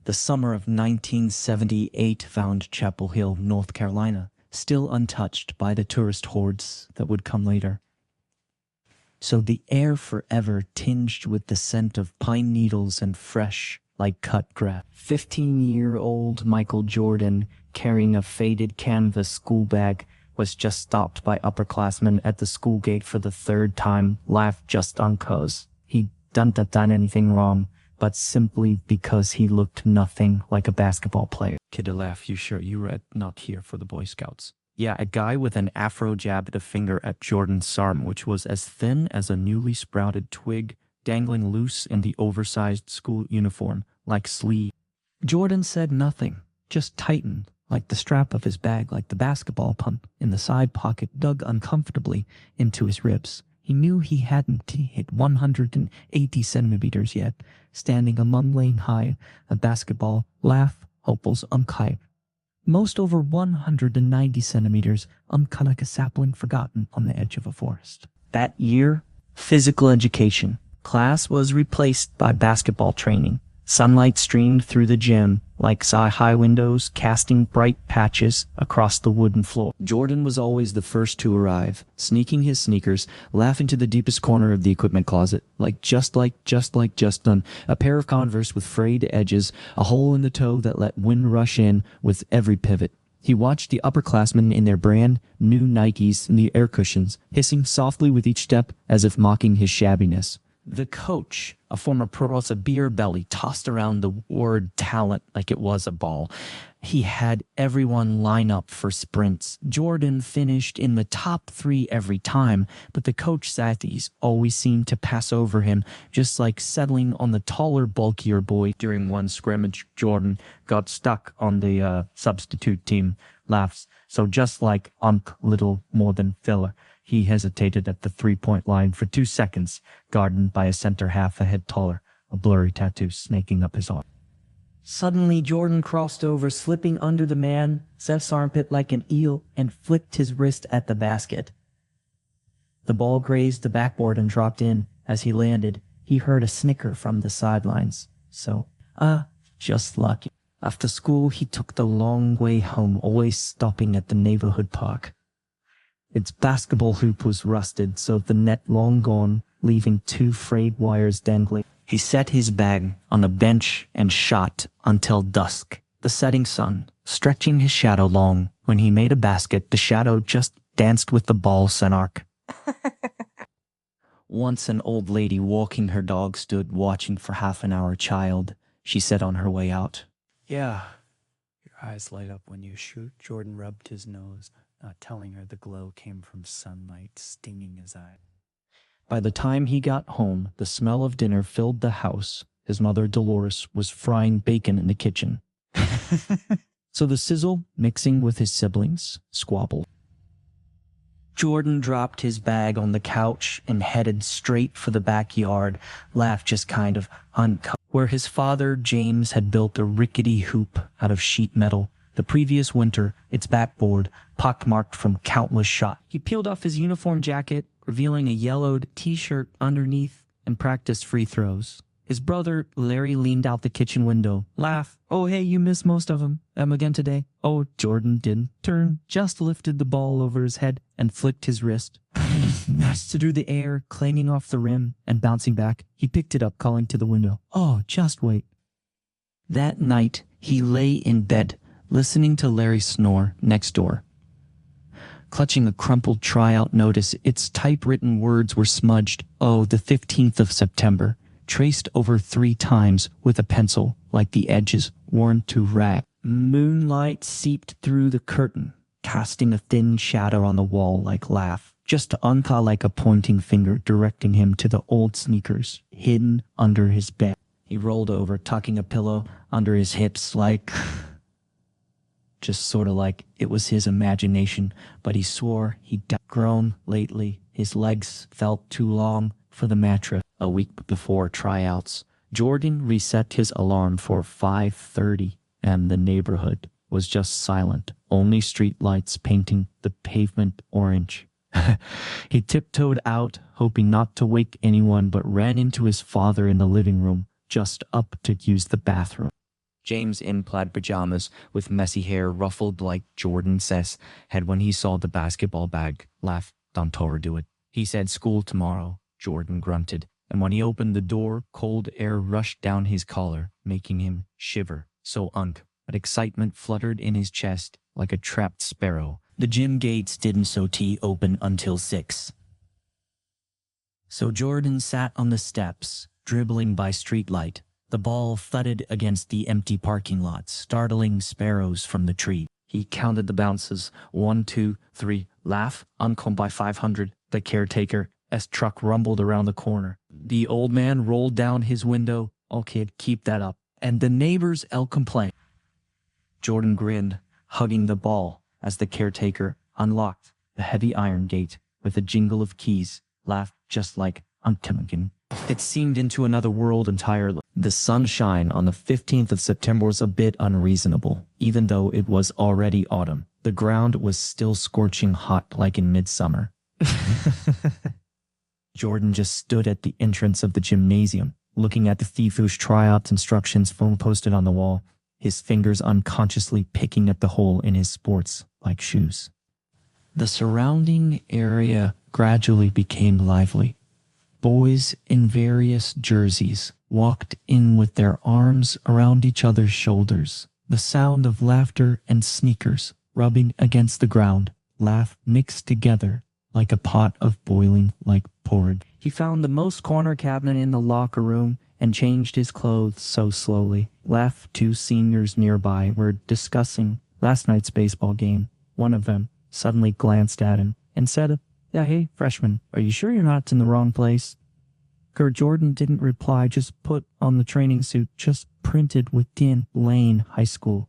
The summer of 1978 found Chapel Hill, North Carolina, still untouched by the tourist hordes that would come later. So the air forever tinged with the scent of pine needles and fresh, like cut grass. 15-year-old Michael Jordan, carrying a faded canvas school bag, was just stopped by upperclassmen at the school gate for the third time, laughed just on cause he done anything wrong, but simply because he looked nothing like a basketball player. Kid to laugh, you sure you were not here for the Boy Scouts? Yeah, a guy with an afro jabbed a finger at Jordan's arm, which was as thin as a newly sprouted twig, dangling loose in the oversized school uniform, like sleeve. Jordan said nothing, just tightened, like the strap of his bag, like the basketball pump in the side pocket dug uncomfortably into his ribs. He knew he hadn't hit 180 centimeters yet, standing among lane high, a basketball, laugh, hopefuls unkite. Most over 190 centimeters, uncut like a sapling forgotten on the edge of a forest. That year, physical education class was replaced by basketball training. Sunlight streamed through the gym like sky-high windows, casting bright patches across the wooden floor. Jordan was always the first to arrive, sneaking his sneakers, laughing to the deepest corner of the equipment closet, just done, a pair of Converse with frayed edges, a hole in the toe that let wind rush in with every pivot. He watched the upperclassmen in their brand new Nikes and the air cushions, hissing softly with each step as if mocking his shabbiness. The coach, a former pro, a beer belly, tossed around the word talent like it was a ball. He had everyone line up for sprints. Jordan finished in the top 3 every time, but the coach Satis always seemed to pass over him, just like settling on the taller, bulkier boy. During one scrimmage, Jordan got stuck on the substitute team. Laughs. So just like little more than filler. He hesitated at the 3-point line for 2 seconds, guarded by a center half a head taller, a blurry tattoo snaking up his arm. Suddenly, Jordan crossed over, slipping under the man's armpit like an eel, and flicked his wrist at the basket. The ball grazed the backboard and dropped in. As he landed, he heard a snicker from the sidelines. Just lucky. After school, he took the long way home, always stopping at the neighborhood park. Its basketball hoop was rusted, so the net long gone, leaving 2 frayed wires dangling. He set his bag on a bench and shot until dusk. The setting sun, stretching his shadow long. When he made a basket, the shadow just danced with the ball's arc. Once an old lady walking her dog stood watching for half an hour. Child, she said on her way out. Yeah, your eyes light up when you shoot. Jordan rubbed his nose, not telling her the glow came from sunlight stinging his eye. By the time he got home, the smell of dinner filled the house. His mother, Dolores, was frying bacon in the kitchen. So the sizzle, mixing with his siblings, squabbled. Jordan dropped his bag on the couch and headed straight for the backyard, laughed just kind of uncut, where his father, James, had built a rickety hoop out of sheet metal. The previous winter, its backboard, pockmarked from countless shots. He peeled off his uniform jacket, revealing a yellowed t-shirt underneath, and practiced free throws. His brother, Larry, leaned out the kitchen window. Laugh. Oh, hey, you missed most of them. Again today. Oh, Jordan didn't turn, just lifted the ball over his head and flicked his wrist. Through the air, clanging off the rim and bouncing back. He picked it up, calling to the window. Oh, just wait. That night, he lay in bed, listening to Larry snore next door. Clutching a crumpled tryout notice, its typewritten words were smudged. Oh, the 15th of September. Traced over 3 times with a pencil, like the edges worn to rag. Moonlight seeped through the curtain, casting a thin shadow on the wall like laugh, just to unca like a pointing finger directing him to the old sneakers hidden under his bed. He rolled over, tucking a pillow under his hips just sort of like it was his imagination, but he swore he'd grown lately. His legs felt too long for the mattress. A week before tryouts, Jordan reset his alarm for 5:30, and the neighborhood was just silent, only street lights painting the pavement orange. He tiptoed out, hoping not to wake anyone, but ran into his father in the living room, just up to use the bathroom. James, in plaid pajamas, with messy hair ruffled like Jordan says, had when he saw the basketball bag, laughed. "Don't overdo it." He said, "School tomorrow," Jordan grunted, and when he opened the door, cold air rushed down his collar, making him shiver. So but excitement fluttered in his chest like a trapped sparrow. The gym gates didn't open until 6. So Jordan sat on the steps, dribbling by streetlight. The ball thudded against the empty parking lot, startling sparrows from the tree. He counted the bounces. 1, 2, 3. Laugh. Uncome by 500. The caretaker's truck rumbled around the corner. The old man rolled down his window. "Oh, kid, keep that up." And the neighbors complained. Jordan grinned, hugging the ball, as the caretaker unlocked the heavy iron gate with a jingle of keys. Laughed just like Untimagin. It seemed into another world entirely. The sunshine on the 15th of September was a bit unreasonable, even though it was already autumn. The ground was still scorching hot like in midsummer. Jordan just stood at the entrance of the gymnasium, looking at the Thifush tryout instructions phone posted on the wall, his fingers unconsciously picking at the hole in his sports like shoes. The surrounding area gradually became lively. Boys in various jerseys walked in with their arms around each other's shoulders. The sound of laughter and sneakers rubbing against the ground, laugh mixed together like a pot of boiling like porridge. He found the most corner cabinet in the locker room and changed his clothes so slowly. Laugh, 2 seniors nearby were discussing last night's baseball game. One of them suddenly glanced at him and said, "Yeah, hey, freshman, are you sure you're not in the wrong place?" Jordan didn't reply, just put on the training suit, just printed with Dean Lane High School.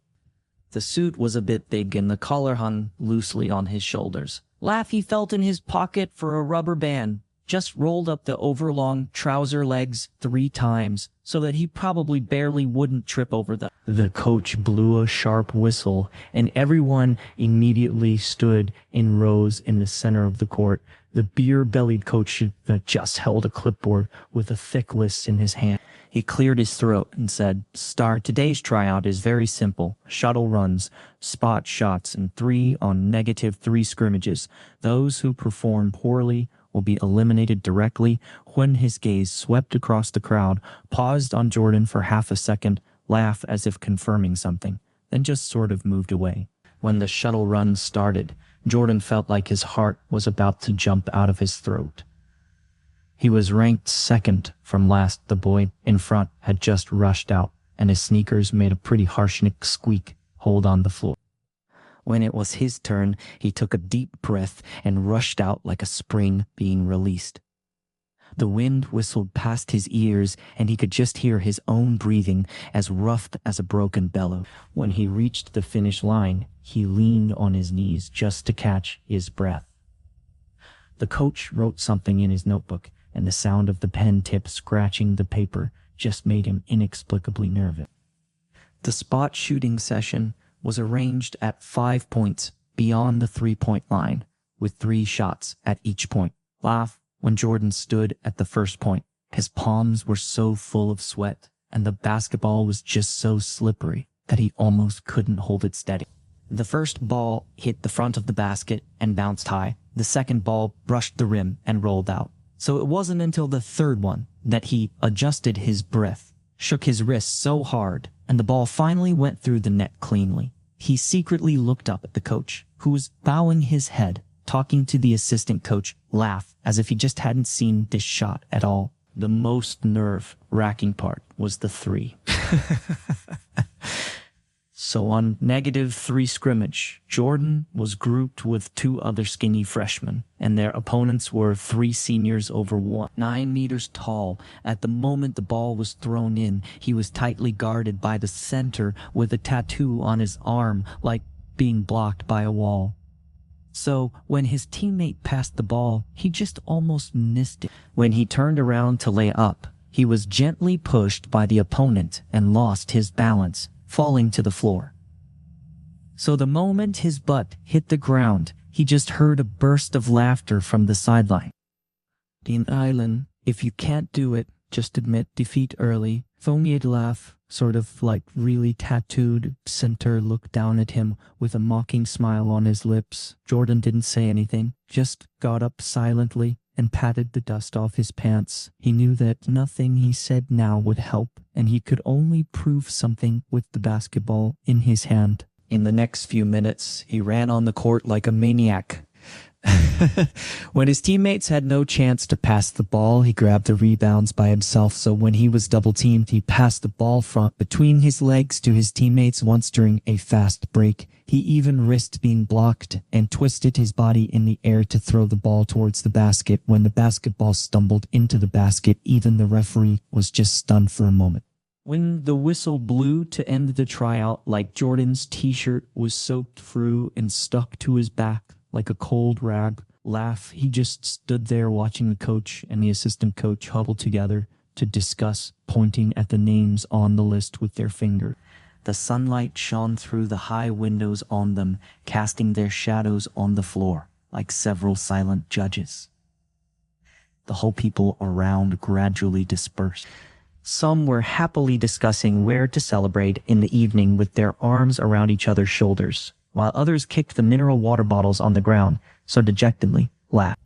The suit was a bit big and the collar hung loosely on his shoulders. Laugh, he felt in his pocket for a rubber band, just rolled up the overlong trouser legs 3 times so that he probably barely wouldn't trip over them. The coach blew a sharp whistle and everyone immediately stood in rows in the center of the court. The beer-bellied coach that just held a clipboard with a thick list in his hand. He cleared his throat and said, Today's tryout is very simple. Shuttle runs, spot shots, and 3-on-3 scrimmages. Those who perform poorly will be eliminated directly." When his gaze swept across the crowd, paused on Jordan for half a second, laughed as if confirming something, then just sort of moved away. When the shuttle run started, Jordan felt like his heart was about to jump out of his throat. He was ranked second from last. The boy in front had just rushed out, and his sneakers made a pretty harsh squeak hold on the floor. When it was his turn, he took a deep breath and rushed out like a spring being released. The wind whistled past his ears, and he could just hear his own breathing, as rough as a broken bellow. When he reached the finish line, he leaned on his knees just to catch his breath. The coach wrote something in his notebook, and the sound of the pen tip scratching the paper just made him inexplicably nervous. The spot shooting session was arranged at 5 points beyond the 3-point line, with 3 shots at each point. Laugh. When Jordan stood at the first point, his palms were so full of sweat, and the basketball was just so slippery that he almost couldn't hold it steady. The first ball hit the front of the basket and bounced high. The second ball brushed the rim and rolled out. So it wasn't until the third one that he adjusted his breath, shook his wrist so hard, and the ball finally went through the net cleanly. He secretly looked up at the coach, who was bowing his head, talking to the assistant coach, laugh as if he just hadn't seen this shot at all. The most nerve-wracking part was the 3. So on -3 scrimmage, Jordan was grouped with 2 other skinny freshmen, and their opponents were 3 seniors over 9 meters tall. At the moment the ball was thrown in, he was tightly guarded by the center with a tattoo on his arm, like being blocked by a wall. So when his teammate passed the ball, he just almost missed it. When he turned around to lay up, he was gently pushed by the opponent and lost his balance, falling to the floor. So the moment his butt hit the ground, he just heard a burst of laughter from the sideline. "Dean Island, if you can't do it, just admit defeat early." Phonied laugh, sort of like really tattooed center looked down at him with a mocking smile on his lips. Jordan didn't say anything, just got up silently and patted the dust off his pants. He knew that nothing he said now would help, and he could only prove something with the basketball in his hand. In the next few minutes, he ran on the court like a maniac. When his teammates had no chance to pass the ball, he grabbed the rebounds by himself, so when he was double-teamed, he passed the ball from between his legs to his teammates once during a fast break. He even risked being blocked and twisted his body in the air to throw the ball towards the basket. When the basketball stumbled into the basket, even the referee was just stunned for a moment. When the whistle blew to end the tryout, like Jordan's t-shirt was soaked through and stuck to his back like a cold rag, he just stood there watching the coach and the assistant coach huddle together to discuss, pointing at the names on the list with their finger. The sunlight shone through the high windows on them, casting their shadows on the floor like several silent judges. The whole people around gradually dispersed. Some were happily discussing where to celebrate in the evening with their arms around each other's shoulders, while others kicked the mineral water bottles on the ground so dejectedly laughed.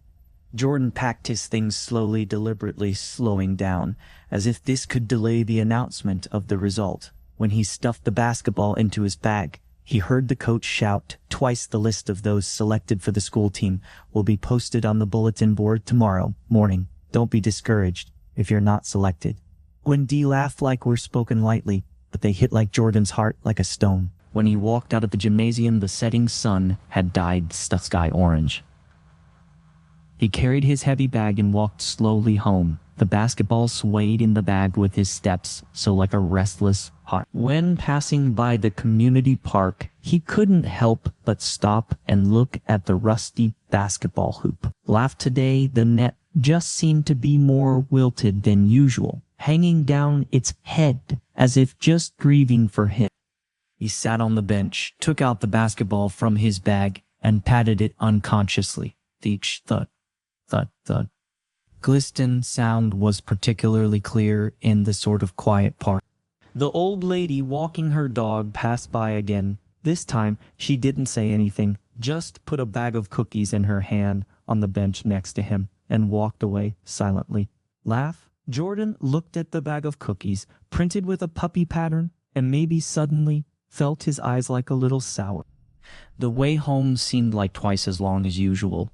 Jordan packed his things slowly, deliberately slowing down, as if this could delay the announcement of the result. When he stuffed the basketball into his bag, he heard the coach shout, "Twice the list of those selected for the school team will be posted on the bulletin board tomorrow morning. Don't be discouraged if you're not selected." When D laughed like were spoken lightly, but they hit like Jordan's heart like a stone. When he walked out of the gymnasium, the setting sun had dyed sky orange. He carried his heavy bag and walked slowly home. The basketball swayed in the bag with his steps, so like a restless heart. When passing by the community park, he couldn't help but stop and look at the rusty basketball hoop. Today, the net just seemed to be more wilted than usual, hanging down its head as if just grieving for him. He sat on the bench, took out the basketball from his bag, and patted it unconsciously. Each thud, thud, thud. Glisten sound was particularly clear in the sort of quiet part. The old lady walking her dog passed by again. This time, she didn't say anything, just put a bag of cookies in her hand on the bench next to him and walked away silently. Jordan looked at the bag of cookies, printed with a puppy pattern, and maybe suddenly felt his eyes like a little sour. The way home seemed like twice as long as usual.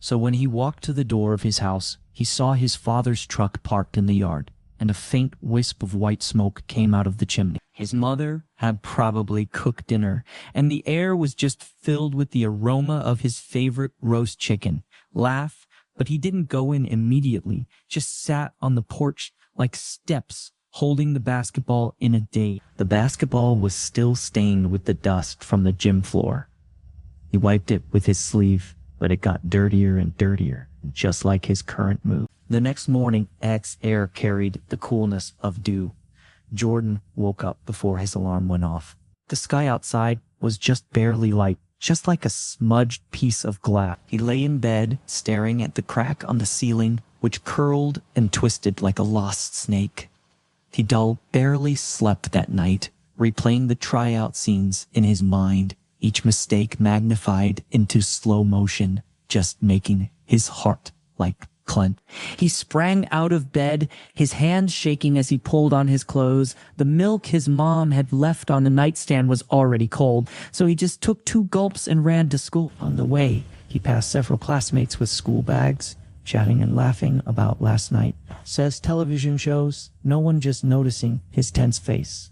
So when he walked to the door of his house, he saw his father's truck parked in the yard, and a faint wisp of white smoke came out of the chimney. His mother had probably cooked dinner, and the air was just filled with the aroma of his favorite roast chicken. But he didn't go in immediately, just sat on the porch like steps, holding the basketball in a daze. The basketball was still stained with the dust from the gym floor. He wiped it with his sleeve, but it got dirtier and dirtier, just like his current mood. The next morning, air carried the coolness of dew. Jordan woke up before his alarm went off. The sky outside was just barely light, just like a smudged piece of glass. He lay in bed, staring at the crack on the ceiling, which curled and twisted like a lost snake. He barely slept that night, replaying the tryout scenes in his mind, each mistake magnified into slow motion, just making his heart like clench. He sprang out of bed, his hands shaking as he pulled on his clothes. The milk his mom had left on the nightstand was already cold, so he just took 2 gulps and ran to school. On the way, he passed several classmates with school bags, chatting and laughing about last night. Says television shows, no one just noticing his tense face.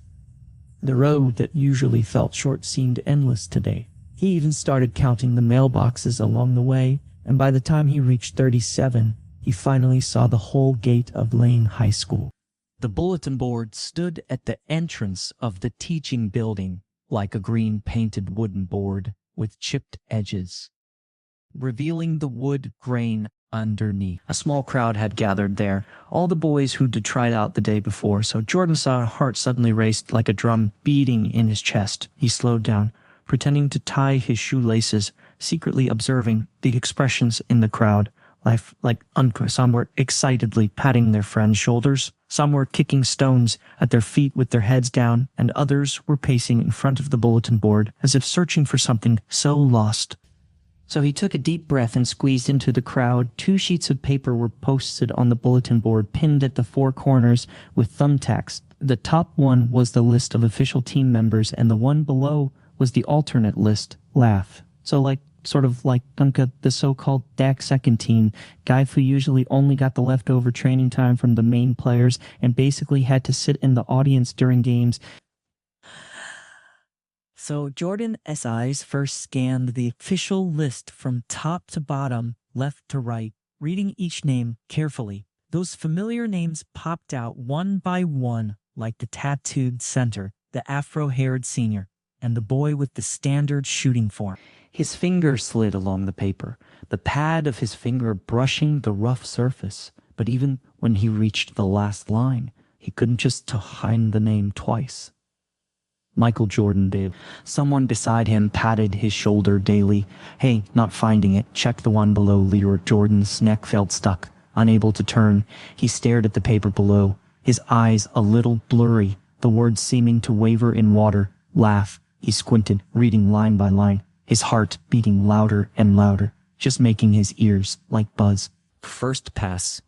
The road that usually felt short seemed endless today. He even started counting the mailboxes along the way, and by the time he reached 37, he finally saw the whole gate of Lane High School. The bulletin board stood at the entrance of the teaching building, like a green painted wooden board with chipped edges, revealing the wood grain underneath. A small crowd had gathered there, all the boys who'd tried out the day before, so Jordan saw a heart suddenly raced like a drum beating in his chest. He slowed down, pretending to tie his shoelaces, secretly observing the expressions in the crowd, Some were excitedly patting their friends' shoulders. Some were kicking stones at their feet with their heads down, and others were pacing in front of the bulletin board as if searching for something so lost. So he took a deep breath and squeezed into the crowd. 2 sheets of paper were posted on the bulletin board, pinned at the 4 corners with thumbtacks. The top one was the list of official team members, and the one below was the alternate list, Laugh. So sort of like Dunka, the so-called DAC second team, guy who usually only got the leftover training time from the main players and basically had to sit in the audience during games. So Jordan's eyes first scanned the official list from top to bottom, left to right, reading each name carefully. Those familiar names popped out one by one, like the tattooed center, the afro-haired senior, and the boy with the standard shooting form. His finger slid along the paper, the pad of his finger brushing the rough surface. But even when he reached the last line, he couldn't just find the name twice. Michael Jordan Daly. Someone beside him patted his shoulder daily. Hey, not finding it. Check the one below. Leroy Jordan's neck felt stuck. Unable to turn, he stared at the paper below, his eyes a little blurry, the words seeming to waver in water. Laugh. He squinted, reading line by line, his heart beating louder and louder, just making his ears like buzz. First pass.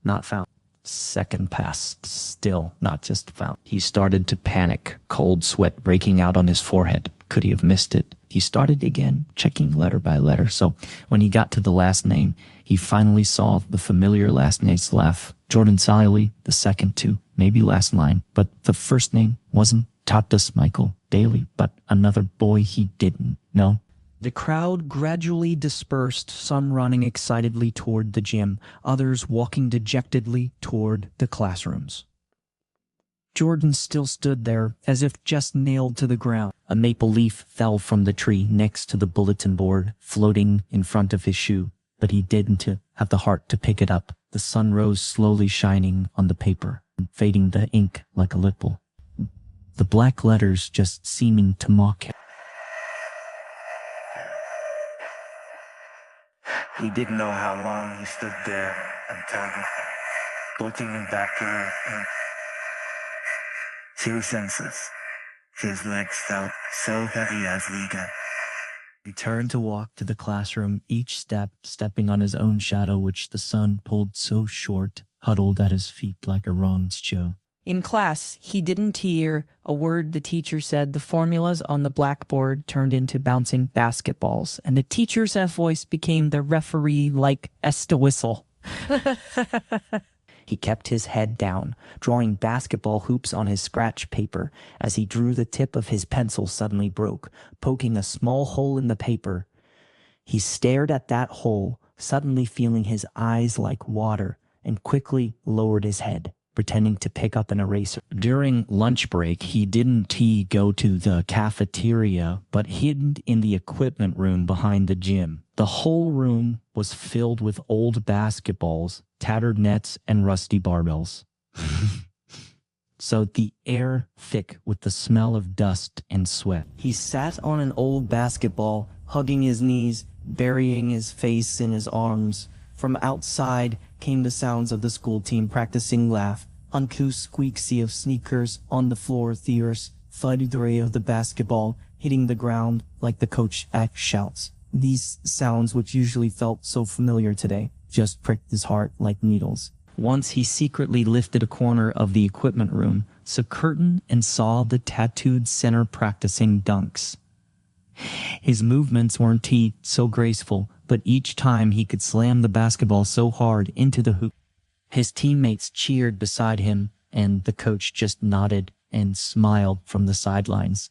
Not found. Second pass, still not just found. He started to panic, cold sweat breaking out on his forehead. Could he have missed it? He started again, checking letter by letter. So when he got to the last name, he finally saw the familiar last name's Laugh. Jordan Siley, the second two, maybe last line. But the first name wasn't Tatus Michael Daly, but another boy he didn't know. The crowd gradually dispersed, some running excitedly toward the gym, others walking dejectedly toward the classrooms. Jordan still stood there, as if just nailed to the ground. A maple leaf fell from the tree next to the bulletin board, floating in front of his shoe, but he didn't have the heart to pick it up. The sun rose slowly shining on the paper, fading the ink like a ripple. The black letters just seeming to mock him. He didn't know how long he stood there until looking back and two senses. His legs felt so heavy as we got. He turned to walk to the classroom, each step stepping on his own shadow, which the sun pulled so short, huddled at his feet like a bronze Joe. In class, he didn't hear a word the teacher said. The formulas on the blackboard turned into bouncing basketballs, and the teacher's voice became the referee like Esta whistle. He kept his head down, drawing basketball hoops on his scratch paper. As he drew, the tip of his pencil suddenly broke, poking a small hole in the paper. He stared at that hole, suddenly feeling his eyes like water, and quickly lowered his head, pretending to pick up an eraser. During lunch break, he didn't go to the cafeteria, but hid in the equipment room behind the gym. The whole room was filled with old basketballs, tattered nets, and rusty barbells. So the air thick with the smell of dust and sweat. He sat on an old basketball, hugging his knees, burying his face in his arms. From outside came the sounds of the school team practicing. Laugh, uncouth squeaksy of sneakers on the floor, theors, thud-ray of the basketball hitting the ground like the coach shouts. These sounds, which usually felt so familiar today, just pricked his heart like needles. Once he secretly lifted a corner of the equipment room, saw curtain, and saw the tattooed center practicing dunks. His movements weren't so graceful, but each time he could slam the basketball so hard into the hoop. His teammates cheered beside him, and the coach just nodded and smiled from the sidelines.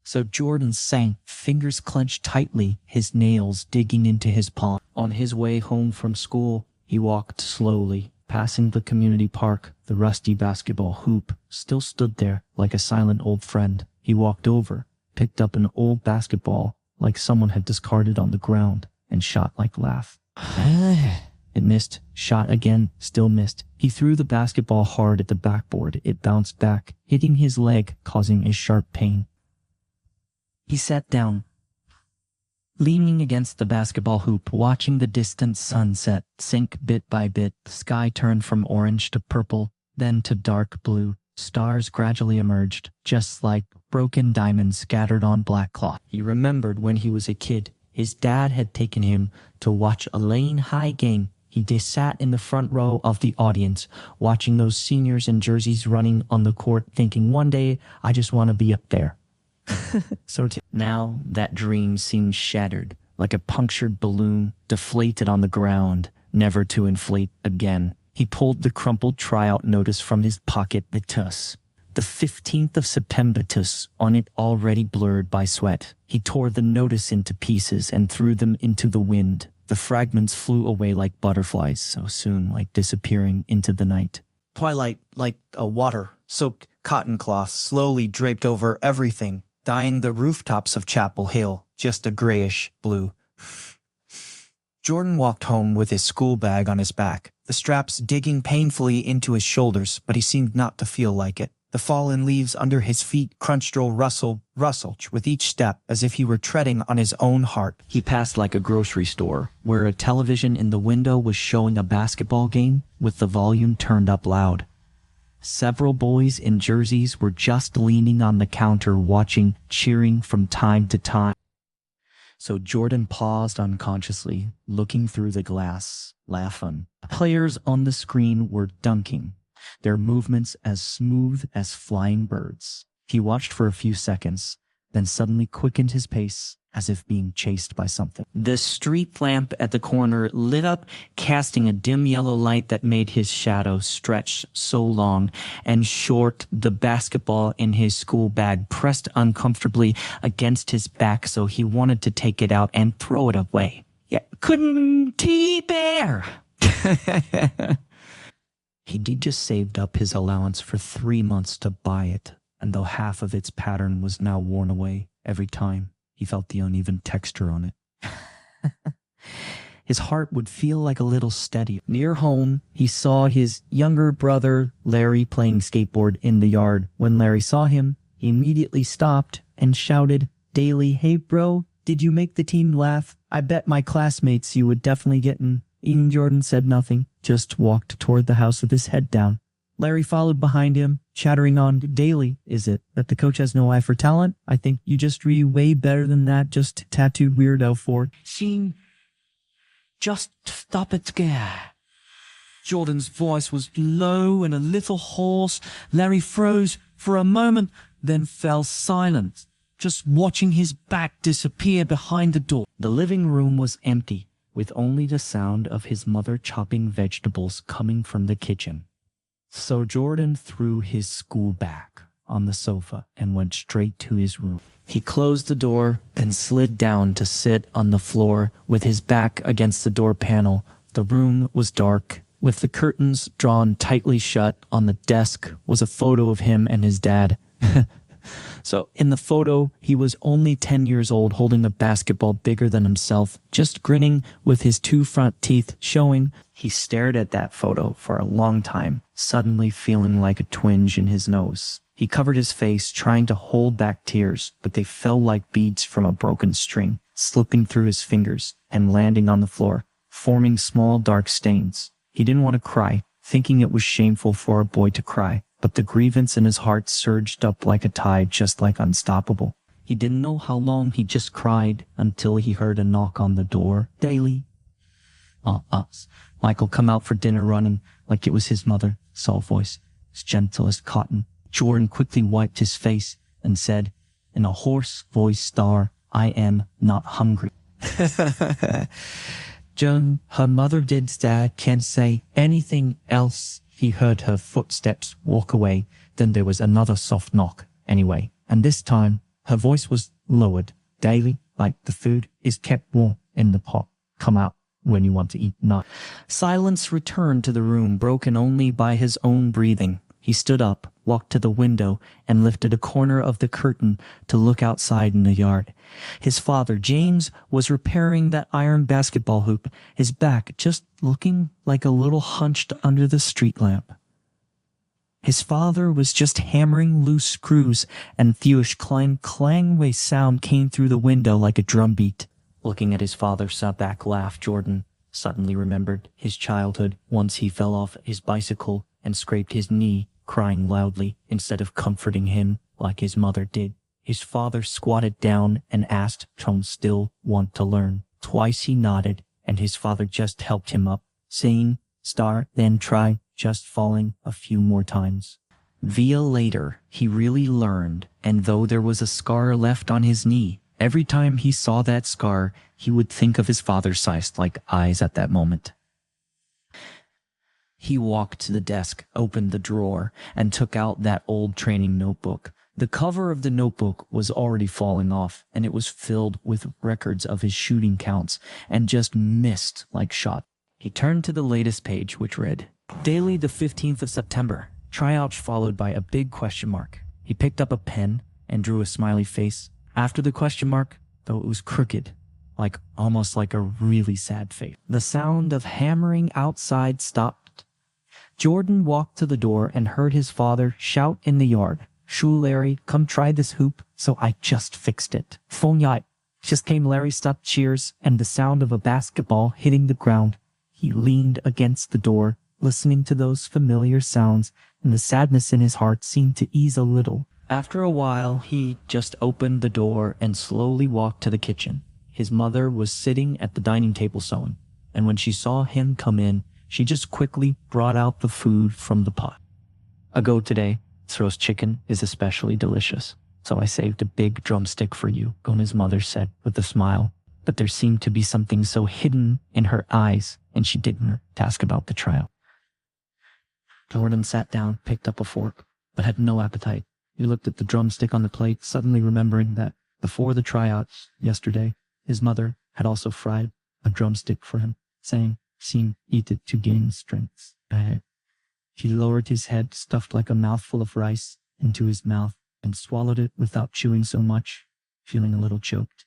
So Jordan sank, fingers clenched tightly, his nails digging into his palm. On his way home from school, he walked slowly, passing the community park. The rusty basketball hoop still stood there like a silent old friend. He walked over, picked up an old basketball like someone had discarded on the ground, and shot like Laugh. It missed, shot again, still missed. He threw the basketball hard at the backboard. It bounced back, hitting his leg, causing a sharp pain. He sat down. leaning against the basketball hoop, watching the distant sunset sink bit by bit. The sky turned from orange to purple, then to dark blue. Stars gradually emerged, just like broken diamonds scattered on black cloth. He remembered when he was a kid, his dad had taken him to watch a Lane High game. He just sat in the front row of the audience, watching those seniors in jerseys running on the court, thinking, one day, I just want to be up there. Now that dream seemed shattered, like a punctured balloon, deflated on the ground, never to inflate again. He pulled the crumpled tryout notice from his pocket, the TUS. The 15th of September TUS, on it already blurred by sweat. He tore the notice into pieces and threw them into the wind. The fragments flew away like butterflies, so soon, like disappearing into the night. Twilight, like a water-soaked cotton cloth, slowly draped over everything, dyeing the rooftops of Chapel Hill just a grayish blue. Jordan walked home with his school bag on his back, the straps digging painfully into his shoulders, but he seemed not to feel like it. The fallen leaves under his feet crunched or rustled with each step as if he were treading on his own heart. He passed like a grocery store, where a television in the window was showing a basketball game with the volume turned up loud. Several boys in jerseys were just leaning on the counter watching, cheering from time to time. So Jordan paused unconsciously, looking through the glass, laughing. Players on the screen were dunking, their movements as smooth as flying birds. He watched for a few seconds, then suddenly quickened his pace, as if being chased by something. The street lamp at the corner lit up, casting a dim yellow light that made his shadow stretch so long and short. The basketball in his school bag pressed uncomfortably against his back, so he wanted to take it out and throw it away. Yeah, couldn't he bear? He'd just saved up his allowance for 3 months to buy it, and though half of its pattern was now worn away every time he felt the uneven texture on it, his heart would feel like a little steadier. Near home, he saw his younger brother, Larry, playing skateboard in the yard. When Larry saw him, he immediately stopped and shouted, "Daily, hey bro, did you make the team laugh? I bet my classmates you would definitely get in." Ian Jordan said nothing, just walked toward the house with his head down. Larry followed behind him, chattering on. "Daily, is it that the coach has no eye for talent? I think you just read way better than that, just tattooed weirdo for." "Seem, just stop it, guy." Jordan's voice was low and a little hoarse. Larry froze for a moment, then fell silent, just watching his back disappear behind the door. The living room was empty, with only the sound of his mother chopping vegetables coming from the kitchen. So Jordan threw his school bag on the sofa and went straight to his room. He closed the door and slid down to sit on the floor with his back against the door panel. The room was dark, with the curtains drawn tightly shut. On the desk was a photo of him and his dad. So in the photo, he was only 10 years old, holding a basketball bigger than himself, just grinning with his 2 front teeth showing. He stared at that photo for a long time, suddenly feeling like a twinge in his nose. He covered his face, trying to hold back tears, but they fell like beads from a broken string, slipping through his fingers and landing on the floor, forming small dark stains. He didn't want to cry, thinking it was shameful for a boy to cry. But the grievance in his heart surged up like a tide, just like unstoppable. He didn't know how long he just cried until he heard a knock on the door. "Daily." Us. Michael come out for dinner running like it was his mother. Soft voice, as gentle as cotton. Jordan quickly wiped his face and said, in a hoarse voice, "Star, I am not hungry." Joan, her mother did that, can't say anything else. He heard her footsteps walk away, then there was another soft knock anyway, and this time her voice was lowered. "Daily, like the food is kept warm in the pot. Come out when you want to eat, not." Silence returned to the room, broken only by his own breathing. He stood up, walked to the window, and lifted a corner of the curtain to look outside in the yard. His father, James, was repairing that iron basketball hoop, his back just looking like a little hunched under the street lamp. His father was just hammering loose screws, and Theush clang sound came through the window like a drumbeat. Looking at his father's back laugh, Jordan suddenly remembered his childhood. Once he fell off his bicycle and scraped his knee, crying loudly instead of comforting him like his mother did. His father squatted down and asked, "Tom still want to learn?" Twice he nodded, and his father just helped him up, saying, "Start, then try," just falling a few more times. Via later, he really learned, and though there was a scar left on his knee, every time he saw that scar, he would think of his father's sized-like eyes at that moment. He walked to the desk, opened the drawer, and took out that old training notebook. The cover of the notebook was already falling off, and it was filled with records of his shooting counts, and just missed like shot. He turned to the latest page, which read, "Daily the 15th of September, tryout," followed by a big question mark. He picked up a pen and drew a smiley face. After the question mark, though it was crooked, almost like a really sad face. The sound of hammering outside stopped. Jordan walked to the door and heard his father shout in the yard, "Shoo, Larry, come try this hoop." "So I just fixed it." "Phone yai." Just came Larry's stop cheers and the sound of a basketball hitting the ground. He leaned against the door, listening to those familiar sounds, and the sadness in his heart seemed to ease a little. After a while, he just opened the door and slowly walked to the kitchen. His mother was sitting at the dining table sewing, and when she saw him come in, she just quickly brought out the food from the pot. "A go today. This roast chicken is especially delicious, so I saved a big drumstick for you," Gona's mother said with a smile. But there seemed to be something so hidden in her eyes, and she didn't ask about the trial. Jordan sat down, picked up a fork, but had no appetite. He looked at the drumstick on the plate, suddenly remembering that before the tryouts yesterday, his mother had also fried a drumstick for him, saying, "Seem eat it to gain strength." He lowered his head, stuffed like a mouthful of rice into his mouth, and swallowed it without chewing so much, feeling a little choked.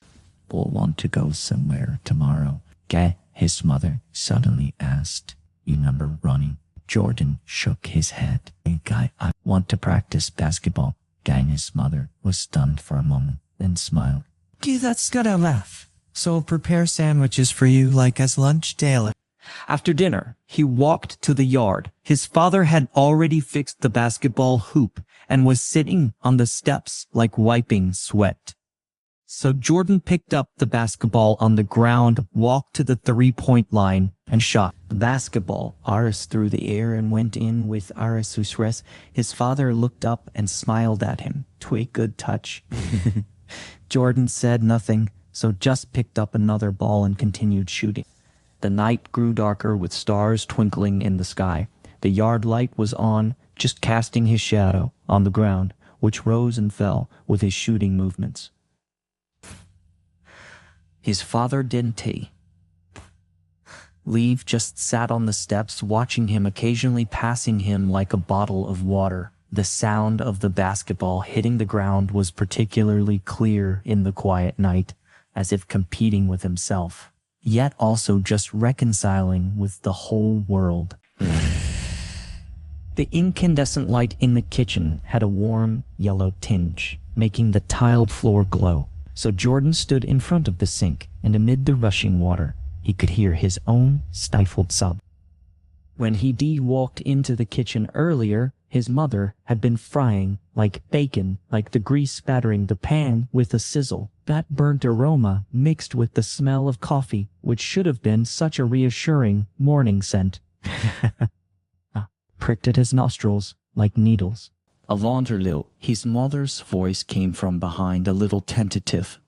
"We'll want to go somewhere tomorrow, okay?" his mother suddenly asked. "You remember running?" Jordan shook his head. "Hey, guy, I want to practice basketball." Guy and his mother was stunned for a moment, then smiled. "Gee, that's gotta laugh. So I'll prepare sandwiches for you as lunch daily." After dinner, he walked to the yard. His father had already fixed the basketball hoop and was sitting on the steps wiping sweat. So Jordan picked up the basketball on the ground, walked to the three-point line, and shot. The basketball arced through the air and went in with Arasusres. His father looked up and smiled at him. "Twig, good touch." Jordan said nothing, so just picked up another ball and continued shooting. The night grew darker with stars twinkling in the sky. The yard light was on, just casting his shadow on the ground, which rose and fell with his shooting movements. His father didn't leave, just sat on the steps, watching him, occasionally passing him like a bottle of water. The sound of the basketball hitting the ground was particularly clear in the quiet night, as if competing with himself, yet also just reconciling with the whole world. The incandescent light in the kitchen had a warm yellow tinge, making the tiled floor glow. So Jordan stood in front of the sink, and amid the rushing water, he could hear his own stifled sob. When he walked into the kitchen earlier, his mother had been frying bacon, the grease spattering the pan with a sizzle. That burnt aroma mixed with the smell of coffee, which should have been such a reassuring morning scent, pricked at his nostrils like needles. A laundry, his mother's voice came from behind, a little tentative.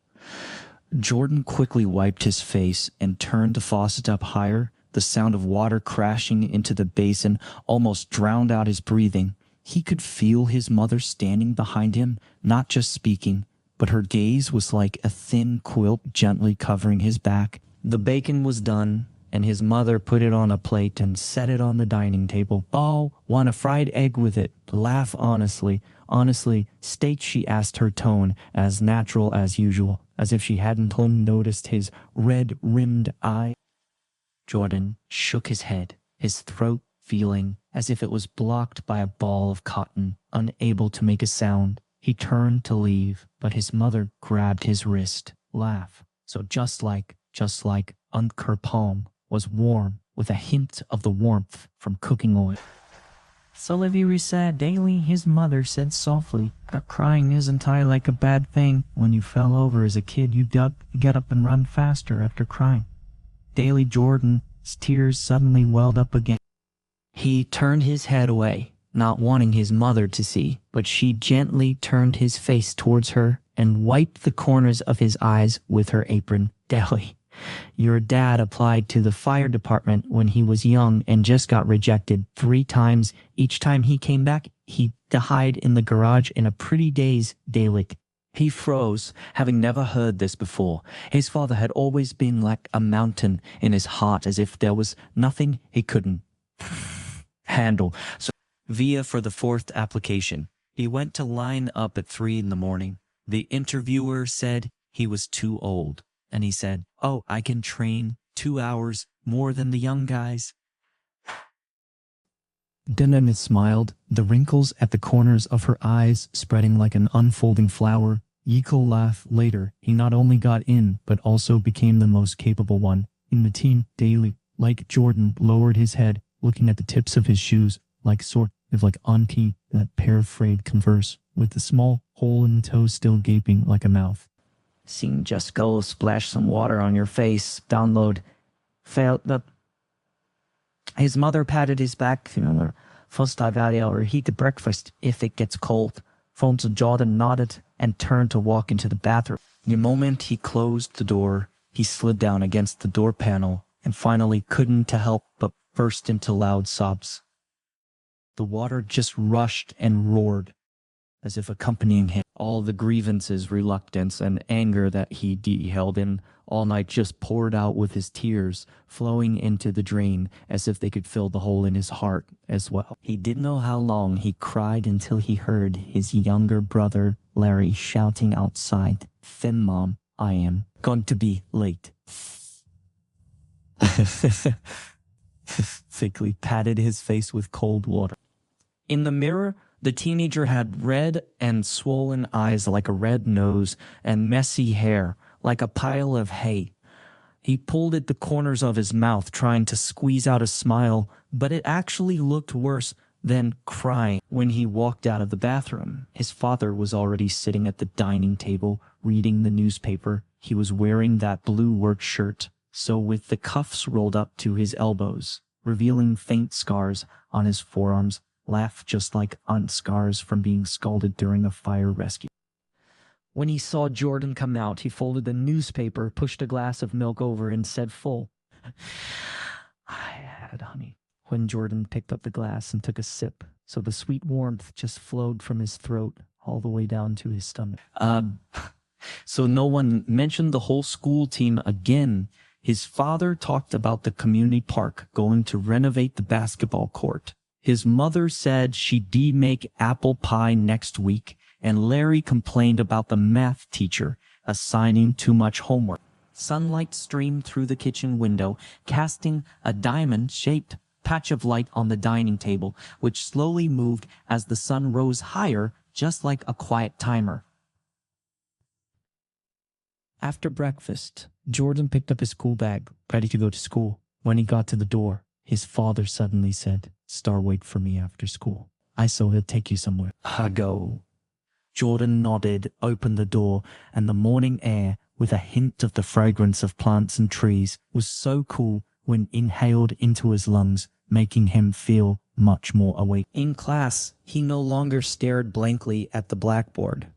Jordan quickly wiped his face and turned the faucet up higher. The sound of water crashing into the basin almost drowned out his breathing. He could feel his mother standing behind him, not just speaking, but her gaze was like a thin quilt gently covering his back. The bacon was done, and his mother put it on a plate and set it on the dining table. "Oh, want a fried egg with it?" "Laugh honestly." "Honestly, steak," she asked, her tone as natural as usual, as if she hadn't noticed his red-rimmed eye. Jordan shook his head, his throat feeling as if it was blocked by a ball of cotton, unable to make a sound. He turned to leave, but his mother grabbed his wrist. "Laugh." So just just like Unker palm, was warm with a hint of the warmth from cooking oil. So Olivia said daily, his mother said softly, that crying isn't entirely like a bad thing. When you fell over as a kid, you get up and run faster after crying. Daily Jordan's tears suddenly welled up again. He turned his head away, not wanting his mother to see, but she gently turned his face towards her and wiped the corners of his eyes with her apron. Daily, your dad applied to the fire department when he was young and just got rejected 3 times. Each time he came back, he died in the garage in a pretty daze. Daily. He froze, having never heard this before. His father had always been like a mountain in his heart, as if there was nothing he couldn't handle. So, via for the 4th application, he went to line up at 3 in the morning. The interviewer said he was too old, and he said, "Oh, I can train 2 hours more than the young guys." Dinah smiled, the wrinkles at the corners of her eyes spreading like an unfolding flower. Yiko laughed. Later, he not only got in, but also became the most capable one in the team. Daily, like Jordan, lowered his head, looking at the tips of his shoes, like sort of like Auntie, that pair of frayed Converse, with the small hole in the toe still gaping like a mouth. Seeing just go splash some water on your face. Download. Failed the... His mother patted his back. First I value or heat the breakfast if it gets cold. Phone to Jordan nodded and turned to walk into the bathroom. The moment he closed the door, he slid down against the door panel and finally couldn't to help but burst into loud sobs. The water just rushed and roared, as if accompanying him. All the grievances, reluctance, and anger that he held in all night just poured out with his tears, flowing into the drain as if they could fill the hole in his heart as well. He didn't know how long he cried until he heard his younger brother, Larry, shouting outside, "Thin Mom, I am going to be late." Thickly patted his face with cold water. In the mirror, the teenager had red and swollen eyes like a red nose and messy hair like a pile of hay. He pulled at the corners of his mouth trying to squeeze out a smile, but it actually looked worse than crying. When he walked out of the bathroom, his father was already sitting at the dining table reading the newspaper. He was wearing that blue work shirt, so with the cuffs rolled up to his elbows, revealing faint scars on his forearms. Laughed just like aunt scars from being scalded during a fire rescue. When he saw Jordan come out, he folded the newspaper, pushed a glass of milk over, and said full, "I had honey." When Jordan picked up the glass and took a sip, so the sweet warmth just flowed from his throat all the way down to his stomach. So no one mentioned the whole school team again. His father talked about the community park going to renovate the basketball court. His mother said she'd make apple pie next week, and Larry complained about the math teacher assigning too much homework. Sunlight streamed through the kitchen window, casting a diamond-shaped patch of light on the dining table, which slowly moved as the sun rose higher, just like a quiet timer. After breakfast, Jordan picked up his school bag, ready to go to school. When he got to the door, his father suddenly said, "Star, wait for me after school. I saw he'll take you somewhere." "I go." Jordan nodded, opened the door, and the morning air, with a hint of the fragrance of plants and trees, was so cool when inhaled into his lungs, making him feel much more awake. In class, he no longer stared blankly at the blackboard.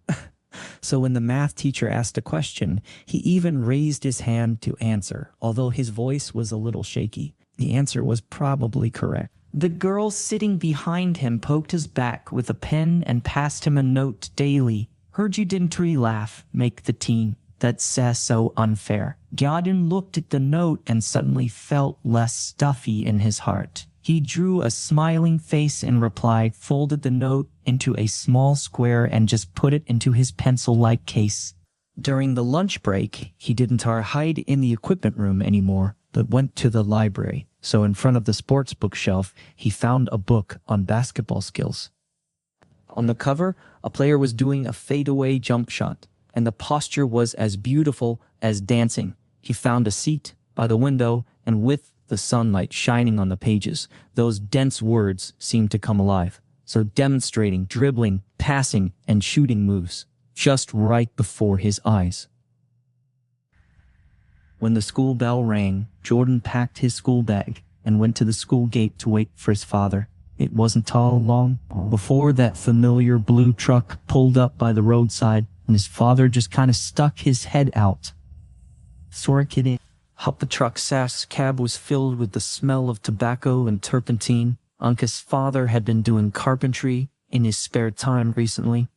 So when the math teacher asked a question, he even raised his hand to answer, although his voice was a little shaky. The answer was probably correct. The girl sitting behind him poked his back with a pen and passed him a note daily. "Heard you didn't laugh, make the team. That's so unfair." Jordan looked at the note and suddenly felt less stuffy in his heart. He drew a smiling face in reply, folded the note into a small square, and just put it into his pencil-like case. During the lunch break, he didn't hide in the equipment room anymore, but went to the library. So in front of the sports bookshelf, he found a book on basketball skills. On the cover, a player was doing a fadeaway jump shot, and the posture was as beautiful as dancing. He found a seat by the window, and with the sunlight shining on the pages, those dense words seemed to come alive. So demonstrating, dribbling, passing, and shooting moves, just right before his eyes. When the school bell rang, Jordan packed his school bag and went to the school gate to wait for his father. It wasn't long before that familiar blue truck pulled up by the roadside, and his father just kind of stuck his head out. Sorry, kidding. Up the truck's cab was filled with the smell of tobacco and turpentine. Uncas' father had been doing carpentry in his spare time recently.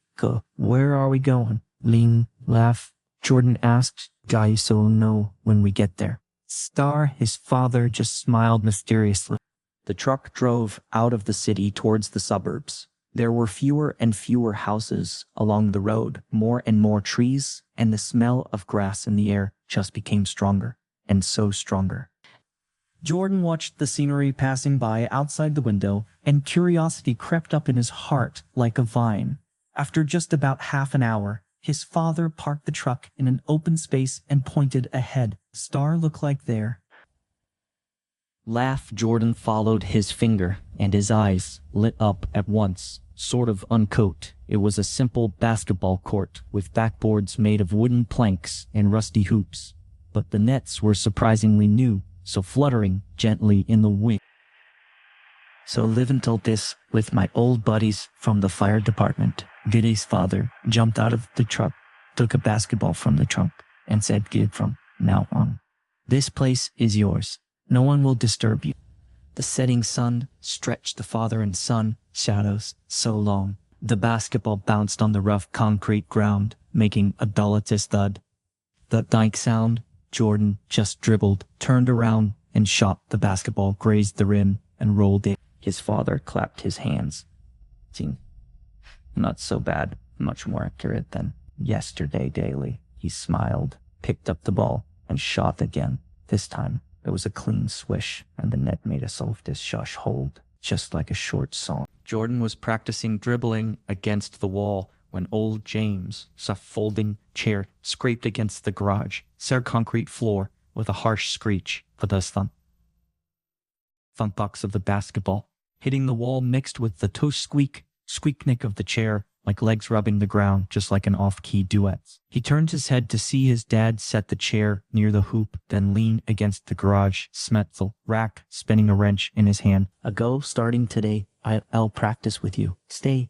Where are we going? Lean, laugh. Jordan asked. Guy, so know when we get there. Star, his father, just smiled mysteriously. The truck drove out of the city towards the suburbs. There were fewer and fewer houses along the road, more and more trees, and the smell of grass in the air just became stronger, and so stronger. Jordan watched the scenery passing by outside the window, and curiosity crept up in his heart like a vine. After just about half an hour, his father parked the truck in an open space and pointed ahead. Star looked like there. Laugh. Jordan followed his finger, and his eyes lit up at once, sort of uncoat. It was a simple basketball court with backboards made of wooden planks and rusty hoops. But the nets were surprisingly new, so fluttering gently in the wind. So live until this with my old buddies from the fire department. Giddy's father jumped out of the truck, took a basketball from the trunk, and said, "Gid, from now on, this place is yours. No one will disturb you." The setting sun stretched the father and son shadows so long. The basketball bounced on the rough concrete ground, making a dullitous thud. The dike sound. Jordan just dribbled, turned around, and shot. The basketball grazed the rim and rolled in. His father clapped his hands. Not so bad, much more accurate than yesterday, Daly. He smiled, picked up the ball, and shot again. This time, it was a clean swish, and the net made a softest shush hold, just like a short song. Jordan was practicing dribbling against the wall when old James, a folding chair, scraped against the garage, concrete floor with a harsh screech for the thump box of the basketball, hitting the wall mixed with the toe squeaknick of the chair, like legs rubbing the ground, just like an off-key duet. He turned his head to see his dad set the chair near the hoop, then lean against the garage smetzel rack, spinning a wrench in his hand. Starting today, I'll practice with you. Stay.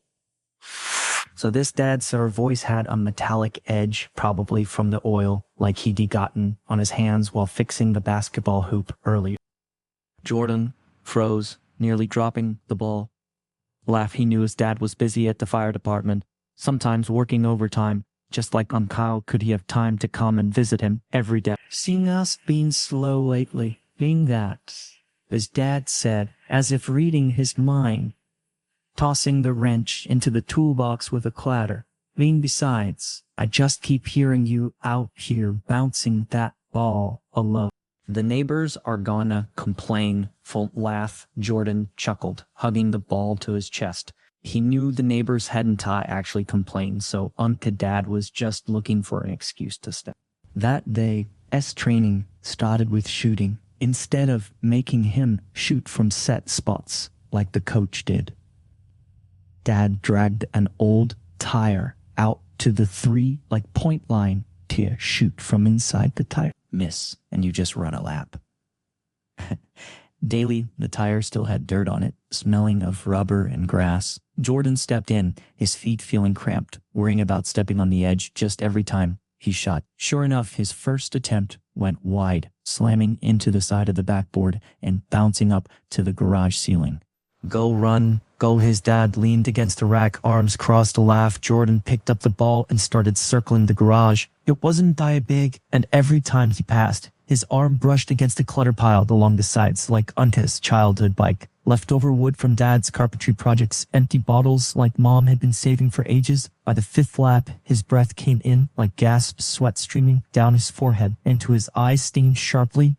So this dad's voice had a metallic edge, probably from the oil, like he'd gotten on his hands while fixing the basketball hoop earlier. Jordan froze, nearly dropping the ball. Laugh. He knew his dad was busy at the fire department, sometimes working overtime. Just like how could he have time to come and visit him every day? Seeing us being slow lately, being that, his dad said, as if reading his mind, tossing the wrench into the toolbox with a clatter. Besides, I just keep hearing you out here bouncing that ball alone. The neighbors are gonna complain. Full laugh. Jordan chuckled, hugging the ball to his chest. He knew the neighbors hadn't actually complained, so Dad was just looking for an excuse to step. That day, training started with shooting, instead of making him shoot from set spots like the coach did. Dad dragged an old tire out to the point line to shoot from inside the tire. Miss, and you just run a lap. Daily, the tire still had dirt on it, smelling of rubber and grass. Jordan stepped in, his feet feeling cramped, worrying about stepping on the edge just every time he shot. Sure enough, his first attempt went wide, slamming into the side of the backboard and bouncing up to the garage ceiling. Go run, go. His dad leaned against the rack, arms crossed to laugh. Jordan picked up the ball and started circling the garage. It wasn't that big, and every time he passed, his arm brushed against a clutter piled along the sides like Unca's childhood bike. Leftover wood from Dad's carpentry projects, empty bottles like Mom had been saving for ages. By the fifth lap, his breath came in like gasps, sweat streaming down his forehead, into his eyes stinging sharply.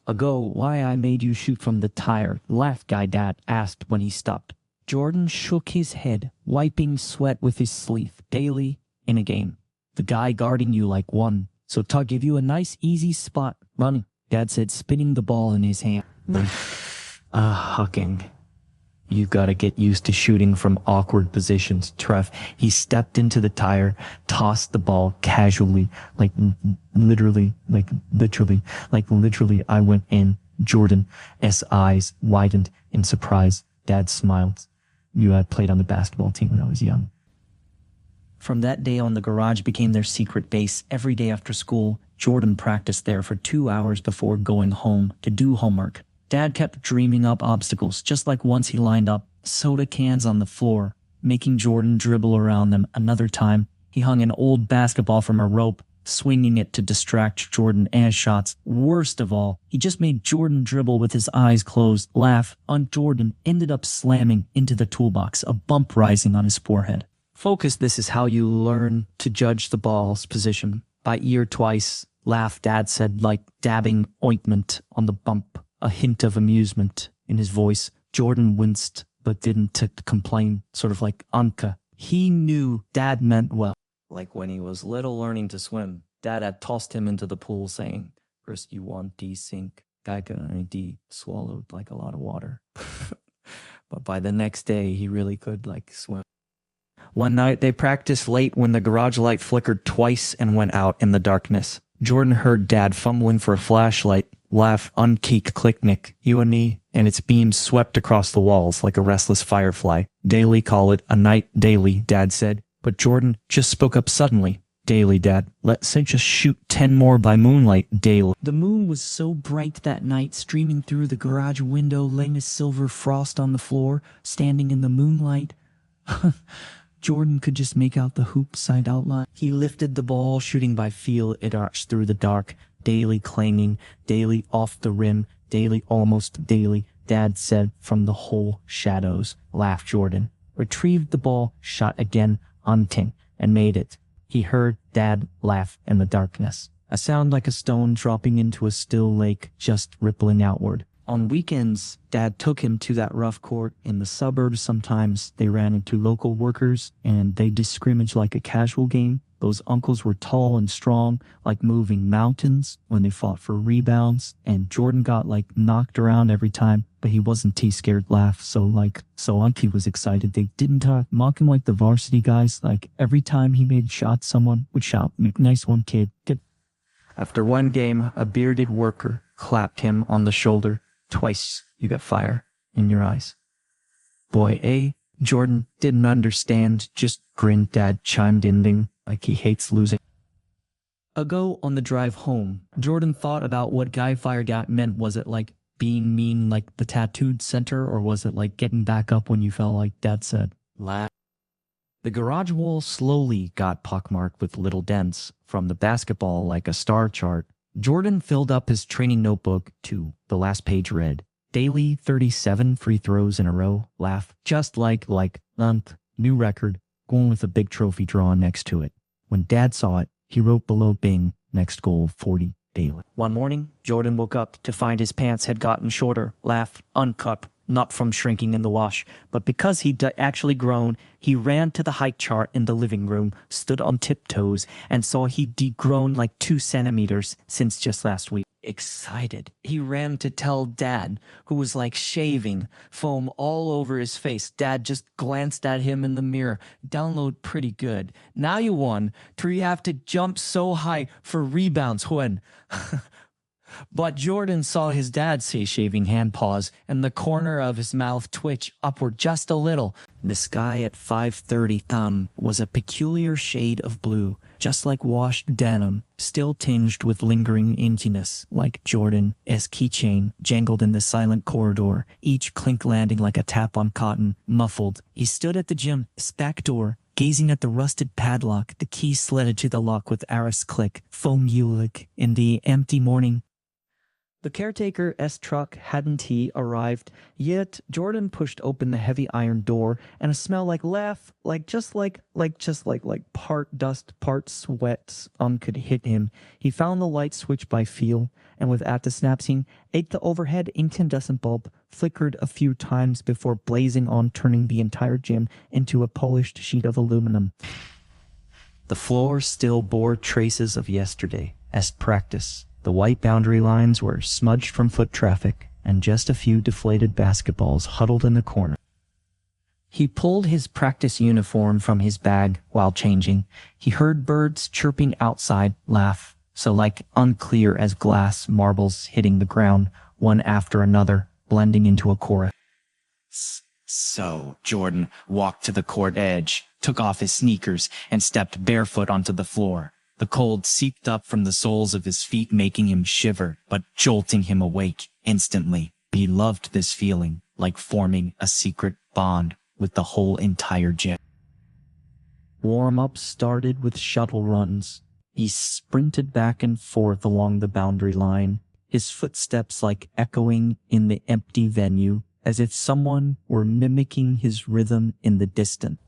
Why I made you shoot from the tire? Laughed guy, Dad asked when he stopped. Jordan shook his head, wiping sweat with his sleeve. Daily, in a game, the guy guarding you like one. So to give you a nice easy spot Money, Dad said, spinning the ball in his hand. Hucking. You gotta get used to shooting from awkward positions, Trev. He stepped into the tire, tossed the ball casually, like literally, I went in. Jordan's eyes widened in surprise. Dad smiled. You had played on the basketball team when I was young. From that day on, the garage became their secret base. Every day after school, Jordan practiced there for 2 hours before going home to do homework. Dad kept dreaming up obstacles, just like once he lined up soda cans on the floor, making Jordan dribble around them. Another time, he hung an old basketball from a rope, swinging it to distract Jordan as shots. Worst of all, he just made Jordan dribble with his eyes closed, laugh, and Jordan ended up slamming into the toolbox, a bump rising on his forehead. Focus, this is how you learn to judge the ball's position. By ear twice, laugh, Dad said, like dabbing ointment on the bump, a hint of amusement in his voice. Jordan winced, but didn't complain, sort of like Anka. He knew Dad meant well. Like when he was little learning to swim, Dad had tossed him into the pool saying, "First you want D sink." Guy could D swallowed like a lot of water. But by the next day, he really could swim. One night, they practiced late when the garage light flickered twice and went out in the darkness. Jordan heard Dad fumbling for a flashlight, laugh, unkeek clicknick, you and me, and its beams swept across the walls like a restless firefly. Daily call it a night daily, Dad said. But Jordan just spoke up suddenly. Daily, Dad. Let's say just shoot 10 more by moonlight, daily. The moon was so bright that night, streaming through the garage window, laying a silver frost on the floor, standing in the moonlight. Jordan could just make out the hoop side outline. He lifted the ball, shooting by feel. It arched through the dark, daily clanging, daily off the rim, daily almost daily, Dad said from the whole shadows. Laughed Jordan. Retrieved the ball, shot again, hunting, and made it. He heard Dad laugh in the darkness. A sound like a stone dropping into a still lake, just rippling outward. On weekends, Dad took him to that rough court in the suburbs. Sometimes they ran into local workers and they did scrimmage like a casual game. Those uncles were tall and strong, like moving mountains when they fought for rebounds. And Jordan got knocked around every time, but he wasn't too scared. Laugh. So Unky was excited. They didn't mock him like the varsity guys. Every time he made shots, someone would shout, "Nice one, kid." After one game, a bearded worker clapped him on the shoulder. Twice you got fire in your eyes. Boy, eh? Jordan didn't understand, just grinned. Dad chimed in like he hates losing. Ago on the drive home, Jordan thought about what Guy Fire meant. Was it being mean like the tattooed center, or was it getting back up when you fell like Dad said? Laugh. The garage wall slowly got pockmarked with little dents from the basketball like a star chart. Jordan filled up his training notebook to the last page read, daily 37 free throws in a row. Laugh. Just like new record, going with a big trophy drawn next to it. When Dad saw it, he wrote below, bing, next goal 40 daily. One morning, Jordan woke up to find his pants had gotten shorter. Laugh. Uncut. Not from shrinking in the wash, but because he'd actually grown. He ran to the height chart in the living room, stood on tiptoes, and saw he'd degrown 2 centimeters since just last week. Excited, he ran to tell Dad, who was shaving, foam all over his face. Dad just glanced at him in the mirror. Download pretty good. Now you won. You have to jump so high for rebounds when... But Jordan saw his dad say shaving hand pause, and the corner of his mouth twitch upward just a little. The sky at 5:30 was a peculiar shade of blue, just like washed denim, still tinged with lingering inkiness, like Jordan's keychain jangled in the silent corridor, each clink landing like a tap on cotton, muffled. He stood at the gym's back door, gazing at the rusted padlock, the key sledded to the lock with Aris click, foam ulic, in the empty morning. The caretaker's truck hadn't he arrived yet. Jordan pushed open the heavy iron door, and a smell like part dust, part sweat could hit him. He found the light switch by feel, and with at the snapsing, the overhead incandescent bulb flickered a few times before blazing on, turning the entire gym into a polished sheet of aluminum. The floor still bore traces of yesterday, as practice. The white boundary lines were smudged from foot traffic, and just a few deflated basketballs huddled in the corner. He pulled his practice uniform from his bag while changing. He heard birds chirping outside, laugh, so like unclear as glass marbles hitting the ground, one after another, blending into a chorus. So Jordan walked to the court edge, took off his sneakers, and stepped barefoot onto the floor. The cold seeped up from the soles of his feet, making him shiver, but jolting him awake instantly. He loved this feeling, like forming a secret bond with the whole entire gym. Warm-up started with shuttle runs. He sprinted back and forth along the boundary line, his footsteps like echoing in the empty venue, as if someone were mimicking his rhythm in the distance.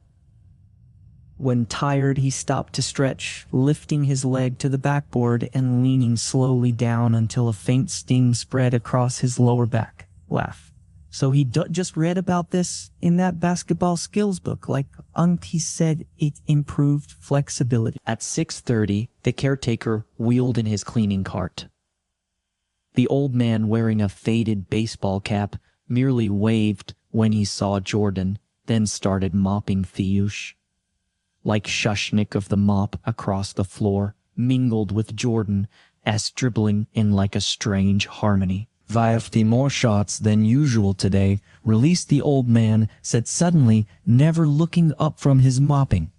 When tired, he stopped to stretch, lifting his leg to the backboard and leaning slowly down until a faint sting spread across his lower back. Laugh. So he just read about this in that basketball skills book, like Auntie said it improved flexibility. At 6:30, the caretaker wheeled in his cleaning cart. The old man, wearing a faded baseball cap, merely waved when he saw Jordan, then started mopping Fiush. Like Shushnik of the mop across the floor, mingled with Jordan, as dribbling in like a strange harmony. 50 more shots than usual today, released the old man, said suddenly, never looking up from his mopping.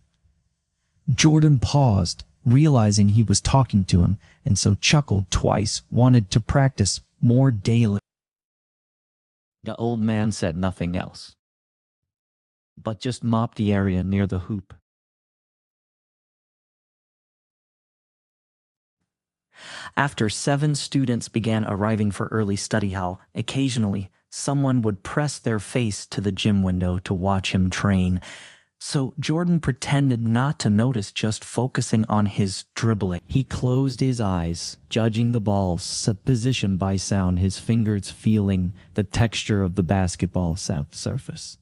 Jordan paused, realizing he was talking to him, and so chuckled twice, wanted to practice more daily. The old man said nothing else, but just mopped the area near the hoop. After 7 students began arriving for early study hall, occasionally someone would press their face to the gym window to watch him train. So Jordan pretended not to notice, just focusing on his dribbling. He closed his eyes, judging the ball's position by sound, his fingers feeling the texture of the basketball surface.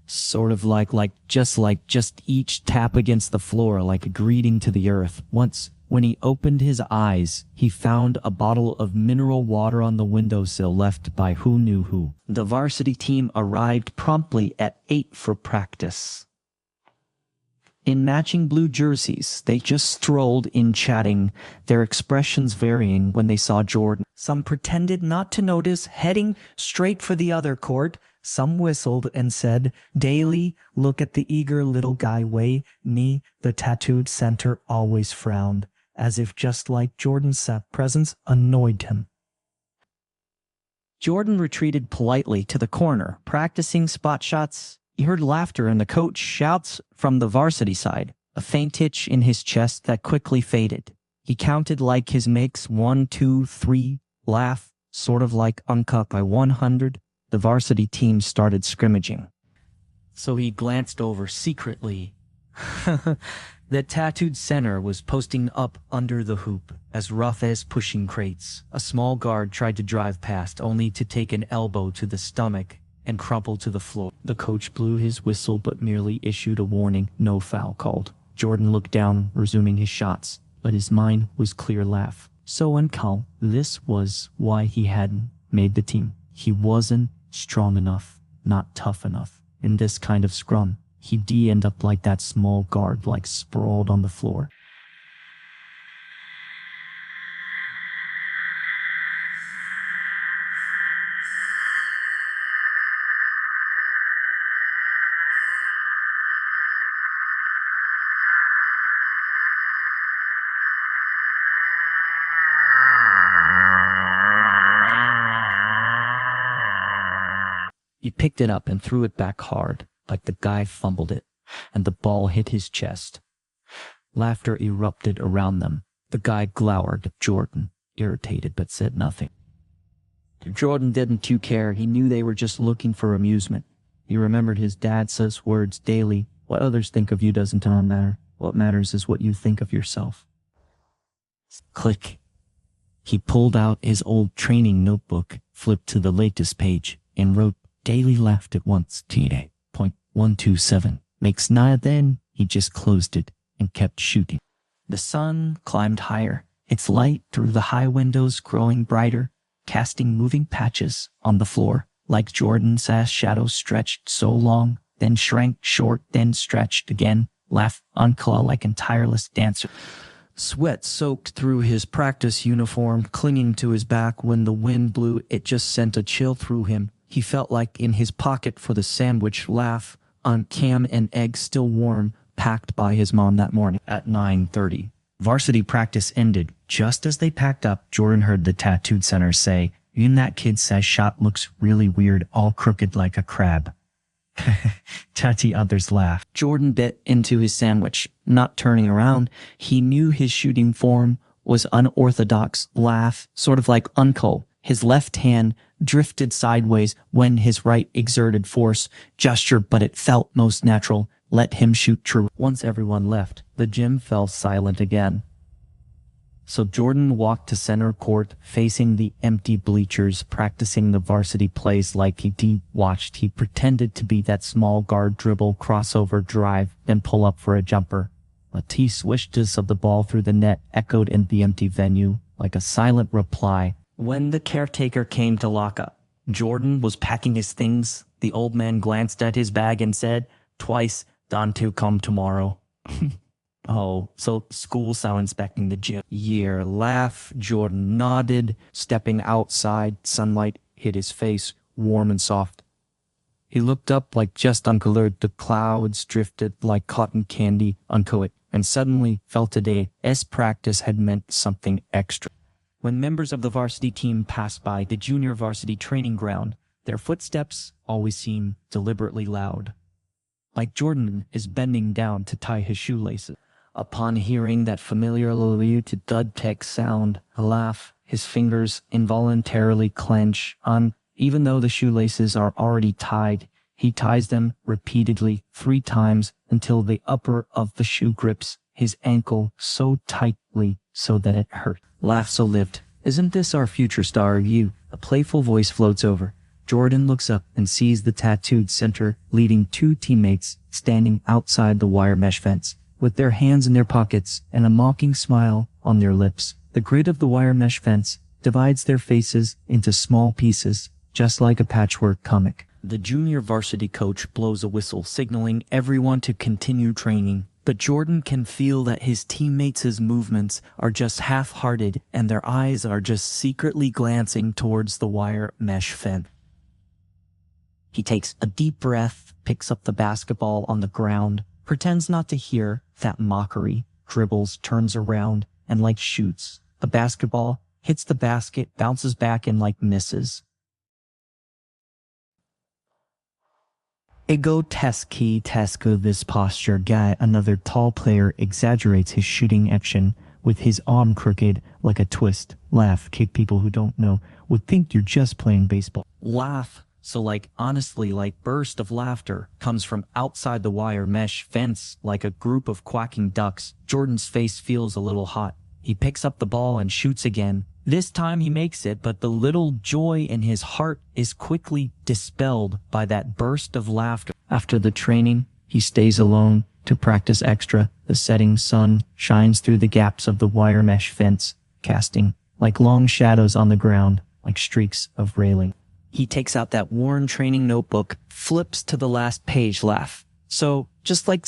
Sort of like just each tap against the floor, like a greeting to the earth. Once, when he opened his eyes, he found a bottle of mineral water on the windowsill left by who knew who. The varsity team arrived promptly at 8 for practice. In matching blue jerseys, they just strolled in chatting, their expressions varying when they saw Jordan. Some pretended not to notice, heading straight for the other court. Some whistled and said, "Daily, look at the eager little guy way." Me, the tattooed center, always frowned, as if just like Jordan's presence annoyed him. Jordan retreated politely to the corner, practicing spot shots. He heard laughter and the coach shouts from the varsity side, a faint itch in his chest that quickly faded. He counted like his makes, 1, 2, 3, laugh, sort of like uncut by 100. The varsity team started scrimmaging. So he glanced over secretly. The tattooed center was posting up under the hoop, as rough as pushing crates. A small guard tried to drive past, only to take an elbow to the stomach and crumple to the floor. The coach blew his whistle but merely issued a warning, no foul called. Jordan looked down, resuming his shots, but his mind was clear. Laugh. So uncalm. This was why he hadn't made the team. He wasn't strong enough, not tough enough. In this kind of scrum, he'd end up like that small guard, like sprawled on the floor. He picked it up and threw it back hard, like the guy fumbled it, and the ball hit his chest. Laughter erupted around them. The guy glowered at Jordan, irritated, but said nothing. Jordan didn't too care. He knew they were just looking for amusement. He remembered his dad's words daily. What others think of you doesn't matter. What matters is what you think of yourself. Click. He pulled out his old training notebook, flipped to the latest page, and wrote, "Daily laughed at once, today. .127. Makes 9." Then he just closed it and kept shooting. The sun climbed higher. its light through the high windows growing brighter, casting moving patches on the floor, like Jordan's ass shadows stretched so long, then shrank short, then stretched again, laughed unclaw like a tireless dancer. Sweat soaked through his practice uniform, clinging to his back when the wind blew. It just sent a chill through him. He felt like in his pocket for the sandwich laugh on ham and eggs still warm, packed by his mom that morning at 9:30. Varsity practice ended. Just as they packed up, Jordan heard the tattooed center say, "Even that kid says shot looks really weird, all crooked like a crab." Tatty others laughed. Jordan bit into his sandwich, not turning around. He knew his shooting form was unorthodox. Laugh, sort of like Uncle. His left hand drifted sideways when his right exerted force. Gesture, but it felt most natural. Let him shoot true. Once everyone left, the gym fell silent again. So Jordan walked to center court, facing the empty bleachers, practicing the varsity plays like he watched. He pretended to be that small guard dribble, crossover drive, then pull up for a jumper. A swishes of the ball through the net echoed in the empty venue like a silent reply. When the caretaker came to lock up, Jordan was packing his things. The old man glanced at his bag and said, "Twice, Dante come tomorrow." Oh, so school's now inspecting the gym. Year laugh. Jordan nodded, stepping outside. Sunlight hit his face, warm and soft. He looked up like just uncolored. The clouds drifted like cotton candy uncoat, and suddenly felt today as practice had meant something extra. When members of the varsity team passed by the junior varsity training ground, their footsteps always seemed deliberately loud, like Jordan is bending down to tie his shoelaces. Upon hearing that familiar thud tech sound, a laugh, his fingers involuntarily clench on, even though the shoelaces are already tied. He ties them repeatedly 3 times until the upper of the shoe grips his ankle so tightly so that it hurt. Laugh so lived. "Isn't this our future star, you?" A playful voice floats over. Jordan looks up and sees the tattooed center leading 2 teammates standing outside the wire mesh fence, with their hands in their pockets and a mocking smile on their lips. The grid of the wire mesh fence divides their faces into small pieces, just like a patchwork comic. The junior varsity coach blows a whistle, signaling everyone to continue training. But Jordan can feel that his teammates' movements are just half-hearted and their eyes are just secretly glancing towards the wire mesh fence. He takes a deep breath, picks up the basketball on the ground, pretends not to hear that mockery, dribbles, turns around, and like shoots. The basketball hits the basket, bounces back, and like misses. Ego Tesco, this posture guy, another tall player, exaggerates his shooting action with his arm crooked like a twist. Laugh, kick. People who don't know would think you're just playing baseball. Laugh. So honestly, burst of laughter comes from outside the wire mesh fence like a group of quacking ducks. Jordan's face feels a little hot. He picks up the ball and shoots again. This time he makes it, but the little joy in his heart is quickly dispelled by that burst of laughter. After the training, he stays alone to practice extra. The setting sun shines through the gaps of the wire mesh fence, casting like long shadows on the ground, like streaks of railing. He takes out that worn training notebook, flips to the last page. Laugh. So, just like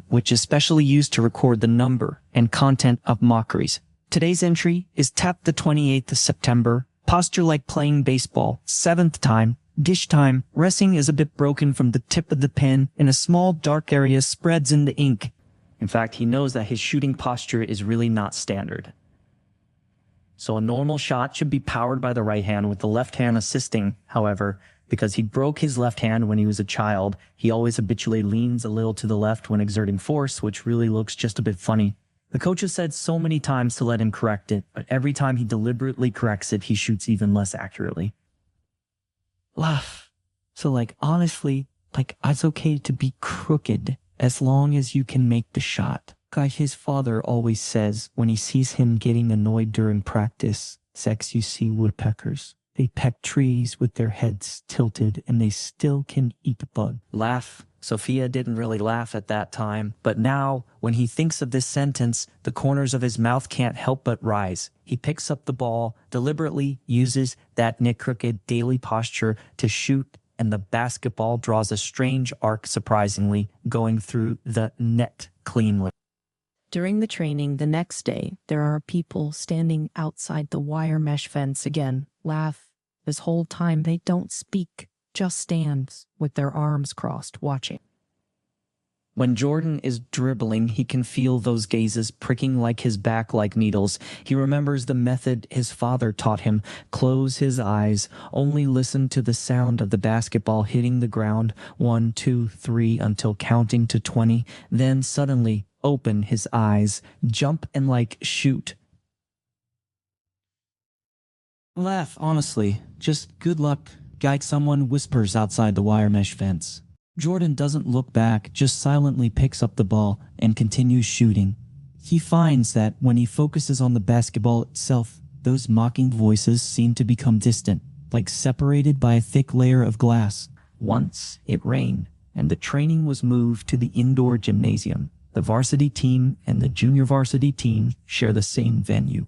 which is specially used to record the number and content of mockeries. Today's entry is tap the 28th of September, posture like playing baseball, 7th time, dish time, resting is a bit broken from the tip of the pen, and a small dark area spreads in the ink. In fact, he knows that his shooting posture is really not standard. So a normal shot should be powered by the right hand with the left hand assisting. However, because he broke his left hand when he was a child, he always habitually leans a little to the left when exerting force, which really looks just a bit funny. The coach has said so many times to let him correct it, but every time he deliberately corrects it, he shoots even less accurately. Laugh. So honestly, it's okay to be crooked as long as you can make the shot. His father always says when he sees him getting annoyed during practice, "Sex, you see woodpeckers. They peck trees with their heads tilted and they still can eat a bug." Laugh. Sophia didn't really laugh at that time, but now, when he thinks of this sentence, the corners of his mouth can't help but rise. He picks up the ball, deliberately uses that crooked daily posture to shoot, and the basketball draws a strange arc, surprisingly, going through the net cleanly. During the training the next day, there are people standing outside the wire mesh fence again, laugh. This whole time they don't speak, just stands with their arms crossed, watching. When Jordan is dribbling, he can feel those gazes pricking like his back like needles. He remembers the method his father taught him. Close his eyes, only listen to the sound of the basketball hitting the ground, 1, 2, 3, until counting to 20. Then suddenly open his eyes, jump and shoot. Laugh, honestly. Just good luck. Guide, someone whispers outside the wire mesh fence. Jordan doesn't look back, just silently picks up the ball and continues shooting. He finds that when he focuses on the basketball itself, those mocking voices seem to become distant, like separated by a thick layer of glass. Once it rained, and the training was moved to the indoor gymnasium. The varsity team and the junior varsity team share the same venue,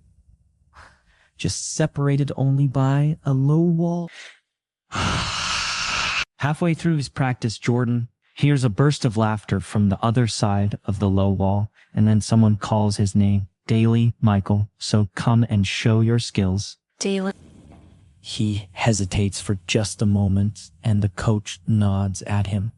just separated only by a low wall. Halfway through his practice, Jordan hears a burst of laughter from the other side of the low wall, and then someone calls his name. Daly, Michael, so come and show your skills. Daly. He hesitates for just a moment, and the coach nods at him.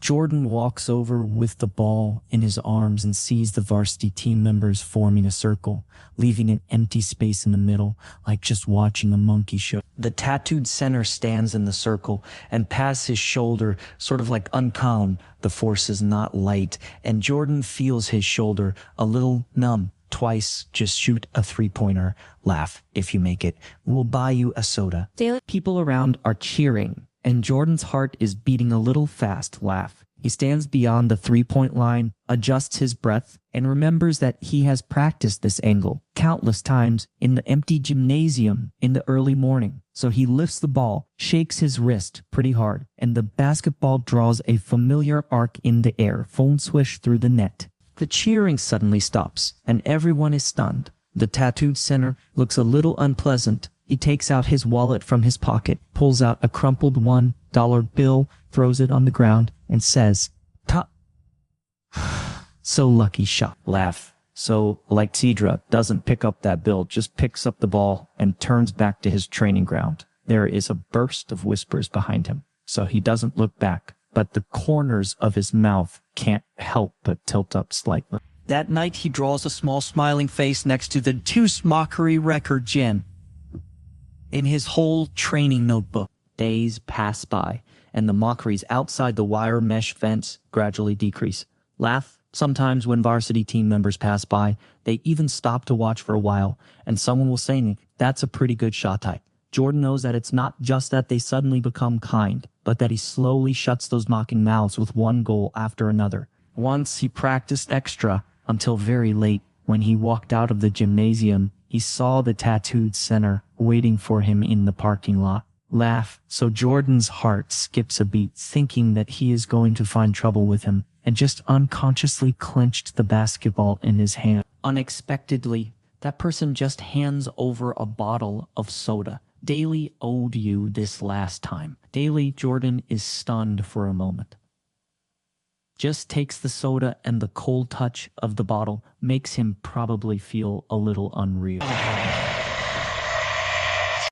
Jordan walks over with the ball in his arms and sees the varsity team members forming a circle, leaving an empty space in the middle, like just watching a monkey show. The tattooed center stands in the circle, and past his shoulder, sort of like uncalm, the force is not light, and Jordan feels his shoulder a little numb. Twice, just shoot a three-pointer. Laugh if you make it. We'll buy you a soda. Daly. People around are cheering, and Jordan's heart is beating a little fast. Laugh. He stands beyond the three-point line, adjusts his breath, and remembers that he has practiced this angle countless times in the empty gymnasium in the early morning. So he lifts the ball, shakes his wrist pretty hard, and the basketball draws a familiar arc in the air, phone swish through the net. The cheering suddenly stops, and everyone is stunned. The tattooed center looks a little unpleasant. He takes out his wallet from his pocket, pulls out a crumpled $1 bill, throws it on the ground, and says, "Top." So lucky shot. Laugh. So, like Tidra, doesn't pick up that bill, just picks up the ball and turns back to his training ground. There is a burst of whispers behind him, so he doesn't look back, but the corners of his mouth can't help but tilt up slightly. That night, he draws a small smiling face next to the Deuce Mockery record gem in his whole training notebook. Days pass by, and the mockeries outside the wire mesh fence gradually decrease. Laugh. Sometimes when varsity team members pass by, they even stop to watch for a while, and someone will say, "That's a pretty good shot type." Jordan knows that it's not just that they suddenly become kind, but that he slowly shuts those mocking mouths with one goal after another. Once he practiced extra until very late. When he walked out of the gymnasium, he saw the tattooed center waiting for him in the parking lot. Laugh. So Jordan's heart skips a beat, thinking that he is going to find trouble with him, and just unconsciously clenched the basketball in his hand. Unexpectedly, that person just hands over a bottle of soda. Daly owed you this last time. Daly, Jordan is stunned for a moment. Just takes the soda, and the cold touch of the bottle makes him probably feel a little unreal.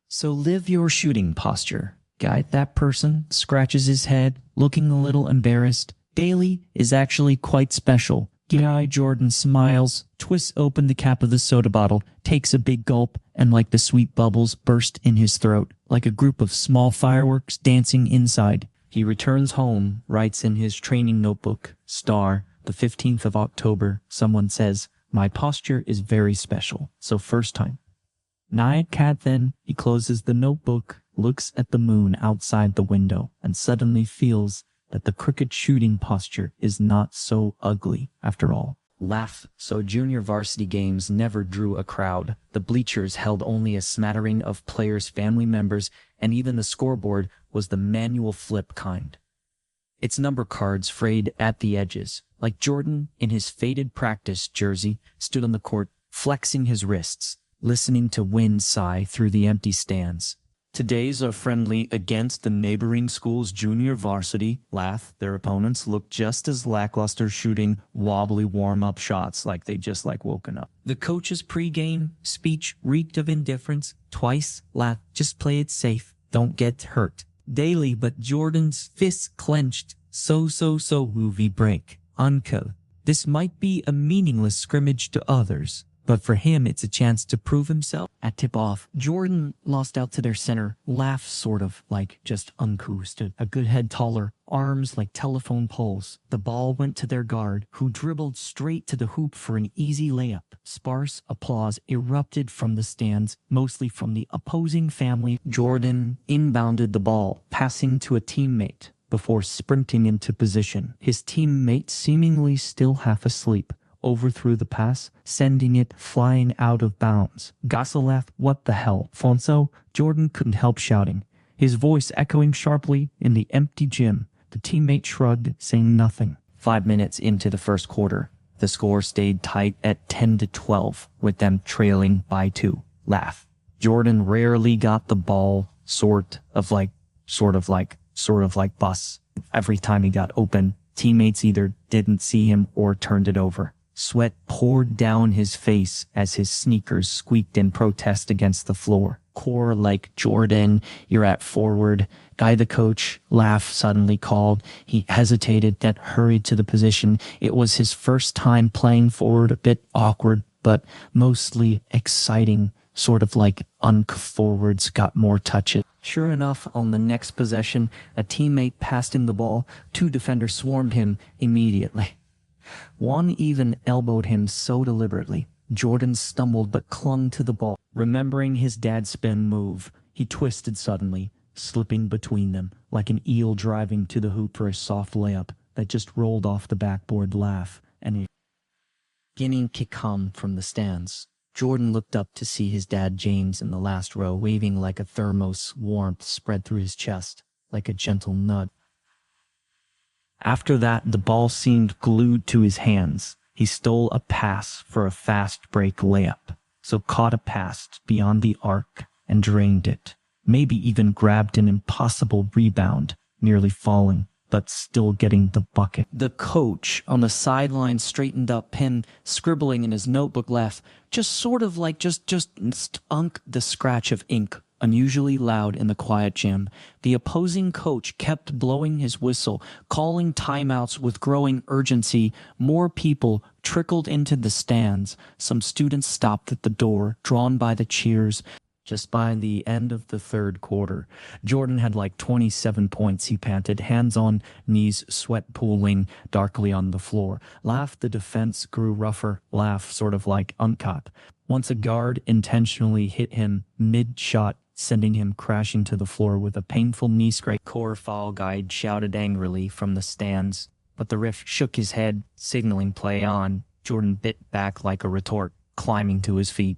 So live your shooting posture. Guide that person, scratches his head, looking a little embarrassed. Daly is actually quite special. Guy Jordan smiles, twists open the cap of the soda bottle, takes a big gulp, and like the sweet bubbles burst in his throat, like a group of small fireworks dancing inside. He returns home, writes in his training notebook, Star, the 15th of October. Someone says, "My posture is very special, so first time." Nightcat then, he closes the notebook, looks at the moon outside the window, and suddenly feels that the crooked shooting posture is not so ugly after all. Laugh. So junior varsity games never drew a crowd. The bleachers held only a smattering of players' family members, and even the scoreboard was the manual flip kind. its number cards frayed at the edges. Like Jordan, in his faded practice jersey, stood on the court, flexing his wrists, listening to wind sigh through the empty stands. Today's are friendly against the neighboring school's junior varsity. Their opponents looked just as lackluster, shooting wobbly warm-up shots like they just woken up. The coach's pregame speech reeked of indifference. Twice, just play it safe. Don't get hurt. Daily, but Jordan's fists clenched. So, movie break. Uncle. This might be a meaningless scrimmage to others, but for him it's a chance to prove himself. At tip-off, Jordan lost out to their center, laughed sort of just uncouth, stood a good head taller, arms like telephone poles. The ball went to their guard, who dribbled straight to the hoop for an easy layup. Sparse applause erupted from the stands, mostly from the opposing family. Jordan inbounded the ball, passing to a teammate before sprinting into position. His teammate, seemingly still half asleep, overthrew the pass, sending it flying out of bounds. Gasol, what the hell, Fonso? Jordan couldn't help shouting, his voice echoing sharply in the empty gym. The teammate shrugged, saying nothing. 5 minutes into the first quarter, the score stayed tight at 10-12, with them trailing by 2. Jordan rarely got the ball, sort of like bus. Every time he got open, teammates either didn't see him or turned it over. Sweat poured down his face as his sneakers squeaked in protest against the floor. Core like Jordan, you're at forward. Guy the coach, suddenly called. He hesitated, then hurried to the position. It was his first time playing forward, a bit awkward, but mostly exciting. Sort of like forwards got more touches. Sure enough, on the next possession, a teammate passed him the ball. 2 defenders swarmed him immediately. One even elbowed him so deliberately. Jordan stumbled but clung to the ball. Remembering his dad's spin move, he twisted suddenly, slipping between them like an eel driving to the hoop for a soft layup that just rolled off the backboard. And a beginning kick come from the stands. Jordan looked up to see his dad James in the last row, waving like a thermos, warmth spread through his chest, like a gentle nudge. After that, the ball seemed glued to his hands. He stole a pass for a fast break layup, so caught a pass beyond the arc and drained it. Maybe even grabbed an impossible rebound, nearly falling, but still getting the bucket. The coach on the sideline straightened up, pen scribbling in his notebook, just sort of like just the scratch of ink, unusually loud in the quiet gym. The opposing coach kept blowing his whistle, calling timeouts with growing urgency. More people trickled into the stands. Some students stopped at the door, drawn by the cheers. Just by the end of the third quarter, Jordan had 27 points. He panted, hands on knees, sweat pooling darkly on the floor. The defense grew rougher, sort of like uncut. Once a guard intentionally hit him mid-shot, sending him crashing to the floor with a painful knee scrape. Core foul guide shouted angrily from the stands, but the ref shook his head, signaling play on. Jordan bit back like a retort, climbing to his feet.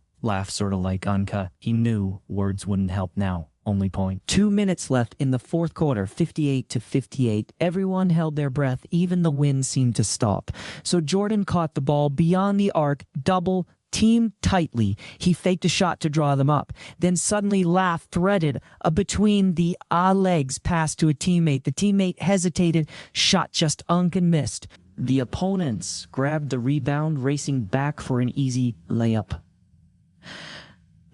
Sort of like uncut. He knew words wouldn't help now. Only point. 2 minutes left in the fourth quarter, 58-58. Everyone held their breath. Even the wind seemed to stop. So Jordan caught the ball beyond the arc, double, teamed tightly. He faked a shot to draw them up. Then suddenly threaded a between the legs pass to a teammate. The teammate hesitated, shot just and missed. The opponents grabbed the rebound, racing back for an easy layup.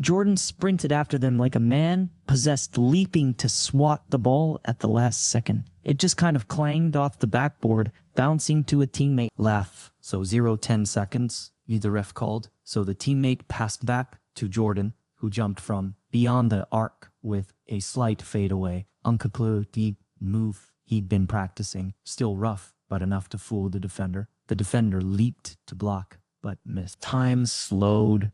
Jordan sprinted after them like a man possessed, leaping to swat the ball at the last second. It just kind of clanged off the backboard, bouncing to a teammate. So 0-10 seconds, the ref called. So the teammate passed back to Jordan, who jumped from beyond the arc with a slight fadeaway. Deep move he'd been practicing. Still rough, but enough to fool the defender. The defender leaped to block, but missed. Time slowed.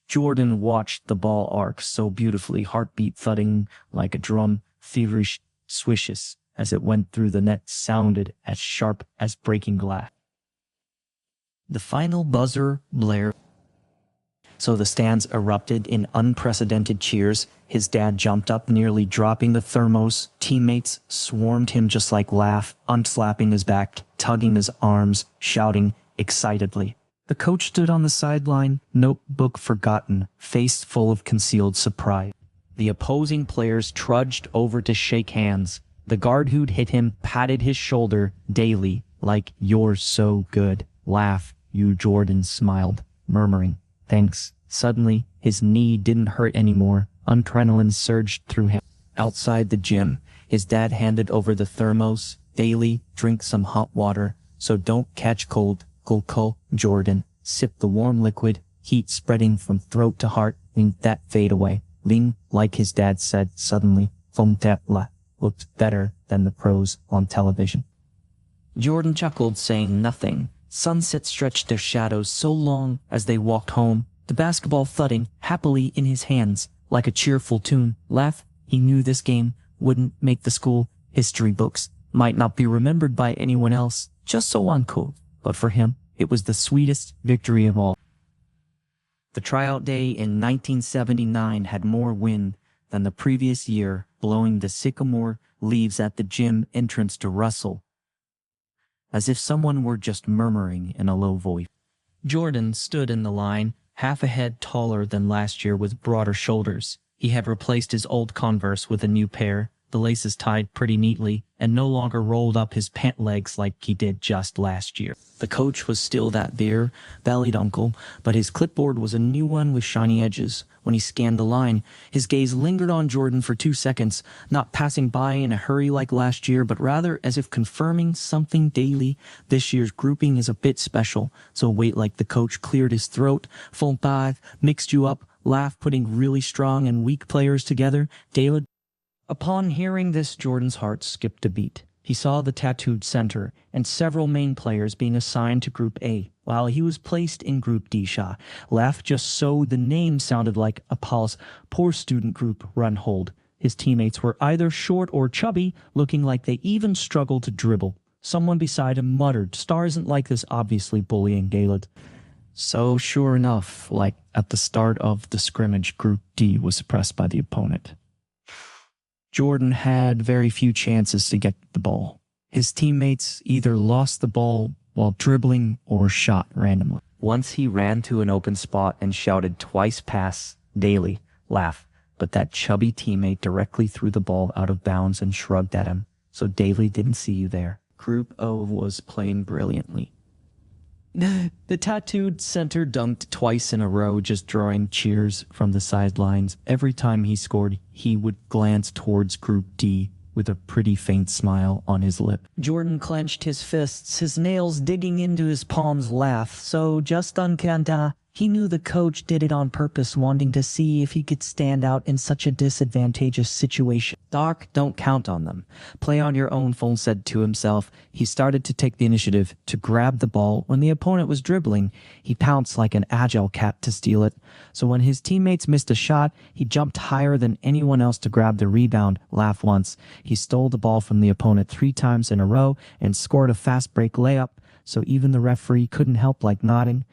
Jordan watched the ball arc so beautifully, heartbeat thudding like a drum, feverish swishes as it went through the net sounded as sharp as breaking glass. The final buzzer blared. So the stands erupted in unprecedented cheers. His dad jumped up, nearly dropping the thermos. Teammates swarmed him just like Laugh, unslapping his back, tugging his arms, shouting excitedly. The coach stood on the sideline, notebook forgotten, face full of concealed surprise. The opposing players trudged over to shake hands. The guard who'd hit him patted his shoulder daily, like, "You're so good." "Laugh, you," Jordan smiled, murmuring, "Thanks." Suddenly, his knee didn't hurt anymore. Adrenaline surged through him. Outside the gym, his dad handed over the thermos. "Daily, drink some hot water, so don't catch cold." "Gulko," Jordan sipped the warm liquid, heat spreading from throat to heart. "Ling that fade away." Ling, like his dad said suddenly, "Fomtepla," looked better than the pros on television. Jordan chuckled, saying nothing. Sunset stretched their shadows so long as they walked home, the basketball thudding happily in his hands like a cheerful tune. Laugh, he knew this game wouldn't make the school history books, might not be remembered by anyone else, just so uncool, but for him, it was the sweetest victory of all. The tryout day in 1979 had more wind than the previous year, blowing the sycamore leaves at the gym entrance to rustle, as if someone were just murmuring in a low voice. Jordan stood in the line, half a head taller than last year with broader shoulders. He had replaced his old Converse with a new pair, the laces tied pretty neatly, and no longer rolled up his pant legs like he did just last year. The coach was still that beer-bellied uncle, but his clipboard was a new one with shiny edges. When he scanned the line, his gaze lingered on Jordan for 2 seconds, not passing by in a hurry like last year, but rather as if confirming something daily. This year's grouping is a bit special, so wait. Like the coach cleared his throat. "Full dive, mixed you up." Laugh, putting really strong and weak players together. Daily. Upon hearing this, Jordan's heart skipped a beat. He saw the tattooed center and several main players being assigned to Group A, while he was placed in Group D. Laugh, just so the name sounded like a Paul's poor student group run hold. His teammates were either short or chubby, looking like they even struggled to dribble. Someone beside him muttered, "Star isn't like this," obviously bullying Galed. So sure enough, like at the start of the scrimmage, Group D was suppressed by the opponent. Jordan had very few chances to get the ball. His teammates either lost the ball while dribbling or shot randomly. Once he ran to an open spot and shouted twice pass, Daily, Laugh, but that chubby teammate directly threw the ball out of bounds and shrugged at him, so Daily didn't see you there. Group O was playing brilliantly. The tattooed center dunked twice in a row, just drawing cheers from the sidelines. Every time he scored, he would glance towards Group D with a pretty faint smile on his lip. Jordan clenched his fists, his nails digging into his palms. Laugh, so just unkanda. He knew the coach did it on purpose, wanting to see if he could stand out in such a disadvantageous situation. Dark, don't count on them. Play on your own, Fon said to himself. He started to take the initiative to grab the ball. When the opponent was dribbling, he pounced like an agile cat to steal it. So when his teammates missed a shot, he jumped higher than anyone else to grab the rebound. Laugh once. He stole the ball from the opponent 3 times in a row and scored a fast break layup, so even the referee couldn't help like nodding.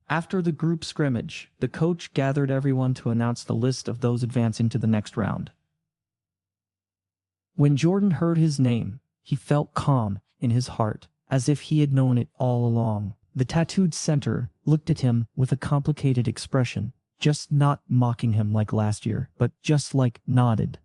After the group scrimmage, the coach gathered everyone to announce the list of those advancing to the next round. When Jordan heard his name, he felt calm in his heart, as if he had known it all along. The tattooed center looked at him with a complicated expression, just not mocking him like last year, but just like nodded.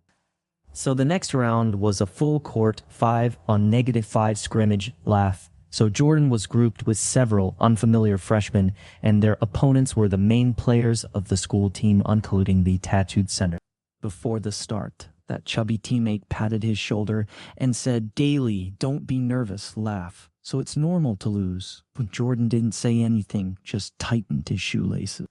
So the next round was a full court 5-on-5 scrimmage. Laugh. So Jordan was grouped with several unfamiliar freshmen, and their opponents were the main players of the school team, including the tattooed center. Before the start, that chubby teammate patted his shoulder and said, "Daily, don't be nervous, Laugh. So it's normal to lose." But Jordan didn't say anything, just tightened his shoelaces.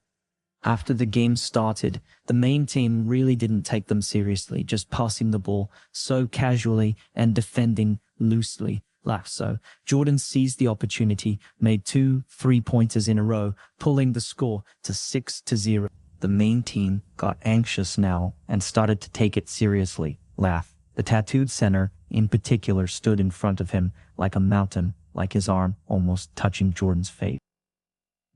After the game started, the main team really didn't take them seriously, just passing the ball so casually and defending loosely. Laugh. So Jordan seized the opportunity, made 2 3-pointers in a row, pulling the score to 6-0. The main team got anxious now and started to take it seriously. Laugh. The tattooed center, in particular, stood in front of him like a mountain, like his arm almost touching Jordan's face.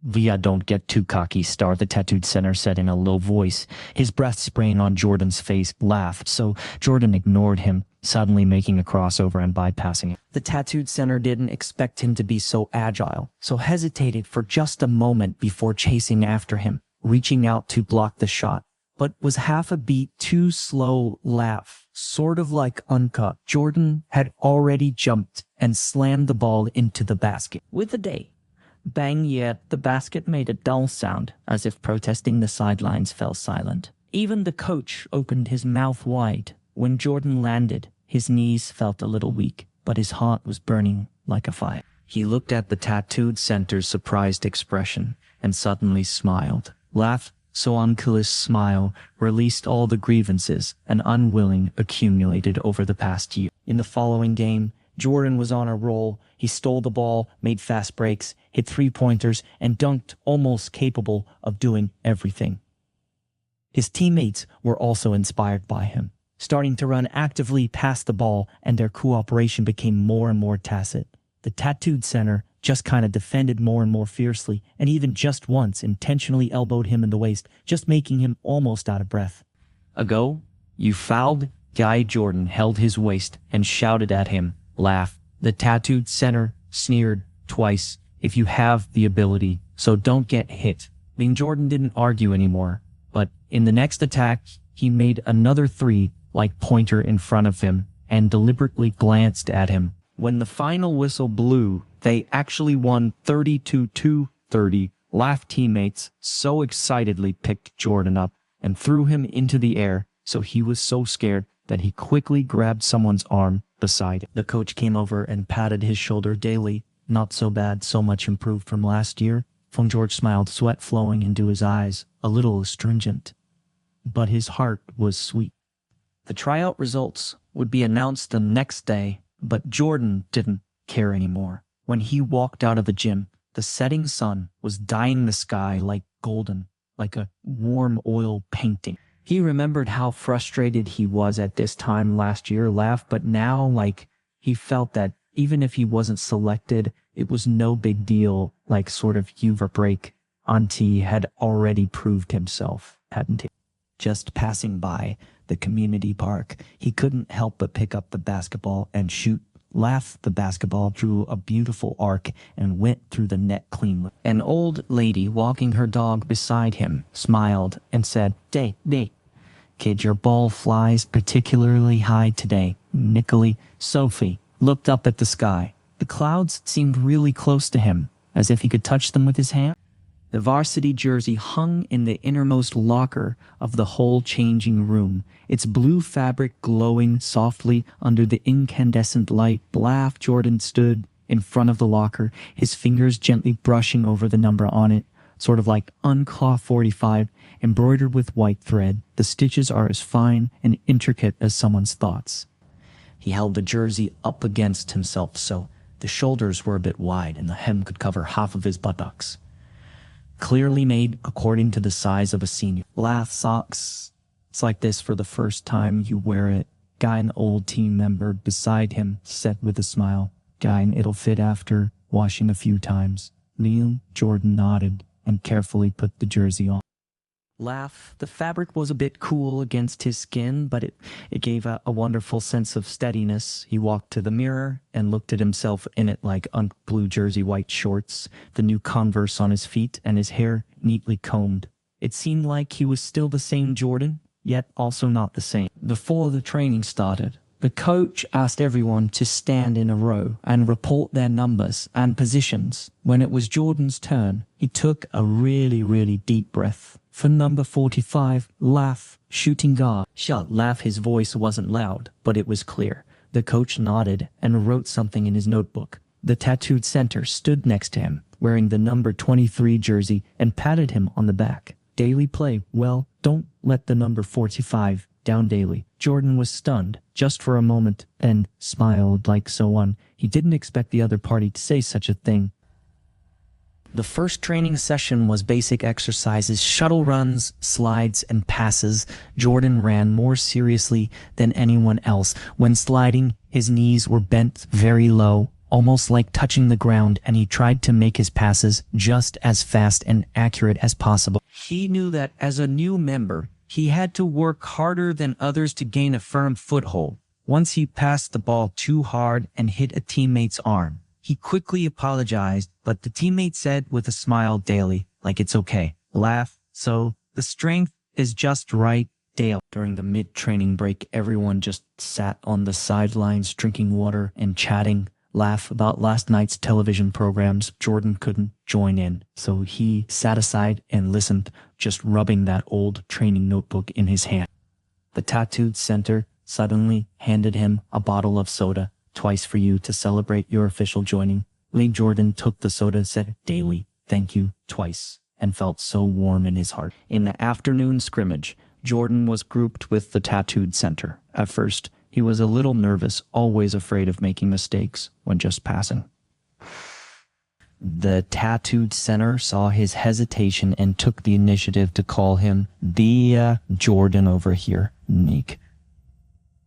Via, don't get too cocky, Star, the tattooed center said in a low voice. His breath spraying on Jordan's face. Laughed, so Jordan ignored him, suddenly making a crossover and bypassing it. The tattooed center didn't expect him to be so agile, so hesitated for just a moment before chasing after him, reaching out to block the shot, but was half a beat too slow. Laugh, sort of like uncut. Jordan had already jumped and slammed the ball into the basket. With a day. Bang, yet the basket made a dull sound, as if protesting. The sidelines fell silent. Even the coach opened his mouth wide. When Jordan landed, his knees felt a little weak, but his heart was burning like a fire. He looked at the tattooed center's surprised expression and suddenly smiled. Laughed, so Uncle's smile released all the grievances and unwilling accumulated over the past year. In the following game, Jordan was on a roll. He stole the ball, made fast breaks, hit three-pointers, and dunked, almost capable of doing everything. His teammates were also inspired by him, starting to run actively past the ball, and their cooperation became more and more tacit. The tattooed center just kind of defended more and more fiercely, and even just once intentionally elbowed him in the waist, just making him almost out of breath. Ago, you fouled? Guy Jordan held his waist and shouted at him. Laugh. The tattooed center sneered twice. If you have the ability, so don't get hit. Jordan didn't argue anymore, but in the next attack, he made another three-like pointer in front of him and deliberately glanced at him. When the final whistle blew, they actually won 32-30. Laugh teammates so excitedly picked Jordan up and threw him into the air, so he was so scared that he quickly grabbed someone's arm beside him. The coach came over and patted his shoulder daily. Not so bad, so much improved from last year. Von George smiled, sweat flowing into his eyes, a little astringent. But his heart was sweet. The tryout results would be announced the next day, but Jordan didn't care anymore. When he walked out of the gym, the setting sun was dyeing the sky like golden, like a warm oil painting. He remembered how frustrated he was at this time last year. Laughed, but now, he felt that even if he wasn't selected, it was no big deal, sort of Uber break. Auntie had already proved himself, hadn't he? Just passing by the community park, he couldn't help but pick up the basketball and shoot. Laughed, the basketball drew a beautiful arc and went through the net cleanly. An old lady walking her dog beside him smiled and said, "Day, kid, your ball flies particularly high today." Nicolly, Sophie, looked up at the sky. The clouds seemed really close to him, as if he could touch them with his hand. The varsity jersey hung in the innermost locker of the whole changing room, its blue fabric glowing softly under the incandescent light. Laugh, Jordan stood in front of the locker, his fingers gently brushing over the number on it, sort of like uncloth 45, embroidered with white thread. The stitches are as fine and intricate as someone's thoughts. He held the jersey up against himself so the shoulders were a bit wide and the hem could cover half of his buttocks. Clearly made according to the size of a senior. Laugh, socks. It's like this for the first time you wear it. Guy, an old team member beside him, said with a smile. Guy, it'll fit after washing a few times. Liam, Jordan nodded and carefully put the jersey on. Laugh. The fabric was a bit cool against his skin, but it gave a wonderful sense of steadiness. He walked to the mirror and looked at himself in it like blue jersey, white shorts, the new Converse on his feet, and his hair neatly combed. It seemed like he was still the same Jordan, yet also not the same. Before the training started, the coach asked everyone to stand in a row and report their numbers and positions. When it was Jordan's turn, he took a really, really deep breath. For number 45, Laugh, shooting guard. Shut. Laugh, his voice wasn't loud, but it was clear. The coach nodded and wrote something in his notebook. The tattooed center stood next to him, wearing the number 23 jersey, and patted him on the back. Daily play. Well, don't let the number 45 down, Daily. Jordan was stunned, just for a moment, and smiled like so on. He didn't expect the other party to say such a thing. The first training session was basic exercises, shuttle runs, slides, and passes. Jordan ran more seriously than anyone else. When sliding, his knees were bent very low, almost like touching the ground, and he tried to make his passes just as fast and accurate as possible. He knew that as a new member, he had to work harder than others to gain a firm foothold. Once he passed the ball too hard and hit a teammate's arm. He quickly apologized, but the teammate said with a smile daily, like it's okay. Laugh. So the strength is just right, Dale. During the mid-training break, everyone just sat on the sidelines drinking water and chatting. Laugh about last night's television programs. Jordan couldn't join in, so he sat aside and listened, just rubbing that old training notebook in his hand. The tattooed center suddenly handed him a bottle of soda, twice for you to celebrate your official joining. Lee Jordan took the soda, said, "Daily, thank you," twice, and felt so warm in his heart. In the afternoon scrimmage, Jordan was grouped with the tattooed center. At first, he was a little nervous, always afraid of making mistakes when just passing. The tattooed center saw his hesitation and took the initiative to call him the Jordan over here, Nick.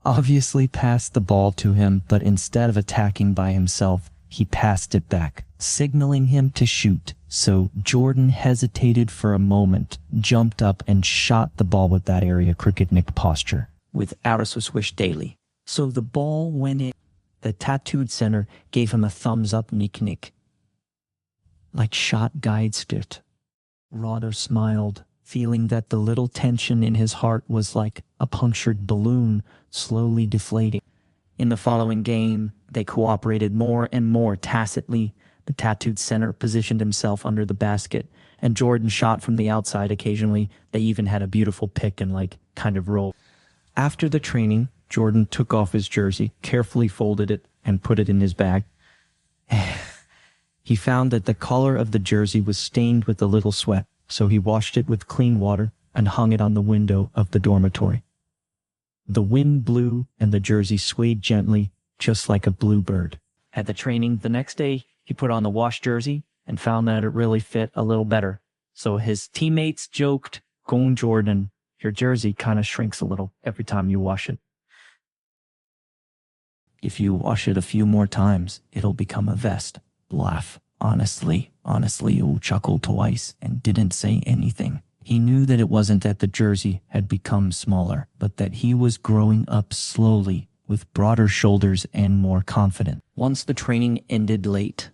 Obviously passed the ball to him, but instead of attacking by himself, he passed it back, signaling him to shoot. So Jordan hesitated for a moment, jumped up and shot the ball with that area cricket Nick posture. With Aris's wish daily. So the ball went in. The tattooed center gave him a thumbs up Nick. Like shot guides it. Rodder smiled, feeling that the little tension in his heart was like a punctured balloon slowly deflating. In the following game, they cooperated more and more tacitly. The tattooed center positioned himself under the basket, and Jordan shot from the outside occasionally. They even had a beautiful pick and kind of roll. After the training, Jordan took off his jersey, carefully folded it, and put it in his bag. He found that the collar of the jersey was stained with a little sweat, so he washed it with clean water and hung it on the window of the dormitory. The wind blew and the jersey swayed gently, just like a bluebird. At the training the next day, he put on the washed jersey and found that it really fit a little better. So his teammates joked, "Go Jordan, your jersey kind of shrinks a little every time you wash it. If you wash it a few more times, it'll become a vest." Laugh. Honestly, you chuckled twice and didn't say anything. He knew that it wasn't that the jersey had become smaller, but that he was growing up slowly with broader shoulders and more confident. Once the training ended late,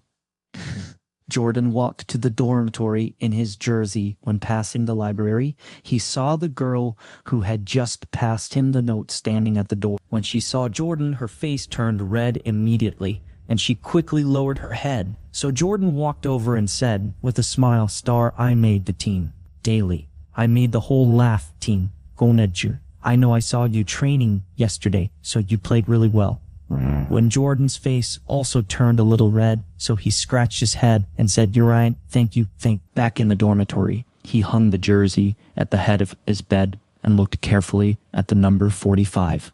Jordan walked to the dormitory in his jersey. When passing the library, he saw the girl who had just passed him the note standing at the door. When she saw Jordan, her face turned red immediately, and she quickly lowered her head. So Jordan walked over and said, with a smile, "Star, I made the team. Daily. I made the whole laugh team. Gonedger. I know I saw you training yesterday, so you played really well." When Jordan's face also turned a little red, so he scratched his head and said, "You're right, thank you." Back in the dormitory, he hung the jersey at the head of his bed and looked carefully at the number 45.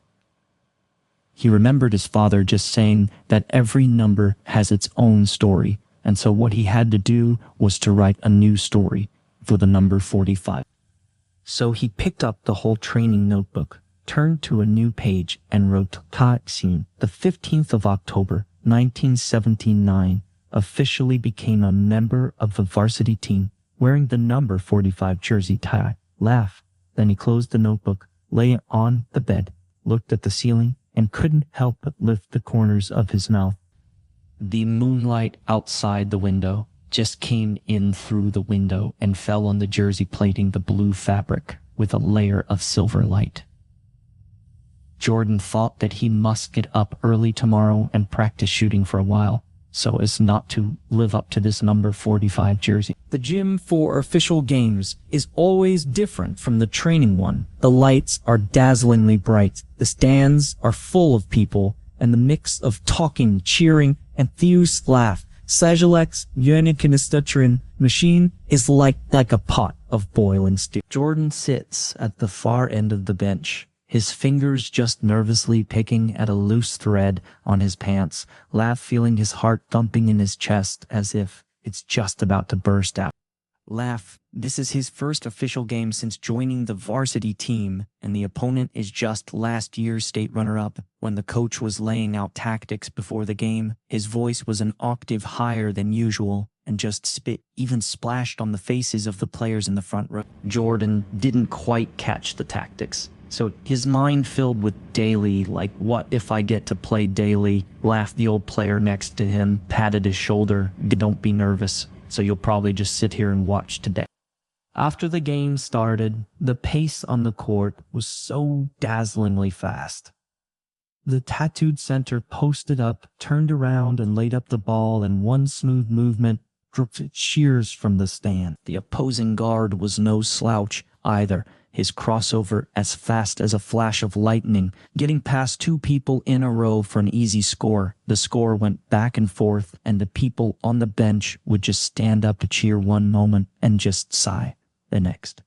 He remembered his father just saying that every number has its own story, and so what he had to do was to write a new story for the number 45. So he picked up the whole training notebook, turned to a new page, and wrote Scene. The 15th of October, 1979, officially became a member of the varsity team, wearing the number 45 jersey tie. Laugh. Then he closed the notebook, lay on the bed, looked at the ceiling, and couldn't help but lift the corners of his mouth. The moonlight outside the window just came in through the window and fell on the jersey plating the blue fabric with a layer of silver light. Jordan thought that he must get up early tomorrow and practice shooting for a while, so as not to live up to this number 45 jersey. The gym for official games is always different from the training one. The lights are dazzlingly bright, the stands are full of people, and the mix of talking, cheering, and enthused laugh Sajalex Yönikinistutrin machine is like a pot of boiling stew. Jordan sits at the far end of the bench, his fingers just nervously picking at a loose thread on his pants, feeling his heart thumping in his chest as if it's just about to burst out. Laugh. This is his first official game since joining the varsity team, and the opponent is just last year's state runner-up. When the coach was laying out tactics before the game, his voice was an octave higher than usual, and just spit even splashed on the faces of the players in the front row. Jordan didn't quite catch the tactics, so his mind filled with Daly, like, what if I get to play Daly? Laughed. The old player next to him patted his shoulder. Don't be nervous, so you'll probably just sit here and watch today. After the game started, the pace on the court was so dazzlingly fast. The tattooed center posted up, turned around, and laid up the ball in one smooth movement, dropped cheers from the stand. The opposing guard was no slouch either, his crossover as fast as a flash of lightning, getting past two people in a row for an easy score. The score went back and forth, and the people on the bench would just stand up to cheer one moment and just sigh the next.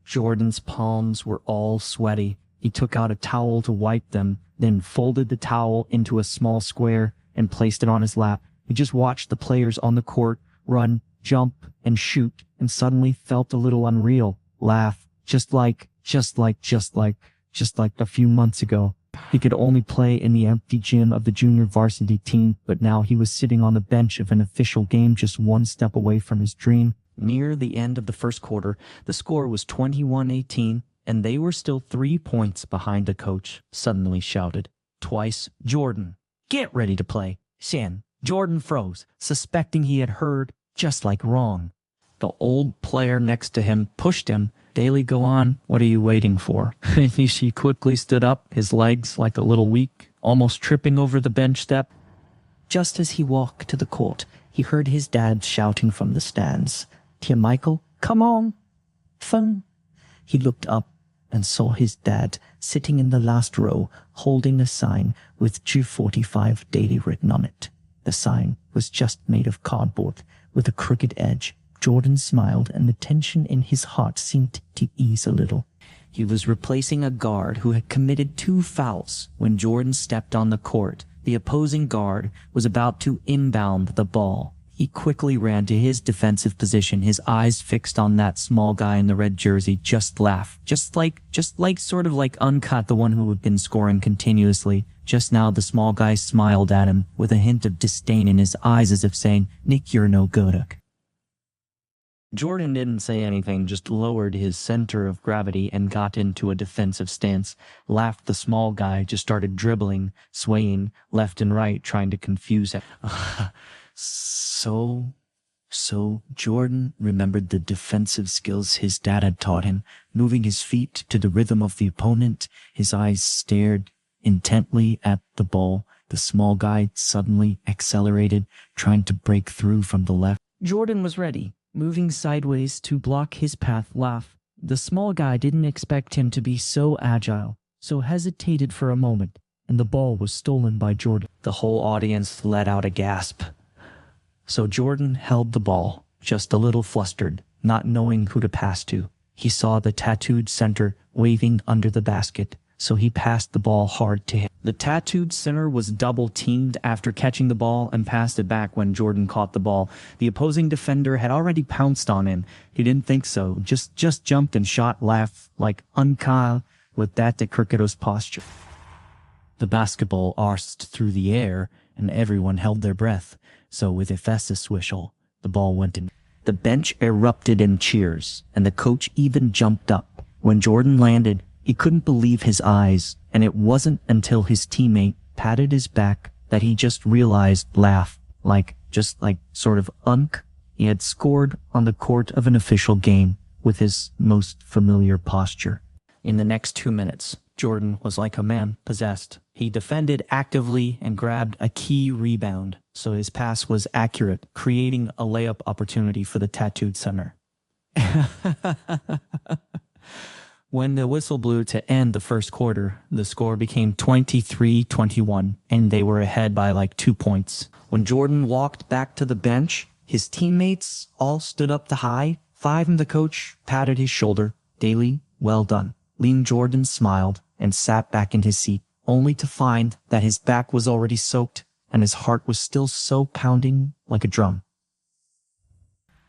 Jordan's palms were all sweaty. He took out a towel to wipe them, then folded the towel into a small square and placed it on his lap. He just watched the players on the court run, jump, and shoot, and suddenly felt a little unreal. Laugh, just like a few months ago. He could only play in the empty gym of the junior varsity team, but now he was sitting on the bench of an official game just one step away from his dream. Near the end of the first quarter, the score was 21-18, and they were still 3 points behind the coach. Suddenly shouted twice, "Jordan, get ready to play." Shan. Jordan froze, suspecting he had heard just like wrong. The old player next to him pushed him. "Daly, go on. What are you waiting for?" He quickly stood up, his legs like a little weak, almost tripping over the bench step. Just as he walked to the court, he heard his dad shouting from the stands, "Dear Michael, come on. Phone." He looked up and saw his dad sitting in the last row, holding a sign with 2:45 Daily written on it. The sign was just made of cardboard with a crooked edge. Jordan smiled, and the tension in his heart seemed to ease a little. He was replacing a guard who had committed 2 fouls. When Jordan stepped on the court, the opposing guard was about to inbound the ball. He quickly ran to his defensive position, his eyes fixed on that small guy in the red jersey. Just laugh. Just like sort of like Uncut, the one who had been scoring continuously. Just now the small guy smiled at him with a hint of disdain in his eyes, as if saying, "Nick, you're no good." Jordan didn't say anything, just lowered his center of gravity and got into a defensive stance. Laughed. The small guy just started dribbling, swaying left and right, trying to confuse him. So Jordan remembered the defensive skills his dad had taught him, moving his feet to the rhythm of the opponent. His eyes stared intently at the ball. The small guy suddenly accelerated, trying to break through from the left. Jordan was ready, moving sideways to block his path. Laugh. The small guy didn't expect him to be so agile, so hesitated for a moment, and the ball was stolen by Jordan. The whole audience let out a gasp. So Jordan held the ball, just a little flustered, not knowing who to pass to. He saw the tattooed center waving under the basket, so he passed the ball hard to him. The tattooed center was double-teamed after catching the ball and passed it back when Jordan caught the ball. The opposing defender had already pounced on him. He didn't think so, just jumped and shot. Laugh like Unka with that de cricketer's posture. The basketball arsed through the air, and everyone held their breath. So with a fastest whistle, the ball went in. The bench erupted in cheers, and the coach even jumped up. When Jordan landed, he couldn't believe his eyes, and it wasn't until his teammate patted his back that he just realized, laugh, sort of he had scored on the court of an official game with his most familiar posture. In the next 2 minutes, Jordan was like a man possessed. He defended actively and grabbed a key rebound, so his pass was accurate, creating a layup opportunity for the tattooed center. When the whistle blew to end the first quarter, the score became 23-21, and they were ahead by like 2 points. When Jordan walked back to the bench, his teammates all stood up to high five, and the coach patted his shoulder. "Daly, well done." Jordan smiled and sat back in his seat, only to find that his back was already soaked and his heart was still so pounding like a drum.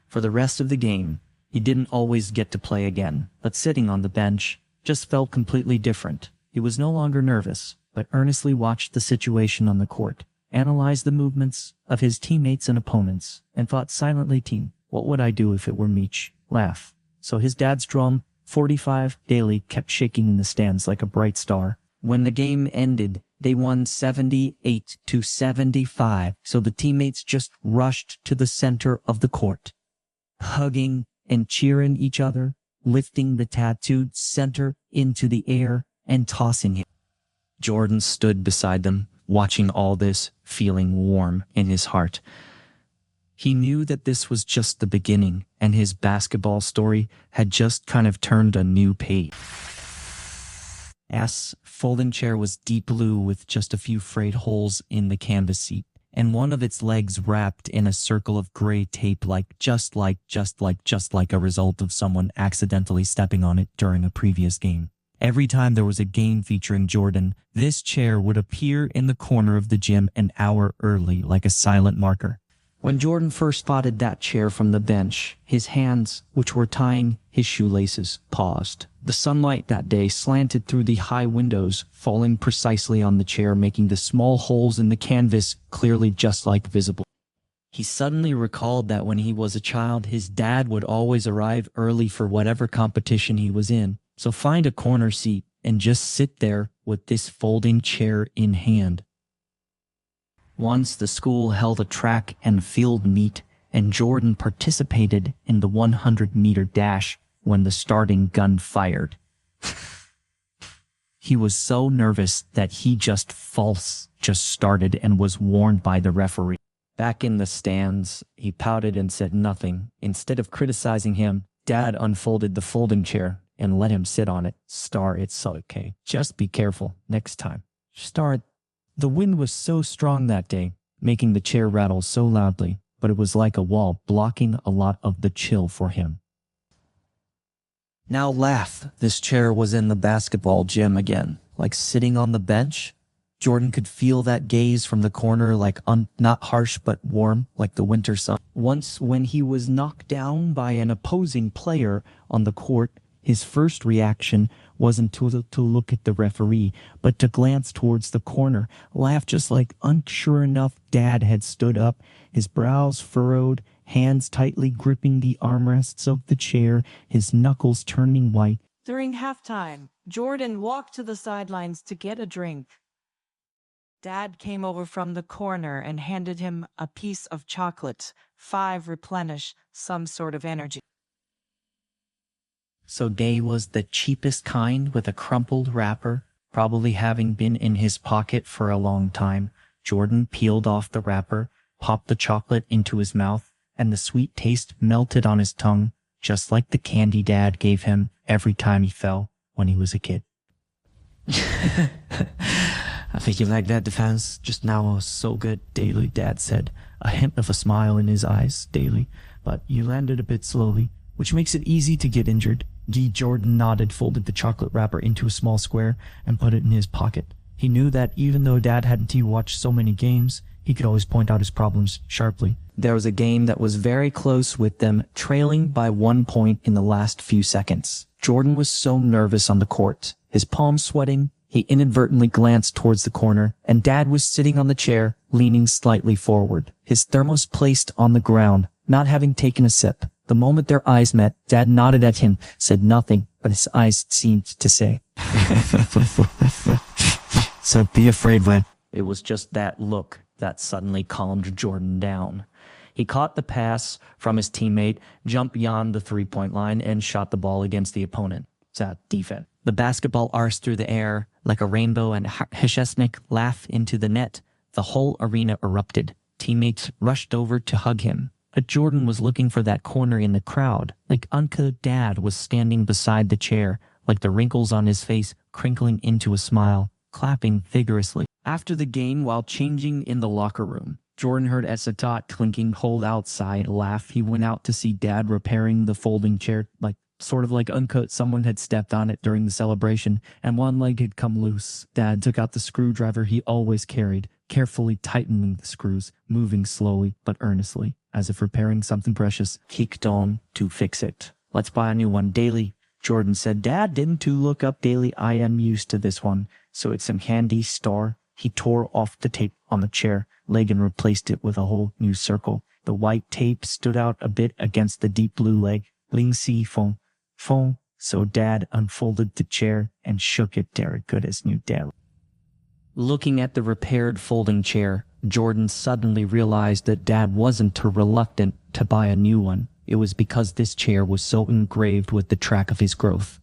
For the rest of the game, he didn't always get to play again, but sitting on the bench just felt completely different. He was no longer nervous, but earnestly watched the situation on the court, analyzed the movements of his teammates and opponents, and thought silently, what would I do if it were Meech? Laugh. So his dad's drum, 45 daily, kept shaking in the stands like a bright star. When the game ended, they won 78-75, so the teammates just rushed to the center of the court, hugging and cheering each other, lifting the tattooed center into the air and tossing him. Jordan stood beside them, watching all this, feeling warm in his heart. He knew that this was just the beginning, and his basketball story had just kind of turned a new page. Folding chair was deep blue with just a few frayed holes in the canvas seat, and one of its legs wrapped in a circle of gray tape just like a result of someone accidentally stepping on it during a previous game. Every time there was a game featuring Jordan, this chair would appear in the corner of the gym an hour early like a silent marker. When Jordan first spotted that chair from the bench, his hands, which were tying his shoelaces, paused. The sunlight that day slanted through the high windows, falling precisely on the chair, making the small holes in the canvas clearly just like visible. He suddenly recalled that when he was a child, his dad would always arrive early for whatever competition he was in. So find a corner seat and just sit there with this folding chair in hand. Once the school held a track and field meet, and Jordan participated in the 100-meter dash when the starting gun fired. He was so nervous that he just started and was warned by the referee. Back in the stands, he pouted and said nothing. Instead of criticizing him, Dad unfolded the folding chair and let him sit on it. It's okay. Just be careful next time. The wind was so strong that day, making the chair rattle so loudly, but it was like a wall blocking a lot of the chill for him. Now laugh. This chair was in the basketball gym again, like sitting on the bench. Jordan could feel that gaze from the corner, like not harsh but warm, like the winter sun. Once when he was knocked down by an opposing player on the court, his first reaction wasn't to look at the referee, but to glance towards the corner, laugh just like unsure enough Dad had stood up, his brows furrowed, hands tightly gripping the armrests of the chair, his knuckles turning white. During halftime, Jordan walked to the sidelines to get a drink. Dad came over from the corner and handed him a piece of chocolate, 5 replenish some sort of energy. So Day was the cheapest kind with a crumpled wrapper, probably having been in his pocket for a long time. Jordan peeled off the wrapper, popped the chocolate into his mouth, and the sweet taste melted on his tongue, just like the candy Dad gave him every time he fell when he was a kid. I think you like that defense just now was so good, Daly, Dad said, a hint of a smile in his eyes, Daly, but you landed a bit slowly, which makes it easy to get injured. Jordan nodded, folded the chocolate wrapper into a small square, and put it in his pocket. He knew that even though Dad hadn't watched so many games, he could always point out his problems sharply. There was a game that was very close with them trailing by 1 point in the last few seconds. Jordan was so nervous on the court, his palms sweating, he inadvertently glanced towards the corner, and Dad was sitting on the chair, leaning slightly forward, his thermos placed on the ground, not having taken a sip. The moment their eyes met, Dad nodded at him, said nothing, but his eyes seemed to say, "So be afraid when." It was just that look that suddenly calmed Jordan down. He caught the pass from his teammate, jumped beyond the three-point line, and shot the ball against the opponent. Defense. The basketball arced through the air like a rainbow, and Heshesnik laughed into the net. The whole arena erupted. Teammates rushed over to hug him. But Jordan was looking for that corner in the crowd, like Uncle Dad was standing beside the chair, like the wrinkles on his face crinkling into a smile, clapping vigorously. After the game, while changing in the locker room, Jordan heard Esatot clinking hold outside laugh. He went out to see Dad repairing the folding chair, like sort of like uncut. Someone had stepped on it during the celebration, and one leg had come loose. Dad took out the screwdriver he always carried, carefully tightening the screws, moving slowly but earnestly, as if repairing something precious. Kicked on to fix it. Let's buy a new one daily, Jordan said. Dad didn't you look up daily. I am used to this one, so it's some handy star. He tore off the tape on the chair leg and replaced it with a whole new circle. The white tape stood out a bit against the deep blue leg. Ling si fong, fong. So Dad unfolded the chair and shook it. Derek good as new daily. Looking at the repaired folding chair, Jordan suddenly realized that Dad wasn't too reluctant to buy a new one. It was because this chair was so engraved with the track of his growth.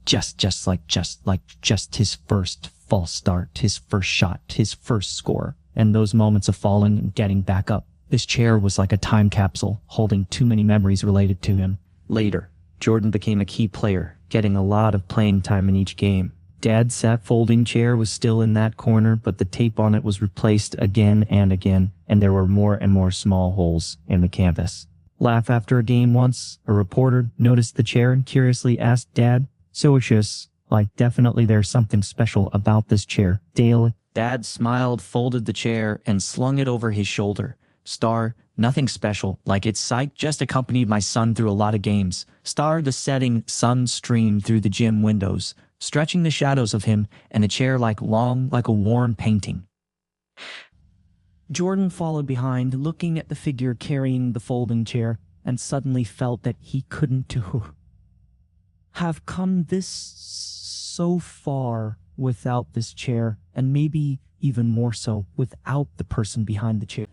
Just his first false start, his first shot, his first score, and those moments of falling and getting back up. This chair was like a time capsule, holding too many memories related to him. Later, Jordan became a key player, getting a lot of playing time in each game. Dad's sat folding chair was still in that corner, but the tape on it was replaced again and again, and there were more and more small holes in the canvas. Laugh after a game once, a reporter noticed the chair and curiously asked Dad, "So it's just, definitely there's something special about this chair, Dale." Dad smiled, folded the chair, and slung it over his shoulder. Star, nothing special, it's sight just accompanied my son through a lot of games. Star, the setting sun streamed through the gym windows, stretching the shadows of him, and a chair long like a warm painting. Jordan followed behind, looking at the figure carrying the folding chair, and suddenly felt that he couldn't have come this so far without this chair, and maybe even more so without the person behind the chair.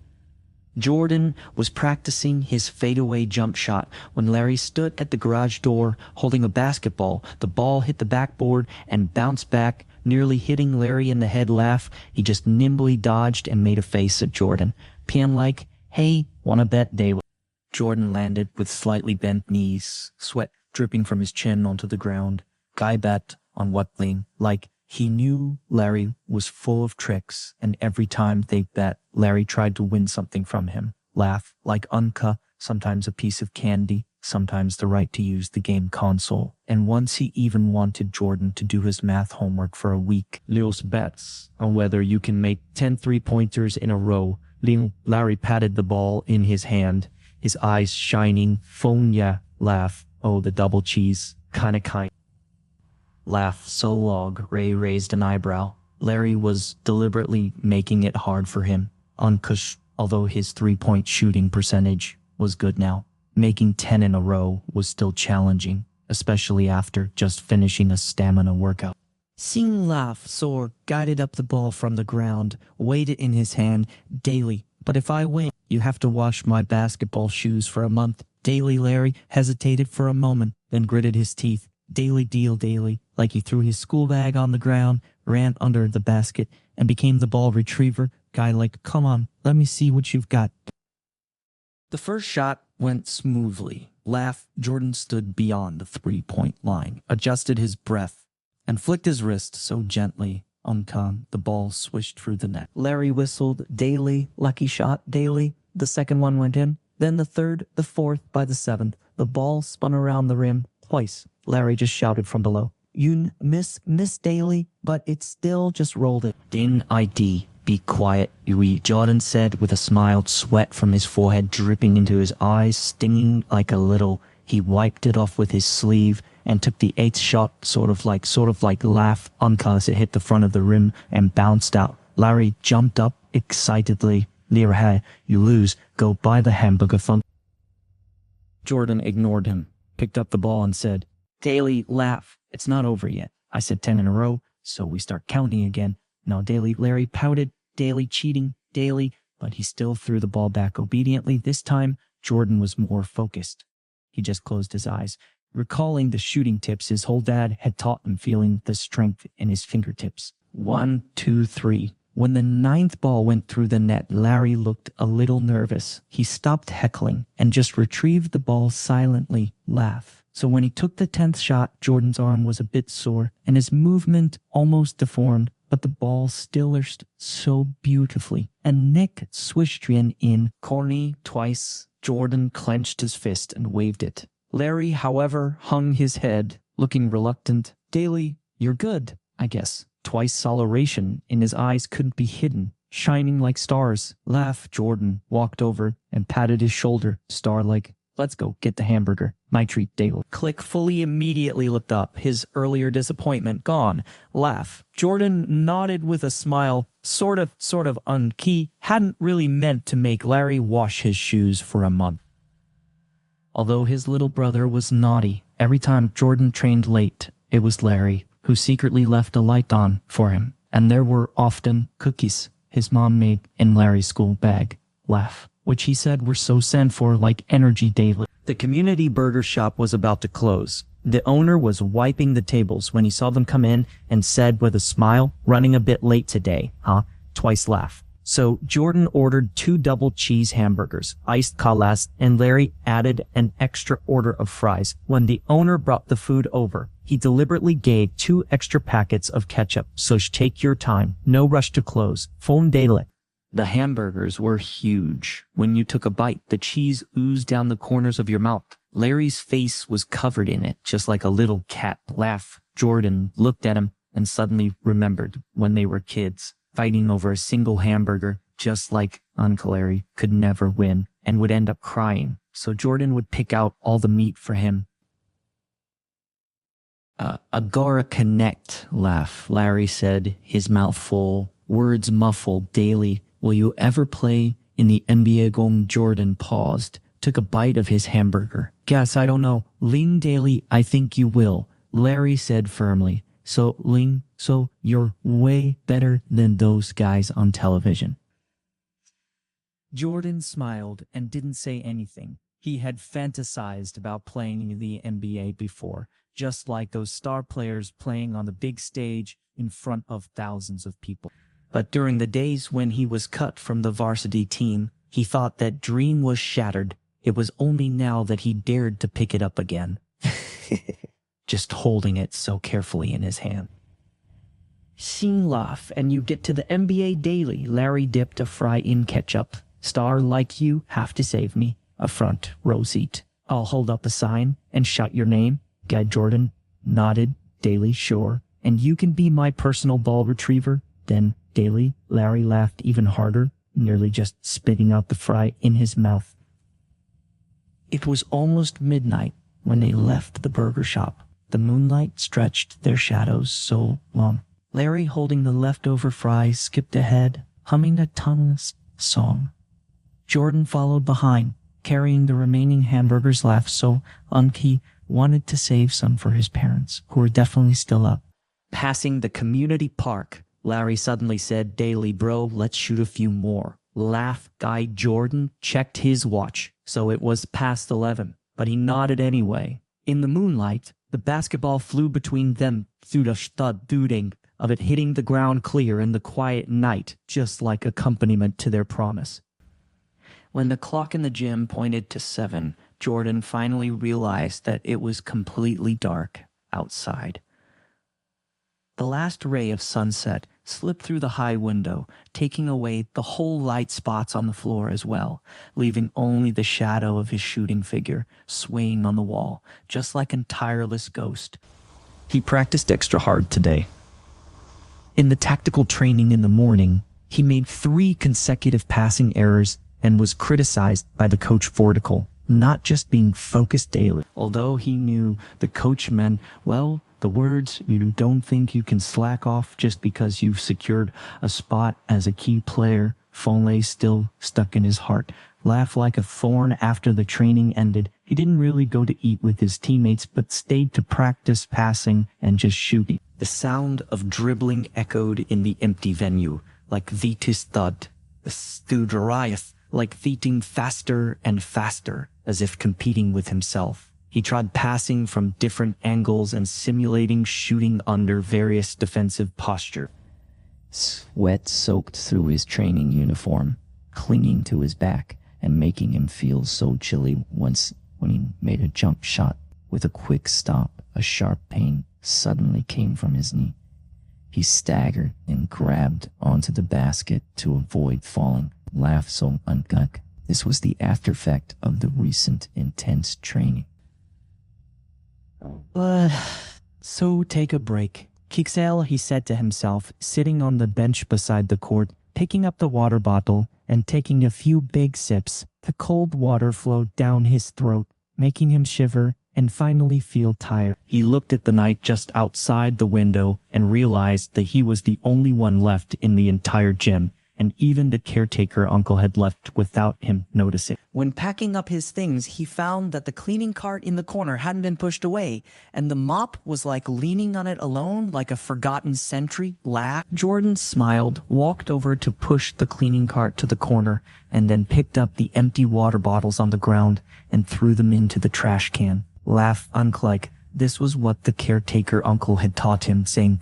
Jordan was practicing his fadeaway jump shot when Larry stood at the garage door holding a basketball. The ball hit the backboard and bounced back, nearly hitting Larry in the head. Laugh. He just nimbly dodged and made a face at Jordan. Pian "Hey, wanna bet day?" Jordan landed with slightly bent knees, sweat dripping from his chin onto the ground. Guy bet on what thing? He knew Larry was full of tricks, and every time they bet, Larry tried to win something from him. Laugh, Unka, sometimes a piece of candy, sometimes the right to use the game console. And once he even wanted Jordan to do his math homework for a week. Liu's bets on whether you can make 10 three-pointers in a row. Larry patted the ball in his hand, his eyes shining. Phone ya, laugh, oh the double cheese, kinda kind. Laugh so log. Ray raised an eyebrow. Larry was deliberately making it hard for him. Unkush, although his three-point shooting percentage was good now, making 10 in a row was still challenging, especially after just finishing a stamina workout. Seeing Laugh soar, guided up the ball from the ground, weighed it in his hand. Daily, but if I win, you have to wash my basketball shoes for a month. Daily. Larry hesitated for a moment, then gritted his teeth. Daily deal, Daily. He threw his school bag on the ground, ran under the basket, and became the ball retriever. Guy come on, let me see what you've got. The first shot went smoothly. Laugh. Jordan stood beyond the three-point line, adjusted his breath, and flicked his wrist so gently. The ball swished through the net. Larry whistled. Daily. Lucky shot, Daily. The second one went in, then the third, the fourth. By the seventh, the ball spun around the rim twice. Larry just shouted from below, "You miss Daily, but it still just rolled it." "Din ID, be quiet, Yui," Jordan said with a smile, sweat from his forehead dripping into his eyes, stinging like a little. He wiped it off with his sleeve and took the eighth shot, sort of like Laugh, as it hit the front of the rim and bounced out. Larry jumped up excitedly. "Lirahai, you lose, go buy the hamburger fun." Jordan ignored him, picked up the ball and said, "Daily, Laugh, it's not over yet. I said 10 in a row, so we start counting again. Now, Daily." Larry pouted. Daily cheating, Daily, but he still threw the ball back obediently. This time, Jordan was more focused. He just closed his eyes, recalling the shooting tips his whole dad had taught him, feeling the strength in his fingertips. 1, 2, 3. When the ninth ball went through the net, Larry looked a little nervous. He stopped heckling and just retrieved the ball silently. Laugh. So when he took the 10th shot, Jordan's arm was a bit sore and his movement almost deformed, but the ball still lurched so beautifully. And Nick swished in corny twice. Jordan clenched his fist and waved it. Larry, however, hung his head, looking reluctant. Daily, you're good, I guess. Twice Solaration in his eyes couldn't be hidden, shining like stars. Laugh, Jordan walked over and patted his shoulder, star-like. Let's go get the hamburger. My treat, Daily. Click fully immediately looked up, his earlier disappointment gone. Laugh. Jordan nodded with a smile, sort of unkey, hadn't really meant to make Larry wash his shoes for a month. Although his little brother was naughty, every time Jordan trained late, it was Larry who secretly left a light on for him, and there were often cookies his mom made in Larry's school bag. Laugh. Which he said were so sent for like energy daily. The community burger shop was about to close. The owner was wiping the tables when he saw them come in and said with a smile, running a bit late today, huh? Twice laugh. So Jordan ordered 2 double cheese hamburgers, iced colas, and Larry added an extra order of fries. When the owner brought the food over, he deliberately gave 2 extra packets of ketchup. So take your time, no rush to close. Phone daily. The hamburgers were huge. When you took a bite, the cheese oozed down the corners of your mouth. Larry's face was covered in it, just like a little cat. Laugh. Jordan looked at him and suddenly remembered when they were kids, fighting over a single hamburger, just like Uncle Larry could never win and would end up crying. So Jordan would pick out all the meat for him. Agora connect, laugh. Larry said, his mouth full, words muffled. Daily. Will you ever play in the NBA game? Jordan paused, took a bite of his hamburger. Guess I don't know. Ling Daily, I think you will, Larry said firmly. So Ling, so you're way better than those guys on television. Jordan smiled and didn't say anything. He had fantasized about playing in the NBA before, just like those star players playing on the big stage in front of thousands of people. But during the days when he was cut from the varsity team, he thought that dream was shattered. It was only now that he dared to pick it up again. Just holding it so carefully in his hand. Sing laugh, and you get to the NBA daily. Larry dipped a fry in ketchup. Star like you have to save me. A front row seat. I'll hold up a sign and shout your name. Guy Jordan nodded. Daily, sure. And you can be my personal ball retriever. Then, Daily, Larry laughed even harder, nearly just spitting out the fry in his mouth. It was almost midnight when they left the burger shop. The moonlight stretched their shadows so long. Larry, holding the leftover fries, skipped ahead, humming a toneless song. Jordan followed behind, carrying the remaining hamburgers. Laugh so Unky wanted to save some for his parents, who were definitely still up. Passing the community park, Larry suddenly said, Daily, bro, let's shoot a few more. Laugh. Guy Jordan checked his watch, so it was past 11, but he nodded anyway. In the moonlight, the basketball flew between them through the thud of it hitting the ground clear in the quiet night, just like accompaniment to their promise. When the clock in the gym pointed to 7, Jordan finally realized that it was completely dark outside. The last ray of sunset slipped through the high window, taking away the whole light spots on the floor as well, leaving only the shadow of his shooting figure swaying on the wall, just like a tireless ghost. He practiced extra hard today. In the tactical training in the morning, he made 3 consecutive passing errors and was criticized by the coach for not just being focused daily. Although he knew the coach meant, well, the words, you don't think you can slack off just because you've secured a spot as a key player, Fonley still stuck in his heart. Laughed like a thorn after the training ended. He didn't really go to eat with his teammates, but stayed to practice passing and just shooting. The sound of dribbling echoed in the empty venue, like Vitus thud. The Studeriath, like beating faster and faster, as if competing with himself. He tried passing from different angles and simulating shooting under various defensive posture. Sweat soaked through his training uniform, clinging to his back and making him feel so chilly once when he made a jump shot. With a quick stop, a sharp pain suddenly came from his knee. He staggered and grabbed onto the basket to avoid falling. Laugh so unkuk. This was the after effect of the recent intense training. So take a break. Kixel, he said to himself, sitting on the bench beside the court, picking up the water bottle and taking a few big sips. The cold water flowed down his throat, making him shiver and finally feel tired. He looked at the night just outside the window and realized that he was the only one left in the entire gym, and even the caretaker uncle had left without him noticing. When packing up his things, he found that the cleaning cart in the corner hadn't been pushed away, and the mop was like leaning on it alone, like a forgotten sentry. Jordan smiled, walked over to push the cleaning cart to the corner, and then picked up the empty water bottles on the ground and threw them into the trash can. Like, this was what the caretaker uncle had taught him, saying,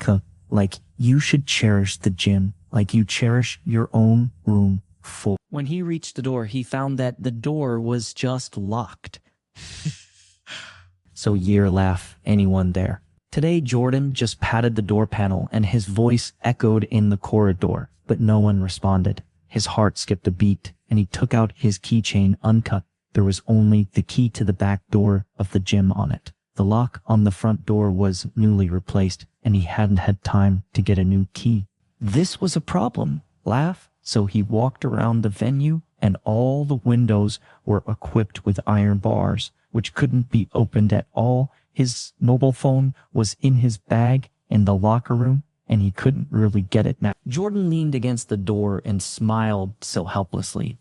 like, you should cherish the gym, like you cherish your own room full. When he reached the door, he found that the door was just locked. So anyone there? Today, Jordan just patted the door panel and his voice echoed in the corridor, but no one responded. His heart skipped a beat and he took out his keychain uncut. There was only the key to the back door of the gym on it. The lock on the front door was newly replaced and he hadn't had time to get a new key. This was a problem. So he walked around the venue and all the windows were equipped with iron bars, which couldn't be opened at all. His mobile phone was in his bag in the locker room and he couldn't really get it now. Jordan leaned against the door and smiled so helplessly.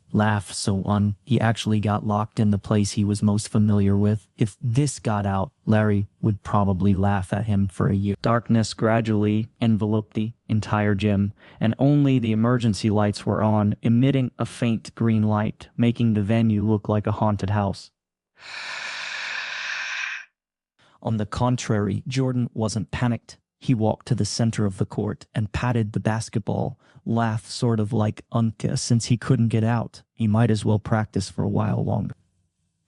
He actually got locked in the place he was most familiar with. If this got out, Larry would probably laugh at him for a year. Darkness gradually enveloped the entire gym, and only the emergency lights were on, emitting a faint green light, making the venue look like a haunted house. On the contrary, Jordan wasn't panicked. He walked to the center of the court and patted the basketball, laughed sort of like Unka since he couldn't get out. He might as well practice for a while longer.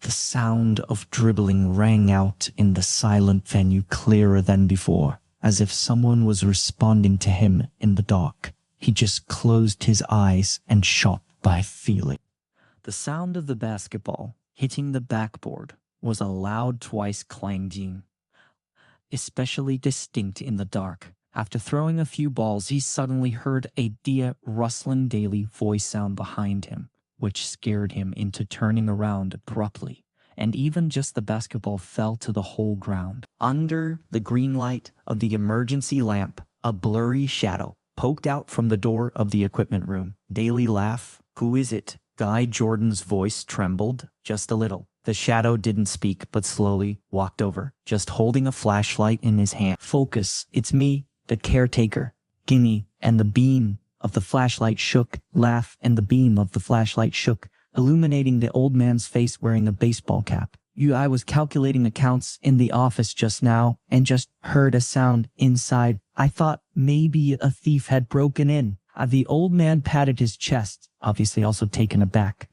The sound of dribbling rang out in the silent venue clearer than before, as if someone was responding to him in the dark. He just closed his eyes and shot by feeling. The sound of the basketball hitting the backboard was a loud twice clanging, especially distinct in the dark. After throwing a few balls, he suddenly heard a dear rustling daily voice sound behind him, which scared him into turning around abruptly, and even just the basketball fell to the whole ground. Under the green light of the emergency lamp, a blurry shadow poked out from the door of the equipment room. Daily laugh. Who is it? Guy Jordan's voice trembled just a little. The shadow didn't speak, but slowly walked over, just holding a flashlight in his hand. Focus, it's me, the caretaker. Gimme, and the beam of the flashlight shook. And the beam of the flashlight shook, illuminating the old man's face wearing a baseball cap. I was calculating accounts in the office just now, and just heard a sound inside. I thought maybe a thief had broken in. The old man patted his chest, obviously also taken aback.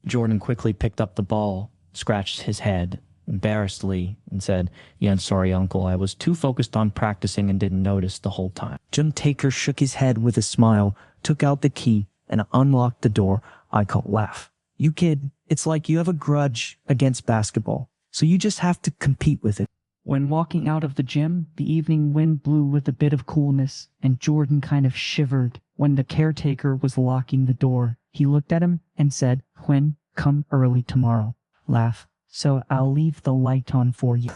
Jordan quickly picked up the ball, scratched his head embarrassedly, and said, "Yeah, I'm sorry, Uncle. I was too focused on practicing and didn't notice the whole time." Jim Taker shook his head with a smile, took out the key, and unlocked the door. I caught laugh. "You kid, it's like you have a grudge against basketball, so you just have to compete with it." When walking out of the gym, the evening wind blew with a bit of coolness, and Jordan kind of shivered. When the caretaker was locking the door, he looked at him and said, "Quinn, come early tomorrow." So I'll leave the light on for you.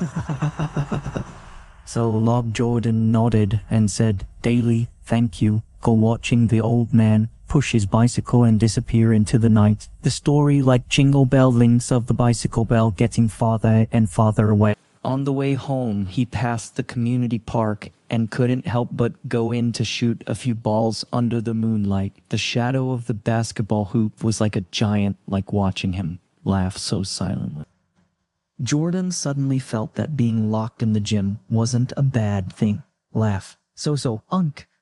So Lob Jordan nodded and said, "Daily, thank you." Go watching the old man push his bicycle and disappear into the night. The story like jingle bell links of the bicycle bell getting farther and farther away. On the way home, he passed the community park and couldn't help but go in to shoot a few balls under the moonlight. The shadow of the basketball hoop was like a giant, like watching him laugh so silently. Jordan suddenly felt that being locked in the gym wasn't a bad thing.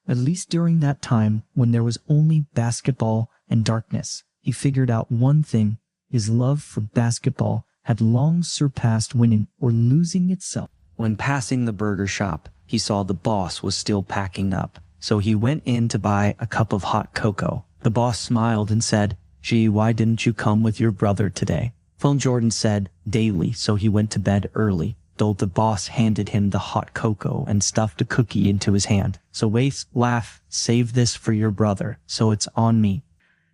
At least during that time when there was only basketball and darkness, he figured out one thing. His love for basketball had long surpassed winning or losing itself. When passing the burger shop, he saw the boss was still packing up, so he went in to buy a cup of hot cocoa. The boss smiled and said, "Gee, why didn't you come with your brother today?" Phone Jordan said, "Daily, so he went to bed early. though the boss handed him the hot cocoa and stuffed a cookie into his hand. So wait, laugh, save this for your brother, so it's on me.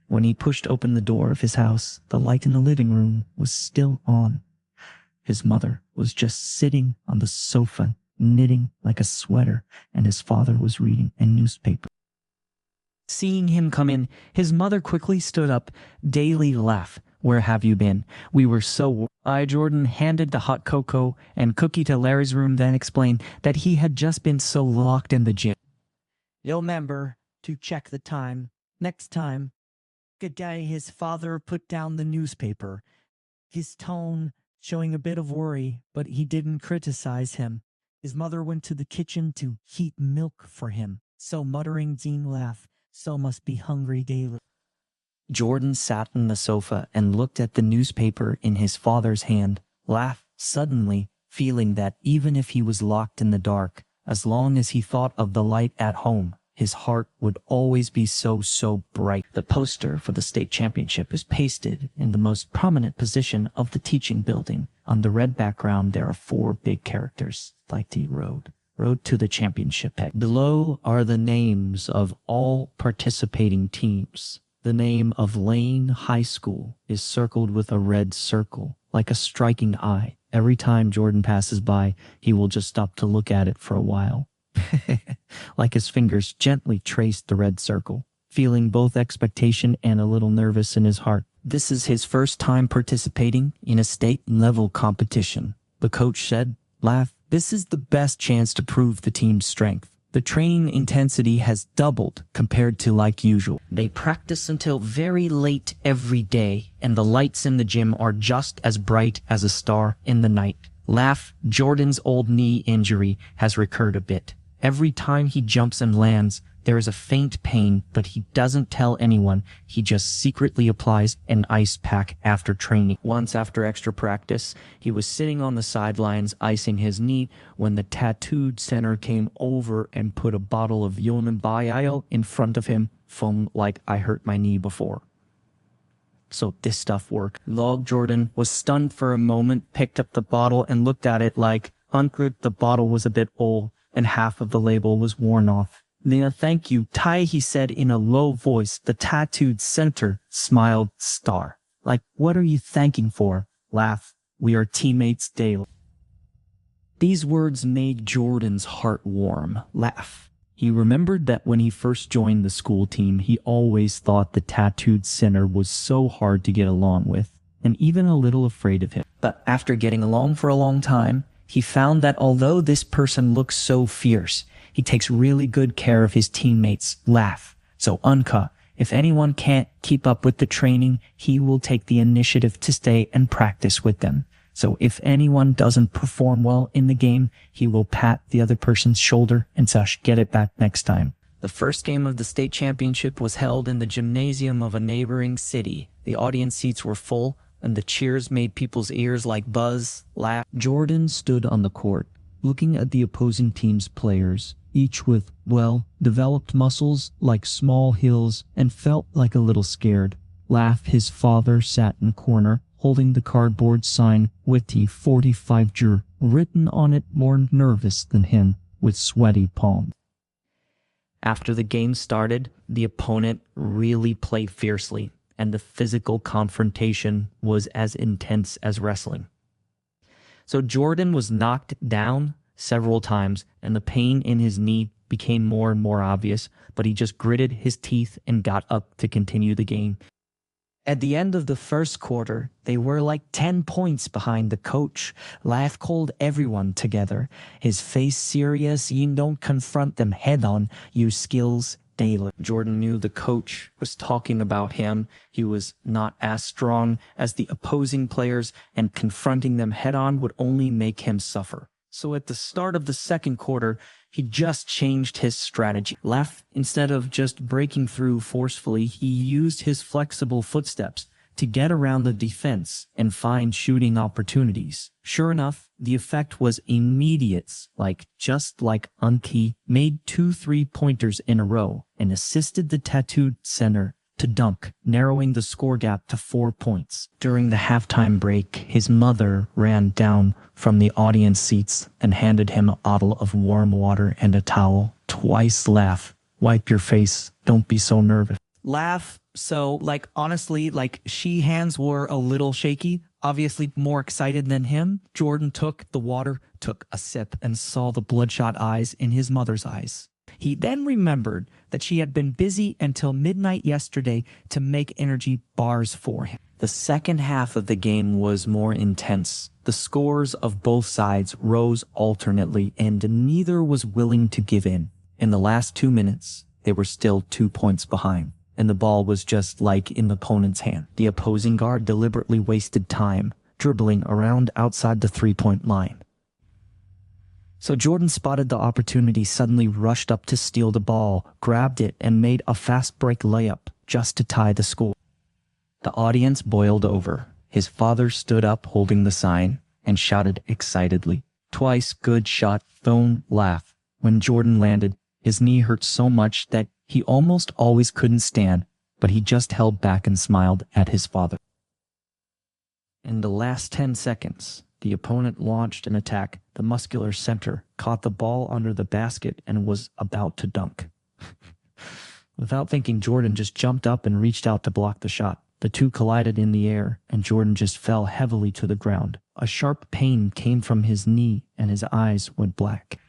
When he pushed open the door of his house, the light in the living room was still on. His mother was just sitting on the sofa, knitting like a sweater, and his father was reading a newspaper. Seeing him come in, his mother quickly stood up. Daily laugh. Where have you been? We were so... Jordan handed the hot cocoa and cookie to Larry's room, then explained that he had just been so locked in the gym. You'll remember to check the time next time. Good day, his father put down the newspaper, his tone showing a bit of worry, but he didn't criticize him. His mother went to the kitchen to heat milk for him, so muttering Dean laugh, so must be hungry daily. Jordan sat on the sofa and looked at the newspaper in his father's hand, laughed suddenly, feeling that even if he was locked in the dark, as long as he thought of the light at home, his heart would always be so bright. The poster for the state championship is pasted in the most prominent position of the teaching building. On the red background, there are 4 big characters, like the road to the championship. Below are the names of all participating teams. The name of Lane High School is circled with a red circle, like a striking eye. Every time Jordan passes by, he will just stop to look at it for a while. Like his fingers gently traced the red circle, feeling both expectation and a little nervous in his heart. This is his first time participating in a state-level competition. The coach said, laugh, this is the best chance to prove the team's strength. The training intensity has doubled compared to like usual. They practice until very late every day, and the lights in the gym are just as bright as a star in the night. Laugh, Jordan's old knee injury has recurred a bit. Every time he jumps and lands, there is a faint pain, but he doesn't tell anyone. He just secretly applies an ice pack after training. Once after extra practice, he was sitting on the sidelines icing his knee when the tattooed center came over and put a bottle of Yonenbail in front of him, foamed like I hurt my knee before. So this stuff worked. Log Jordan was stunned for a moment, picked up the bottle and looked at it like, uncle, the bottle was a bit old and half of the label was worn off. Nina, thank you, Ty, he said in a low voice. The tattooed center smiled star. Like, what are you thanking for? Laugh, we are teammates daily. These words made Jordan's heart warm. Laugh. He remembered that when he first joined the school team, he always thought the tattooed center was so hard to get along with, and even a little afraid of him. But after getting along for a long time, he found that although this person looks so fierce, he takes really good care of his teammates. Laugh. So Unka, if anyone can't keep up with the training, he will take the initiative to stay and practice with them. So if anyone doesn't perform well in the game, he will pat the other person's shoulder and such, get it back next time. The first game of the state championship was held in the gymnasium of a neighboring city. The audience seats were full, and the cheers made people's ears like buzz, laugh. Jordan stood on the court, looking at the opposing team's players, each with, well-developed muscles like small hills, and felt like a little scared. Laugh, his father sat in corner, holding the cardboard sign with T45 Jur written on it, more nervous than him, with sweaty palms. After the game started, the opponent really played fiercely, and the physical confrontation was as intense as wrestling. So Jordan was knocked down several times, and the pain in his knee became more and more obvious, but he just gritted his teeth and got up to continue the game. At the end of the first quarter, they were like 10 points behind the coach. Laugh called everyone together, his face serious. You don't confront them head on, use skills daily. Jordan knew the coach was talking about him. He was not as strong as the opposing players, and confronting them head on would only make him suffer. So at the start of the second quarter, he just changed his strategy. Laugh, instead of just breaking through forcefully, he used his flexible footsteps to get around the defense and find shooting opportunities. Sure enough, the effect was immediate, just like Unki made 2 3-pointers in a row and assisted the tattooed center to dunk, narrowing the score gap to 4 points. During the halftime break, his mother ran down from the audience seats and handed him a bottle of warm water and a towel. Twice laugh. Wipe your face. Don't be so nervous. Laugh. So, like, honestly, like, she hands were a little shaky, obviously more excited than him. Jordan took the water, took a sip, and saw the bloodshot eyes in his mother's eyes. He then remembered that she had been busy until midnight yesterday to make energy bars for him. The second half of the game was more intense. The scores of both sides rose alternately, and neither was willing to give in. In the last 2 minutes, they were still 2 points behind, and the ball was just like in the opponent's hand. The opposing guard deliberately wasted time, dribbling around outside the three-point line. So Jordan spotted the opportunity, suddenly rushed up to steal the ball, grabbed it, and made a fast break layup just to tie the score. The audience boiled over. His father stood up holding the sign and shouted excitedly, "Twice good shot, don't laugh." When Jordan landed, his knee hurt so much that he almost always couldn't stand, but he just held back and smiled at his father. In the last 10 seconds, the opponent launched an attack. The muscular center caught the ball under the basket and was about to dunk. Without thinking, Jordan just jumped up and reached out to block the shot. The two collided in the air, and Jordan just fell heavily to the ground. A sharp pain came from his knee, and his eyes went black.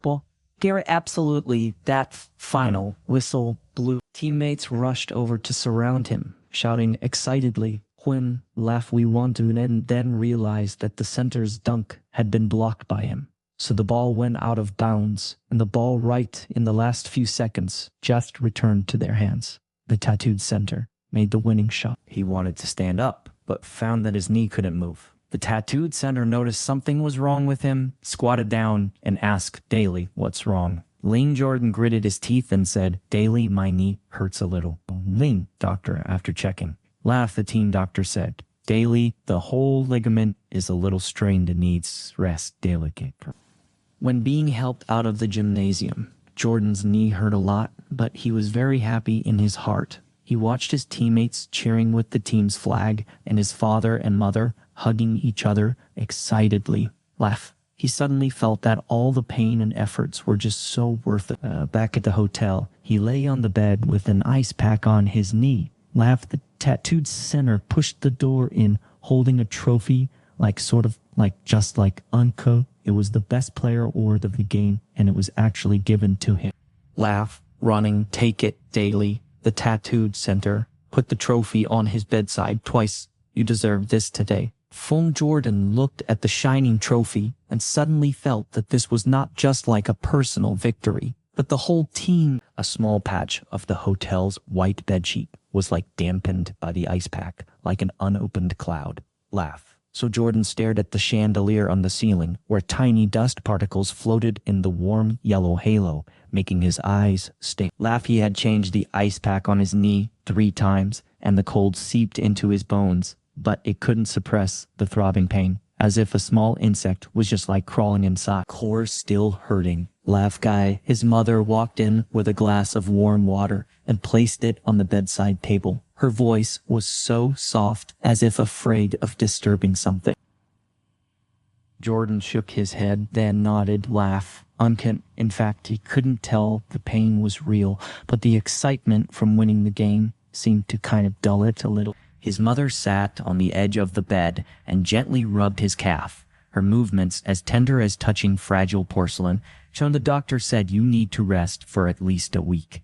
Well, Garrett, absolutely, that final whistle blew. Teammates rushed over to surround him, shouting excitedly, "When laugh we want to," and then realized that the center's dunk had been blocked by him. So the ball went out of bounds, and the ball right in the last few seconds just returned to their hands. The tattooed center made the winning shot. He wanted to stand up, but found that his knee couldn't move. The tattooed center noticed something was wrong with him, squatted down, and asked Daly, "What's wrong?" Lane Jordan gritted his teeth and said, "Daly, my knee hurts a little." "Lane, doctor," after checking. "Laugh," the team doctor said. "Daly, the whole ligament is a little strained and needs rest daily." When being helped out of the gymnasium, Jordan's knee hurt a lot, but he was very happy in his heart. He watched his teammates cheering with the team's flag and his father and mother hugging each other excitedly. Laugh. He suddenly felt that all the pain and efforts were just so worth it. Back at the hotel, he lay on the bed with an ice pack on his knee. Laugh. The tattooed center pushed the door in, holding a trophy, just like Uncle. It was the best player award of the game, and it was actually given to him. Laugh, running, "Take it, Daly." The tattooed center put the trophy on his bedside twice. "You deserve this today." Fung Jordan looked at the shining trophy and suddenly felt that this was not just like a personal victory, but the whole team. A small patch of the hotel's white bedsheet was like dampened by the ice pack, like an unopened cloud. Laugh. So Jordan stared at the chandelier on the ceiling, where tiny dust particles floated in the warm yellow halo, making his eyes stay. Laugh. He had changed the ice pack on his knee 3 times, and the cold seeped into his bones, but it couldn't suppress the throbbing pain, as if a small insect was just like crawling inside. Core still hurting. Laugh guy. His mother walked in with a glass of warm water and placed it on the bedside table. Her voice was so soft, as if afraid of disturbing something. Jordan shook his head, then nodded. Laugh. In fact, he couldn't tell the pain was real, but the excitement from winning the game seemed to kind of dull it a little. His mother sat on the edge of the bed and gently rubbed his calf, her movements as tender as touching fragile porcelain. So the doctor said, "You need to rest for at least a week."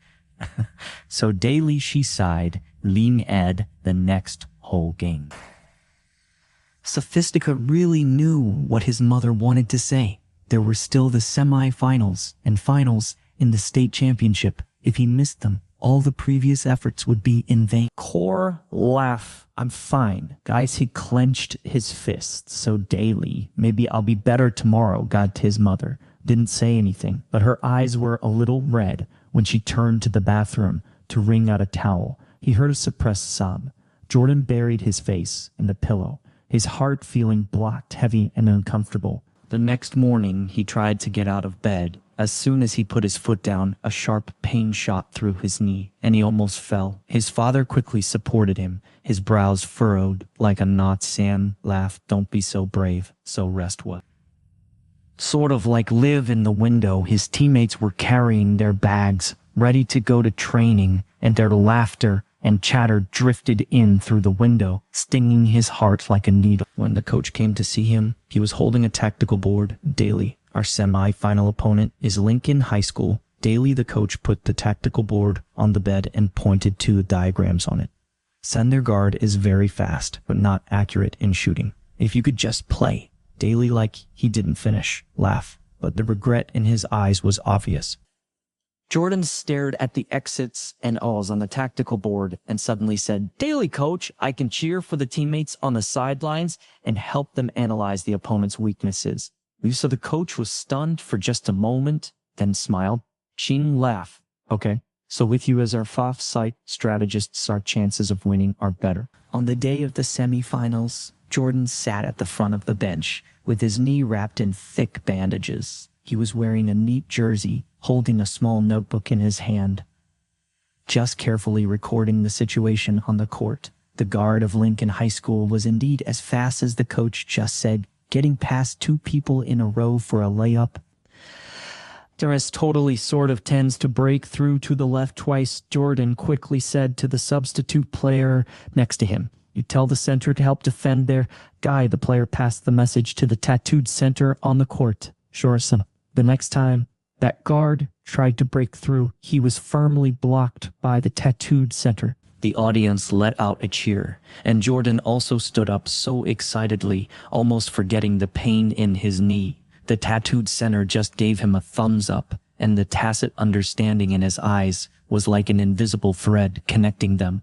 So daily she sighed, lean Ed the next whole game. Sophistica really knew what his mother wanted to say. There were still the semi-finals and finals in the state championship. If he missed them, all the previous efforts would be in vain. Core laugh. "I'm fine." Guys, he clenched his fists. So daily, "Maybe I'll be better tomorrow," got his mother. Didn't say anything, but her eyes were a little red when she turned to the bathroom to wring out a towel. He heard a suppressed sob. Jordan buried his face in the pillow, his heart feeling blocked, heavy, and uncomfortable. The next morning, he tried to get out of bed, As soon as he put his foot down, a sharp pain shot through his knee, and he almost fell. His father quickly supported him, his brows furrowed like a knot. Sam laughed. Don't be so brave, so rest well. Sort of like Liv in the window, his teammates were carrying their bags, ready to go to training, and their laughter and chatter drifted in through the window, stinging his heart like a needle. When the coach came to see him, he was holding a tactical board. Daily, our semi-final opponent is Lincoln High School. Daily, the coach put the tactical board on the bed and pointed to the diagrams on it. Center guard is very fast, but not accurate in shooting. If you could just play. Daily, like he didn't finish, laugh, but the regret in his eyes was obvious. Jordan stared at the X's and O's on the tactical board and suddenly said, Daily, coach, I can cheer for the teammates on the sidelines and help them analyze the opponent's weaknesses. So the coach was stunned for just a moment, then smiled. Sheen laughed. Okay, so with you as our off-site strategists, our chances of winning are better. On the day of the semifinals, Jordan sat at the front of the bench with his knee wrapped in thick bandages. He was wearing a neat jersey, holding a small notebook in his hand, just carefully recording the situation on the court. The guard of Lincoln High School was indeed as fast as the coach just said, getting past two people in a row for a layup. Teres totally sort of tends to break through to the left twice, Jordan quickly said to the substitute player next to him. You tell the center to help defend their guy. The player passed the message to the tattooed center on the court. Sure, son. The next time that guard tried to break through, he was firmly blocked by the tattooed center. The audience let out a cheer, and Jordan also stood up so excitedly, almost forgetting the pain in his knee. The tattooed center just gave him a thumbs up, and the tacit understanding in his eyes was like an invisible thread connecting them.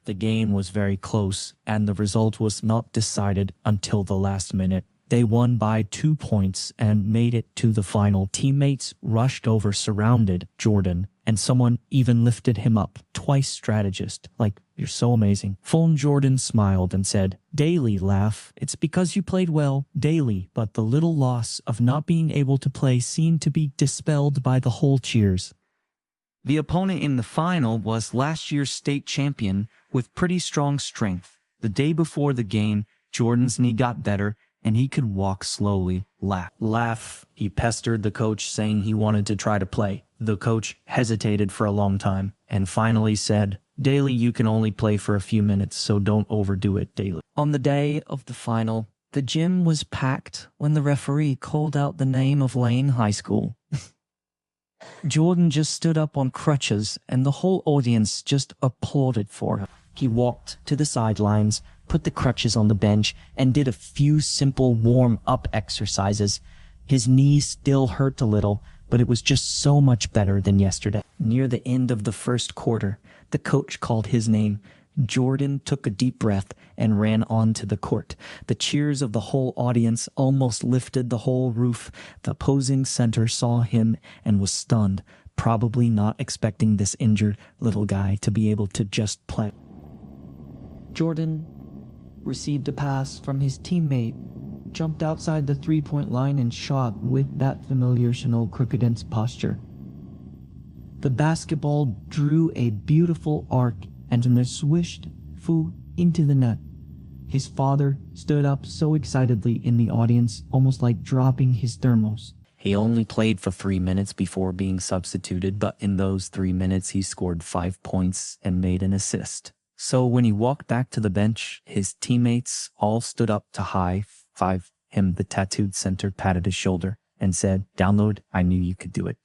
The game was very close, and the result was not decided until the last minute. They won by 2 points and made it to the final. Teammates rushed over, surrounded Jordan, and someone even lifted him up. Twice strategist, like, you're so amazing. Phone Jordan smiled and said, Daily, laugh. It's because you played well, Daily, but the little loss of not being able to play seemed to be dispelled by the whole cheers. The opponent in the final was last year's state champion with pretty strong strength. The day before the game, Jordan's knee got better, and he could walk slowly. Laugh. He pestered the coach, saying he wanted to try to play. The coach hesitated for a long time and finally said, Daily, you can only play for a few minutes, so don't overdo it, Daily. On the day of the final, the gym was packed when the referee called out the name of Lane High School. Jordan just stood up on crutches, and the whole audience just applauded for him. He walked to the sidelines, put the crutches on the bench, and did a few simple warm-up exercises. His knees still hurt a little, but it was just so much better than yesterday. Near the end of the first quarter, the coach called his name. Jordan took a deep breath and ran onto the court. The cheers of the whole audience almost lifted the whole roof. The opposing center saw him and was stunned, probably not expecting this injured little guy to be able to just play. Jordan received a pass from his teammate, jumped outside the three-point line and shot with that familiar Chanel crooked posture. The basketball drew a beautiful arc and then swished flew into the net. His father stood up so excitedly in the audience, almost like dropping his thermos. He only played for 3 minutes before being substituted, but in those 3 minutes he scored 5 points and made an assist. So when he walked back to the bench, his teammates all stood up to high-five him. The tattooed center patted his shoulder and said, Download, I knew you could do it.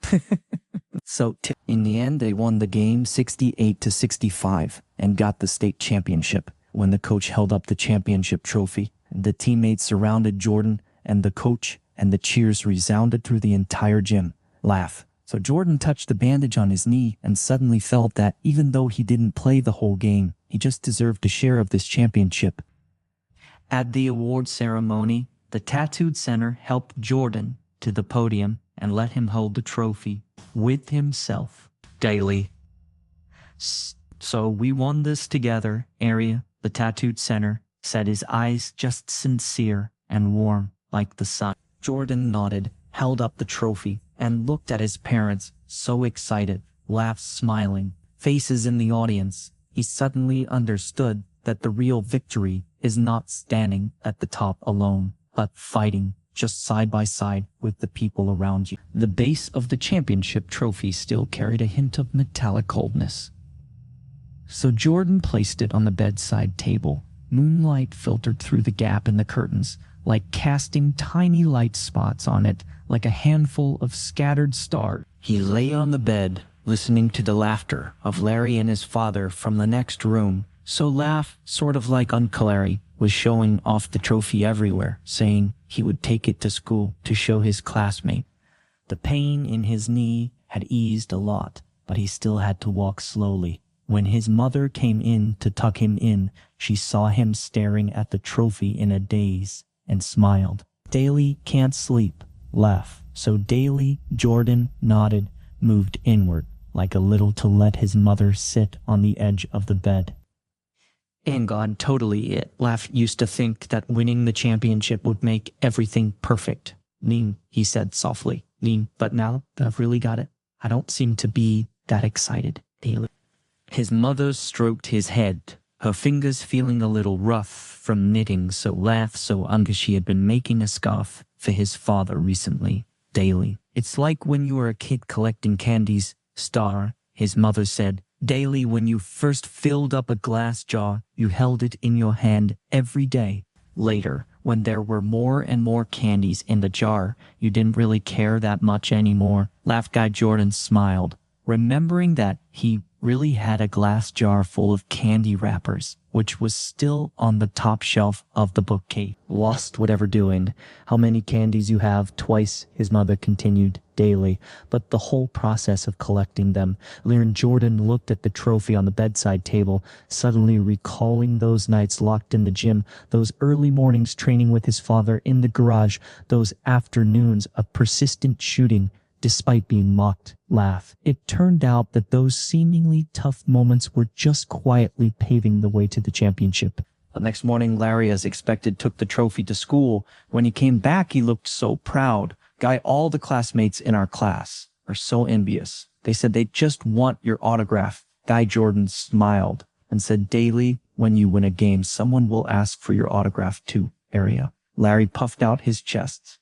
So in the end, they won the game 68-65 and got the state championship. When the coach held up the championship trophy, the teammates surrounded Jordan and the coach, and the cheers resounded through the entire gym. Laugh. So Jordan touched the bandage on his knee and suddenly felt that even though he didn't play the whole game, he just deserved a share of this championship. At the award ceremony, the tattooed center helped Jordan to the podium and let him hold the trophy with himself. Daily. So we won this together, Area, the tattooed center, said, his eyes just sincere and warm like the sun. Jordan nodded, held up the trophy, and looked at his parents, so excited, laughs smiling, faces in the audience. He suddenly understood that the real victory is not standing at the top alone, but fighting just side by side with the people around you. The base of the championship trophy still carried a hint of metallic coldness. So Jordan placed it on the bedside table. Moonlight filtered through the gap in the curtains, like casting tiny light spots on it, like a handful of scattered stars. He lay on the bed, listening to the laughter of Larry and his father from the next room. So Laugh, sort of like Uncle Larry, was showing off the trophy everywhere, saying he would take it to school to show his classmate. The pain in his knee had eased a lot, but he still had to walk slowly. When his mother came in to tuck him in, she saw him staring at the trophy in a daze and smiled. Daly can't sleep, Laugh. So Daly, Jordan nodded, moved inward, like a little to let his mother sit on the edge of the bed. And God, totally it. Laugh used to think that winning the championship would make everything perfect. Lean, he said softly. Lean, but now that I've really got it, I don't seem to be that excited. Daly. His mother stroked his head, her fingers feeling a little rough from knitting so Laugh so under she had been making a scarf for his father recently. Daily. It's like when you were a kid collecting candies, Star, his mother said. Daily, when you first filled up a glass jar, you held it in your hand every day. Later, when there were more and more candies in the jar, you didn't really care that much anymore. Laugh Guy Jordan smiled, remembering that he really had a glass jar full of candy wrappers, which was still on the top shelf of the bookcase. Lost whatever doing. How many candies you have? Twice, his mother continued. Daily, but the whole process of collecting them. Learn Jordan looked at the trophy on the bedside table, suddenly recalling those nights locked in the gym, those early mornings training with his father in the garage, those afternoons of persistent shooting, despite being mocked. Laugh. It turned out that those seemingly tough moments were just quietly paving the way to the championship. The next morning, Larry, as expected, took the trophy to school. When he came back, he looked so proud. Guy, all the classmates in our class are so envious. They said they just want your autograph. Guy Jordan smiled and said, Daily, when you win a game, someone will ask for your autograph too, area. Larry puffed out his chest.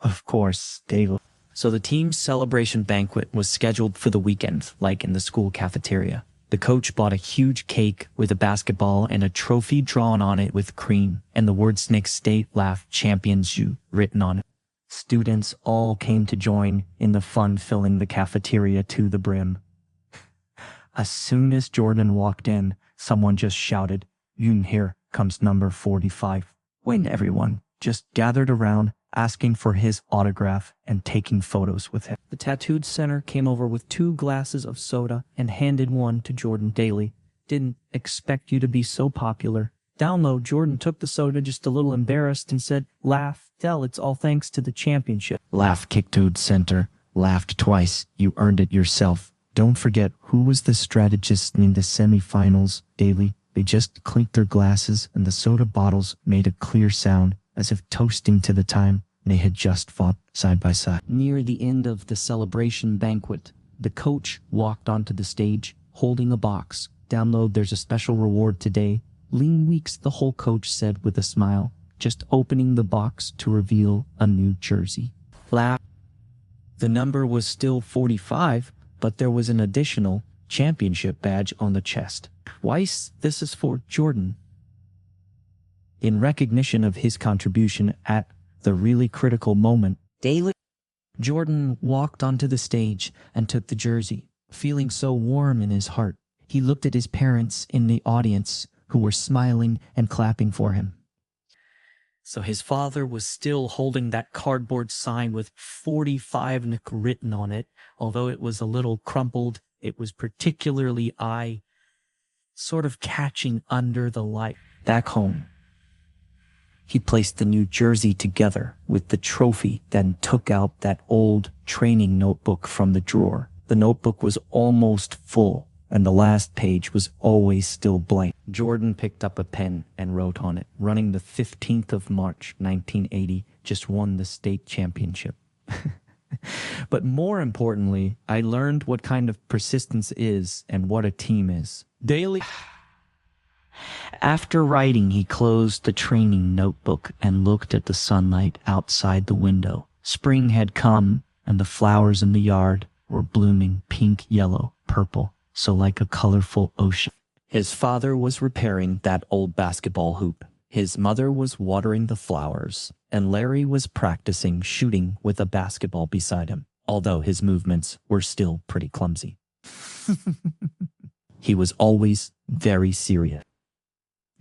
Of course, Daily. So the team's celebration banquet was scheduled for the weekend, like in the school cafeteria. The coach bought a huge cake with a basketball and a trophy drawn on it with cream, and the words Nick State Laugh Champions U written on it. Students all came to join in the fun filling the cafeteria to the brim. As soon as Jordan walked in, someone just shouted, Here comes number 45. When everyone just gathered around, asking for his autograph and taking photos with him. The tattooed center came over with 2 glasses of soda and handed one to Jordan Daly. Didn't expect you to be so popular. Download. Jordan took the soda just a little embarrassed and said, Laugh, tell it's all thanks to the championship. Laugh kicked Tattooed Center, laughed twice. You earned it yourself. Don't forget who was the strategist in the semifinals, Daly. They just clinked their glasses and the soda bottles made a clear sound, as if toasting to the time they had just fought side by side. Near the end of the celebration banquet, the coach walked onto the stage, holding a box. Download, there's a special reward today. Lean Weeks, the whole coach said with a smile, just opening the box to reveal a new jersey. Laugh. The number was still 45, but there was an additional championship badge on the chest. Twice, this is for Jordan. In recognition of his contribution at the really critical moment, Daily. Jordan walked onto the stage and took the jersey, feeling so warm in his heart. He looked at his parents in the audience, who were smiling and clapping for him. So his father was still holding that cardboard sign with 45 written on it. Although it was a little crumpled, it was particularly sort of catching under the light. Back home, he placed the new jersey together with the trophy, then took out that old training notebook from the drawer. The notebook was almost full, and the last page was always still blank. Jordan picked up a pen and wrote on it, running the 15th of March, 1980, just won the state championship. But more importantly, I learned what kind of persistence is and what a team is. Daily. After writing, he closed the training notebook and looked at the sunlight outside the window. Spring had come, and the flowers in the yard were blooming pink, yellow, purple, so like a colorful ocean. His father was repairing that old basketball hoop. His mother was watering the flowers, and Larry was practicing shooting with a basketball beside him, although his movements were still pretty clumsy. He was always very serious.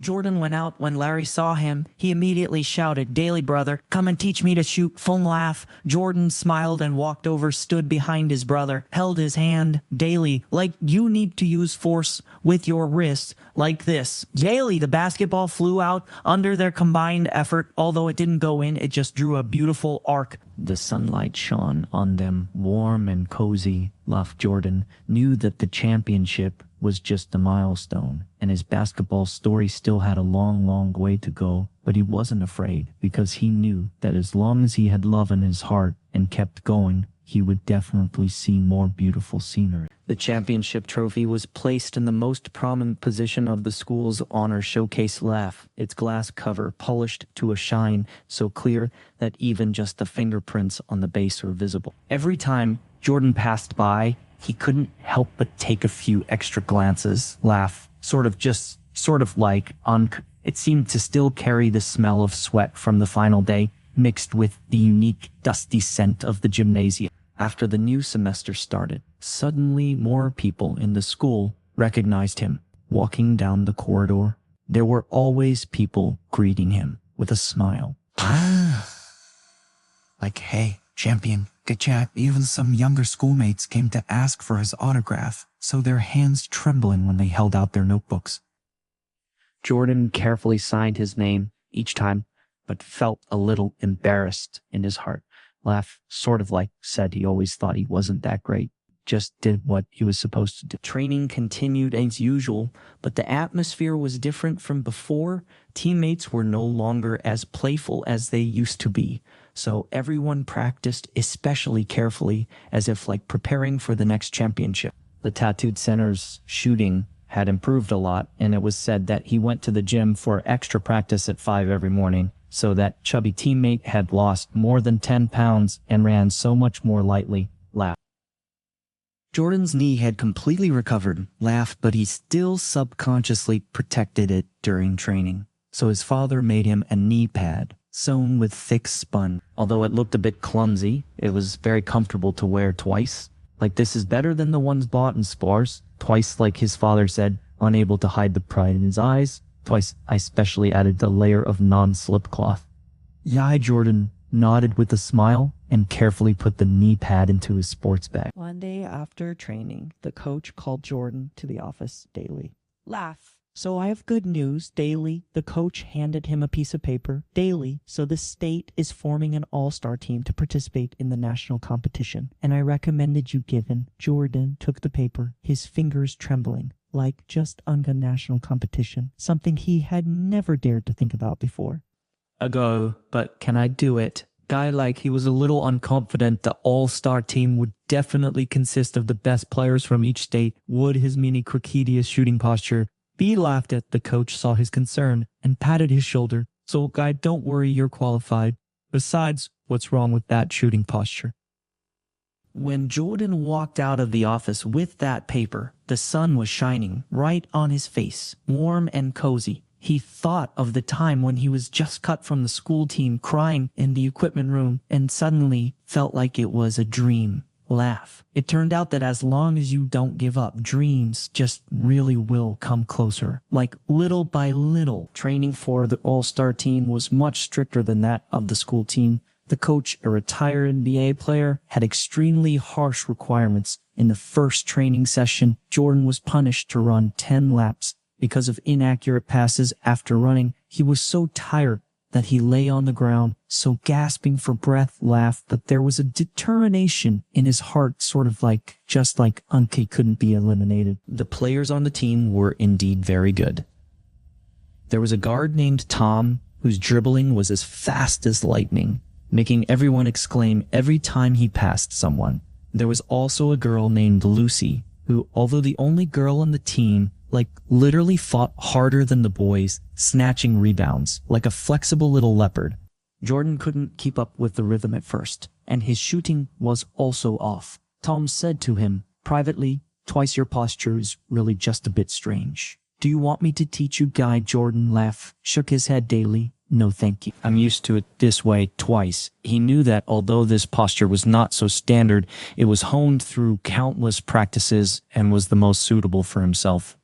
Jordan went out when Larry saw him. He immediately shouted, "Daly, brother, come and teach me to shoot." Full laugh. Jordan smiled and walked over, stood behind his brother, held his hand. "Daly, like you need to use force with your wrist, like this." Daly, the basketball flew out under their combined effort. Although it didn't go in, it just drew a beautiful arc. The sunlight shone on them, warm and cozy. Laughed Jordan, knew that the championship was just a milestone, and his basketball story still had a long, long way to go, but he wasn't afraid, because he knew that as long as he had love in his heart and kept going, he would definitely see more beautiful scenery. The championship trophy was placed in the most prominent position of the school's honor showcase. Laugh, its glass cover polished to a shine so clear that even just the fingerprints on the base were visible. Every time Jordan passed by, he couldn't help but take a few extra glances. Laugh, sort of like it seemed to still carry the smell of sweat from the final day, mixed with the unique dusty scent of the gymnasium. After the new semester started, suddenly more people in the school recognized him. Walking down the corridor, there were always people greeting him with a smile. Like, "Hey, champion, good job." Even some younger schoolmates came to ask for his autograph, so their hands trembling when they held out their notebooks. Jordan carefully signed his name each time, but felt a little embarrassed in his heart. Laugh, sort of like said he always thought he wasn't that great, just did what he was supposed to do. Training continued as usual, but the atmosphere was different from before. Teammates were no longer as playful as they used to be, so everyone practiced especially carefully, as if like preparing for the next championship. The tattooed center's shooting had improved a lot, and it was said that he went to the gym for extra practice at 5 every morning, so that chubby teammate had lost more than 10 pounds and ran so much more lightly. Laugh. Jordan's knee had completely recovered. Laughed, but he still subconsciously protected it during training. So his father made him a knee pad, sewn with thick spun. Although it looked a bit clumsy, it was very comfortable to wear twice. Like, this is better than the ones bought in Spars. Twice, like his father said, unable to hide the pride in his eyes. Twice, I specially added the layer of non-slip cloth. Yeah, Jordan nodded with a smile and carefully put the knee pad into his sports bag. One day after training, the coach called Jordan to the office daily. Laugh. So I have good news, Daly. The coach handed him a piece of paper. Daly, so the state is forming an all-star team to participate in the national competition, and I recommended you given. Jordan took the paper, his fingers trembling, like just on a national competition, something he had never dared to think about before. Ago, but can I do it? Guy, like, he was a little unconfident. The all-star team would definitely consist of the best players from each state. Would his mini cricketious shooting posture be laughed at? The coach saw his concern and patted his shoulder. So, Guy, don't worry, you're qualified. Besides, what's wrong with that shooting posture? When Jordan walked out of the office with that paper, the sun was shining right on his face, warm and cozy. He thought of the time when he was just cut from the school team crying in the equipment room and suddenly felt like it was a dream. Laugh. It turned out that as long as you don't give up, dreams just really will come closer. Like little by little. Training for the all-star team was much stricter than that of the school team. The coach, a retired NBA player, had extremely harsh requirements. In the first training session, Jordan was punished to run 10 laps. Because of inaccurate passes after running, he was so tired that he lay on the ground, so gasping for breath. Laughed, but there was a determination in his heart, sort of like, just like Unke couldn't be eliminated. The players on the team were indeed very good. There was a guard named Tom, whose dribbling was as fast as lightning. making everyone exclaim every time he passed someone. There was also a girl named Lucy, who, although the only girl on the team, literally fought harder than the boys, snatching rebounds like a flexible little leopard. Jordan couldn't keep up with the rhythm at first, and his shooting was also off. Tom said to him, privately, "Twice your posture is really just a bit strange. Do you want me to teach you?" Guy Jordan laughed, shook his head daily. "No, thank you. I'm used to it this way." Twice. He knew that although this posture was not so standard, it was honed through countless practices and was the most suitable for himself.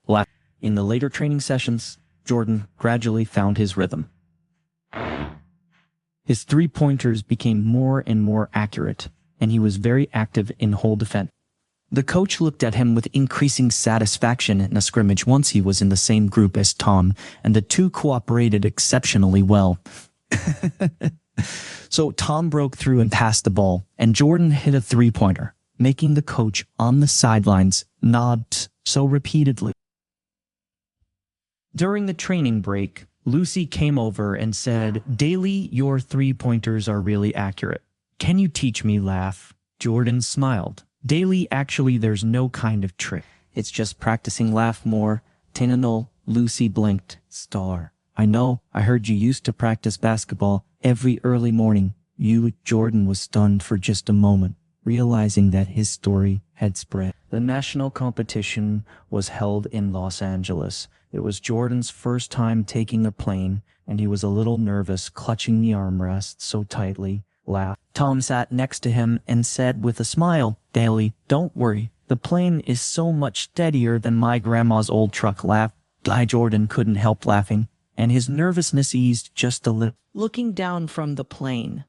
In the later training sessions, Jordan gradually found his rhythm. His three-pointers became more and more accurate, and he was very active in hole defense. The coach looked at him with increasing satisfaction in a scrimmage once he was in the same group as Tom, and the two cooperated exceptionally well. So Tom broke through and passed the ball, and Jordan hit a three-pointer, making the coach on the sidelines nod so repeatedly. During the training break, Lucy came over and said, "Daily, your three-pointers are really accurate. Can you teach me?" Jordan smiled. "Daily, actually, there's no kind of trick. It's just practicing more. Tinanol." Lucy blinked. "Star. I know. I heard you used to practice basketball every early morning." Jordan was stunned for just a moment, realizing that his story had spread. The national competition was held in Los Angeles. It was Jordan's first time taking a plane, and he was a little nervous, clutching the armrest so tightly. Tom sat next to him and said with a smile, "Daly, don't worry. The plane is so much steadier than my grandma's old truck." Guy Jordan couldn't help laughing, and his nervousness eased just a little. Looking down from the plane,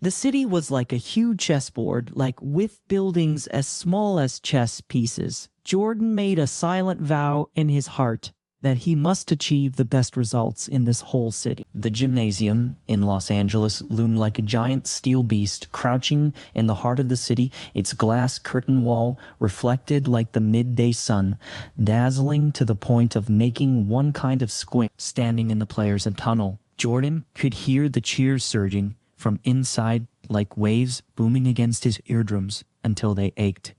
the city was like a huge chessboard, with buildings as small as chess pieces. Jordan made a silent vow in his heart that he must achieve the best results in this whole city. The gymnasium in Los Angeles loomed like a giant steel beast crouching in the heart of the city, its glass curtain wall reflected like the midday sun, dazzling to the point of making one kind of squint. Standing in the players' tunnel, Jordan could hear the cheers surging from inside like waves booming against his eardrums until they ached.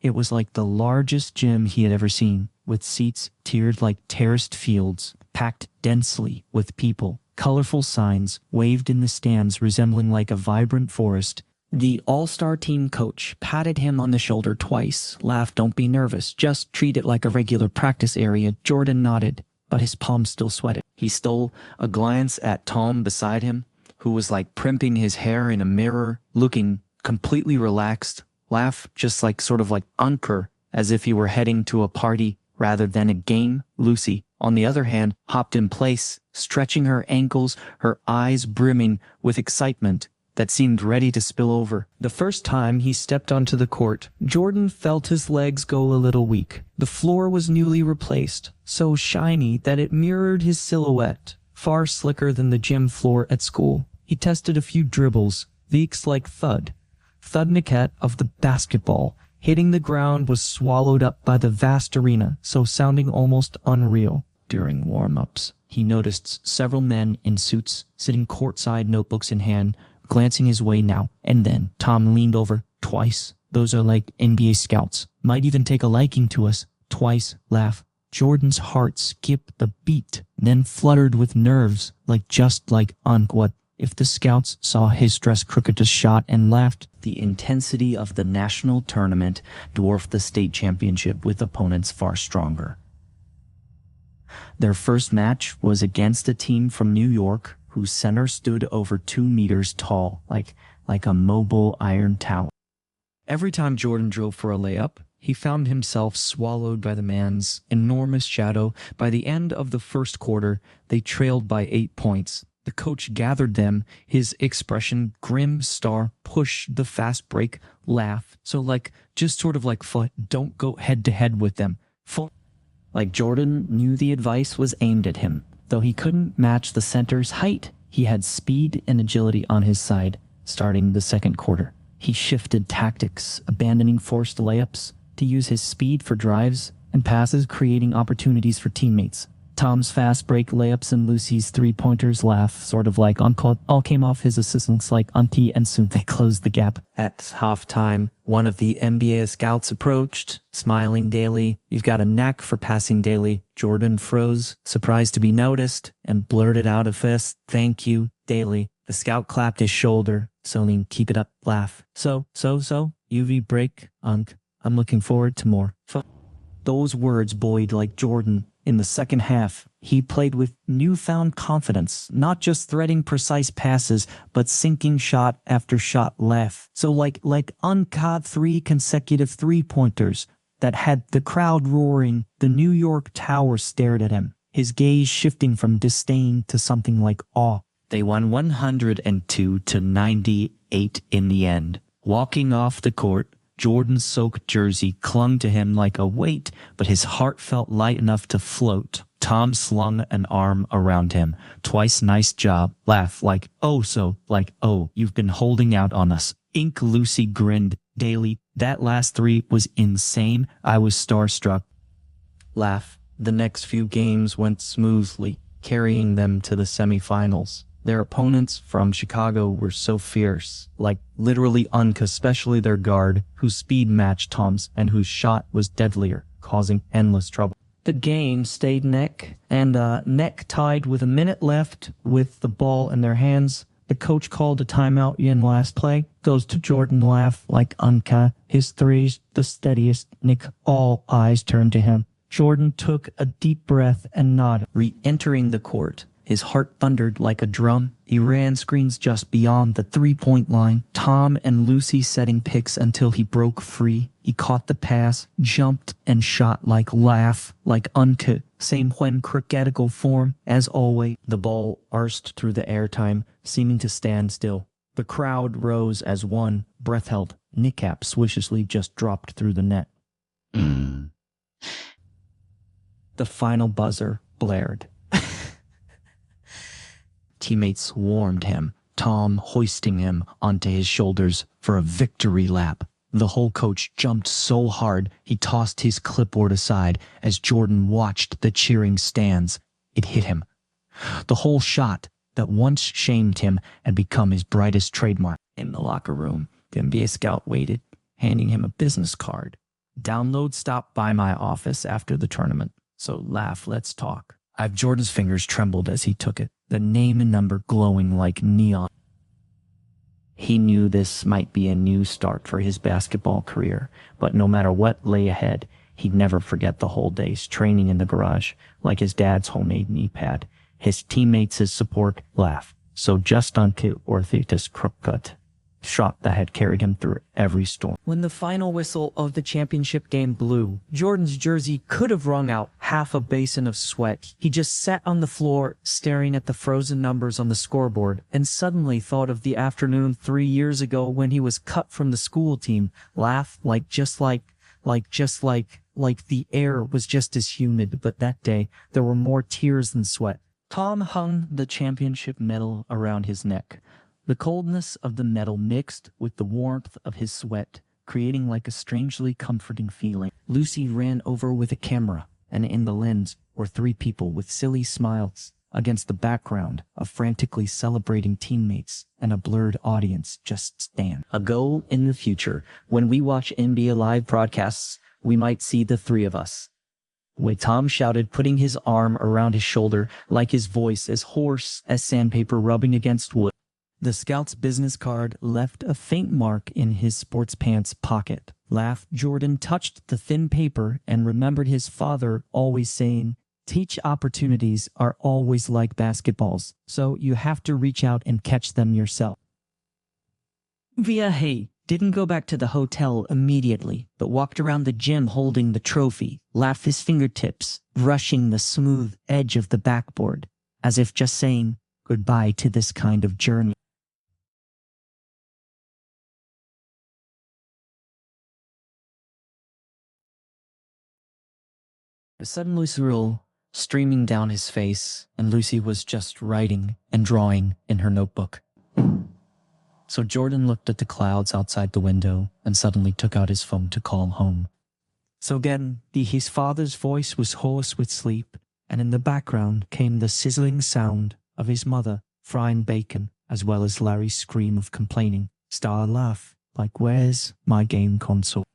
It was like the largest gym he had ever seen, with seats tiered like terraced fields, packed densely with people. Colorful signs waved in the stands resembling like a vibrant forest. The all-star team coach patted him on the shoulder twice. "Don't be nervous, just treat it like a regular practice area." Jordan nodded, but his palms still sweated. He stole a glance at Tom beside him, who was primping his hair in a mirror, looking completely relaxed. Just sort of unker, as if he were heading to a party rather than a game. Lucy, on the other hand, hopped in place, stretching her ankles, her eyes brimming with excitement that seemed ready to spill over. The first time he stepped onto the court, Jordan felt his legs go a little weak. The floor was newly replaced, so shiny that it mirrored his silhouette, far slicker than the gym floor at school. He tested a few dribbles, leaks like thud-nicket of the basketball. Hitting the ground was swallowed up by the vast arena, so sounding almost unreal. During warm-ups, he noticed several men in suits sitting courtside, notebooks in hand, glancing his way now and then. Tom leaned over. "Twice. Those are like NBA scouts. Might even take a liking to us." Twice. Jordan's heart skipped a beat, then fluttered with nerves, what if the scouts saw his dress crooked shot and laughed? The intensity of the national tournament dwarfed the state championship with opponents far stronger. Their first match was against a team from New York whose center stood over 2 meters tall, like a mobile iron tower. Every time Jordan drove for a layup, he found himself swallowed by the man's enormous shadow. By the end of the first quarter, they trailed by 8 points. The coach gathered them, his expression grim. "Star, push the fast break, so just sort of foot, don't go head to head with them." Jordan knew the advice was aimed at him. Though he couldn't match the center's height, he had speed and agility on his side. Starting the second quarter, he shifted tactics, abandoning forced layups to use his speed for drives and passes, creating opportunities for teammates. Tom's fast break layups and Lucy's three-pointers laugh, sort of like uncalled, all came off his assistants like auntie, and soon they closed the gap. At halftime, one of the NBA scouts approached, smiling daily. "You've got a knack for passing daily." Jordan froze, surprised to be noticed, and blurted out a fist, "Thank you, daily." The scout clapped his shoulder, Sonin, "Keep it up," laugh. So, UV break, Unc. I'm looking forward to more. Those words buoyed like Jordan. In the second half, he played with newfound confidence, not just threading precise passes, but sinking shot after shot left. So like uncaught 3 consecutive three-pointers that had the crowd roaring. The New York Tower stared at him, his gaze shifting from disdain to something like awe. They won 102-98 in the end. Walking off the court, Jordan's soaked jersey clung to him like a weight, but his heart felt light enough to float. Tom slung an arm around him. "Twice nice job." Laugh like, "Oh, you've been holding out on us." Ink. Lucy grinned. "Daily, that last 3 was insane. I was starstruck." Laugh. The next few games went smoothly, carrying them to the semifinals. Their opponents from Chicago were so fierce, like literally especially their guard, whose speed matched Tom's and whose shot was deadlier, causing endless trouble. The game stayed neck tied with a minute left. With the ball in their hands, the coach called a timeout in last play. Goes to Jordan. Laugh like Unca. His threes, the steadiest. Nick, all eyes turned to him. Jordan took a deep breath and nodded. Re-entering the court, his heart thundered like a drum. He ran screens just beyond the three-point line. Tom and Lucy setting picks until he broke free. He caught the pass, jumped, and shot like laugh, like uncut. Same when cricketical form. As always, the ball arsed through the airtime, seeming to stand still. The crowd rose as one, breath held. Kneecap swishishly just dropped through the net. The final buzzer blared. Teammates swarmed him, Tom hoisting him onto his shoulders for a victory lap. The whole coach jumped so hard he tossed his clipboard aside as Jordan watched the cheering stands. It hit him. The whole shot that once shamed him had become his brightest trademark. In the locker room, the NBA scout waited, handing him a business card. "Download stopped by my office after the tournament, so laugh, let's talk." Jordan's fingers trembled as he took it, the name and number glowing like neon. He knew this might be a new start for his basketball career, but no matter what lay ahead, he'd never forget the whole day's training in the garage, like his dad's homemade knee pad, his teammates' support. Laugh. So just unto Orthetus Crookcut, shot that had carried him through every storm. When the final whistle of the championship game blew, Jordan's jersey could have wrung out half a basin of sweat. He just sat on the floor, staring at the frozen numbers on the scoreboard, and suddenly thought of the afternoon 3 years ago when he was cut from the school team. Laugh like the air was just as humid, but that day there were more tears than sweat. Tom hung the championship medal around his neck. The coldness of the metal mixed with the warmth of his sweat, creating like a strangely comforting feeling. Lucy ran over with a camera, and in the lens were 3 people with silly smiles against the background of frantically celebrating teammates and a blurred audience just stand. A goal in the future, when we watch NBA live broadcasts, we might see the 3 of us. Way Tom shouted, putting his arm around his shoulder, like his voice as hoarse as sandpaper rubbing against wood. The scout's business card left a faint mark in his sports pants pocket. Laugh. Jordan touched the thin paper and remembered his father always saying, "Teach opportunities are always like basketballs, so you have to reach out and catch them yourself." Via didn't go back to the hotel immediately, but walked around the gym holding the trophy, Laugh his fingertips, brushing the smooth edge of the backboard, as if just saying goodbye to this kind of journey. Suddenly surreal, streaming down his face, and Lucy was just writing and drawing in her notebook. So Jordan looked at the clouds outside the window and suddenly took out his phone to call home. So again, his father's voice was hoarse with sleep, and in the background came the sizzling sound of his mother frying bacon, as well as Larry's scream of complaining. Star laugh, like, where's my game console?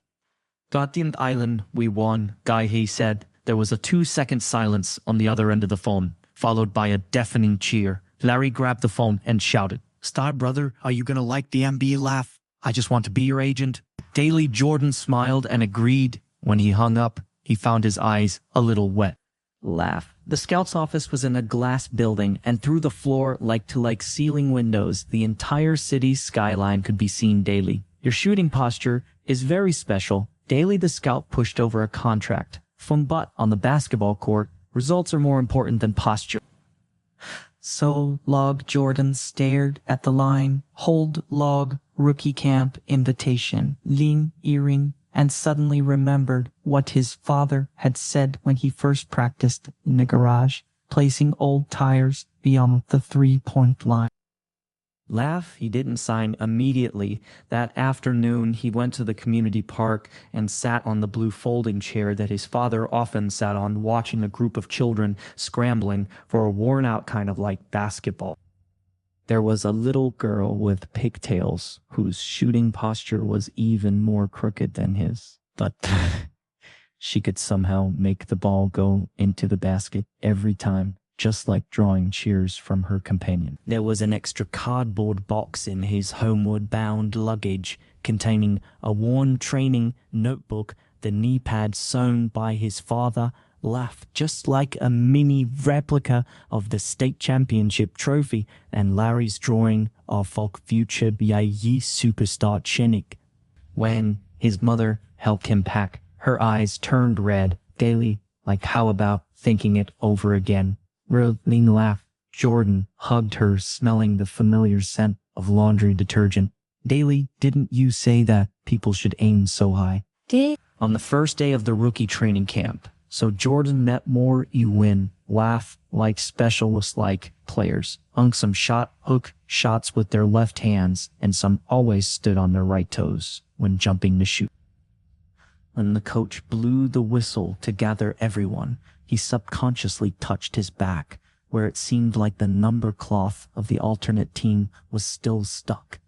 Goddamn island, we won, Guy he said. There was a 2-second silence on the other end of the phone, followed by a deafening cheer. Larry grabbed the phone and shouted, Star brother, are you gonna like the MB laugh? I just want to be your agent. Daily Jordan smiled and agreed. When he hung up, he found his eyes a little wet. Laugh. The scout's office was in a glass building, and through the floor-like-to-like ceiling windows, the entire city's skyline could be seen daily. Your shooting posture is very special. Daily the scout pushed over a contract. But on the basketball court, results are more important than posture. So, log Jordan stared at the line. Hold log, rookie camp, invitation, lean earring, and suddenly remembered what his father had said when he first practiced in the garage, placing old tires beyond the three-point line. Laugh, he didn't sign immediately. That afternoon, he went to the community park and sat on the blue folding chair that his father often sat on, watching a group of children scrambling for a worn-out kind of like basketball. There was a little girl with pigtails whose shooting posture was even more crooked than his, but she could somehow make the ball go into the basket every time, just like drawing cheers from her companion. There was an extra cardboard box in his homeward-bound luggage containing a worn training notebook, the knee pad sewn by his father, laughed just like a mini replica of the state championship trophy, and Larry's drawing of folk future BAE superstar Chenik. When his mother helped him pack, her eyes turned red, daily, like how about thinking it over again? Rolling laugh, Jordan hugged her, smelling the familiar scent of laundry detergent. Daily, didn't you say that people should aim so high? On the first day of the rookie training camp, so Jordan met more you win, laugh like specialists like players, hung some hook shots with their left hands, and some always stood on their right toes when jumping to shoot. When the coach blew the whistle to gather everyone, he subconsciously touched his back, where it seemed like the number cloth of the alternate team was still stuck.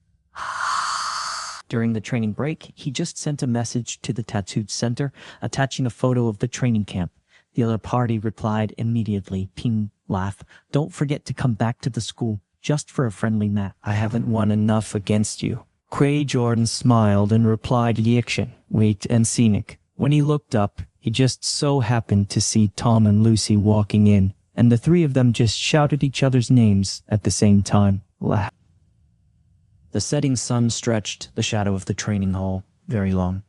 During the training break, he just sent a message to the tattooed center, attaching a photo of the training camp. The other party replied immediately, ping, laugh, don't forget to come back to the school, just for a friendly nap. I haven't won enough against you. Quay Jordan smiled and replied, Yikshin, wait and scenic. When he looked up, he just so happened to see Tom and Lucy walking in, and the three of them just shouted each other's names at the same time. Laugh. The setting sun stretched the shadow of the training hall very long.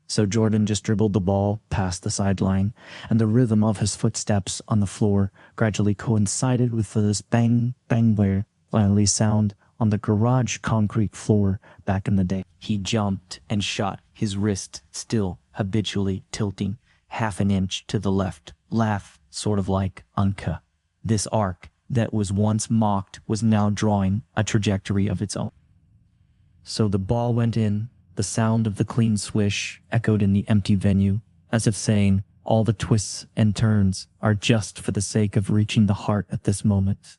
So Jordan just dribbled the ball past the sideline, and the rhythm of his footsteps on the floor gradually coincided with this bang, bang, violently sound on the garage concrete floor back in the day. He jumped and shot, his wrist still habitually tilting half an inch to the left. Laugh, sort of like Anka. This arc that was once mocked was now drawing a trajectory of its own. So the ball went in, the sound of the clean swish echoed in the empty venue, as if saying, all the twists and turns are just for the sake of reaching the heart at this moment.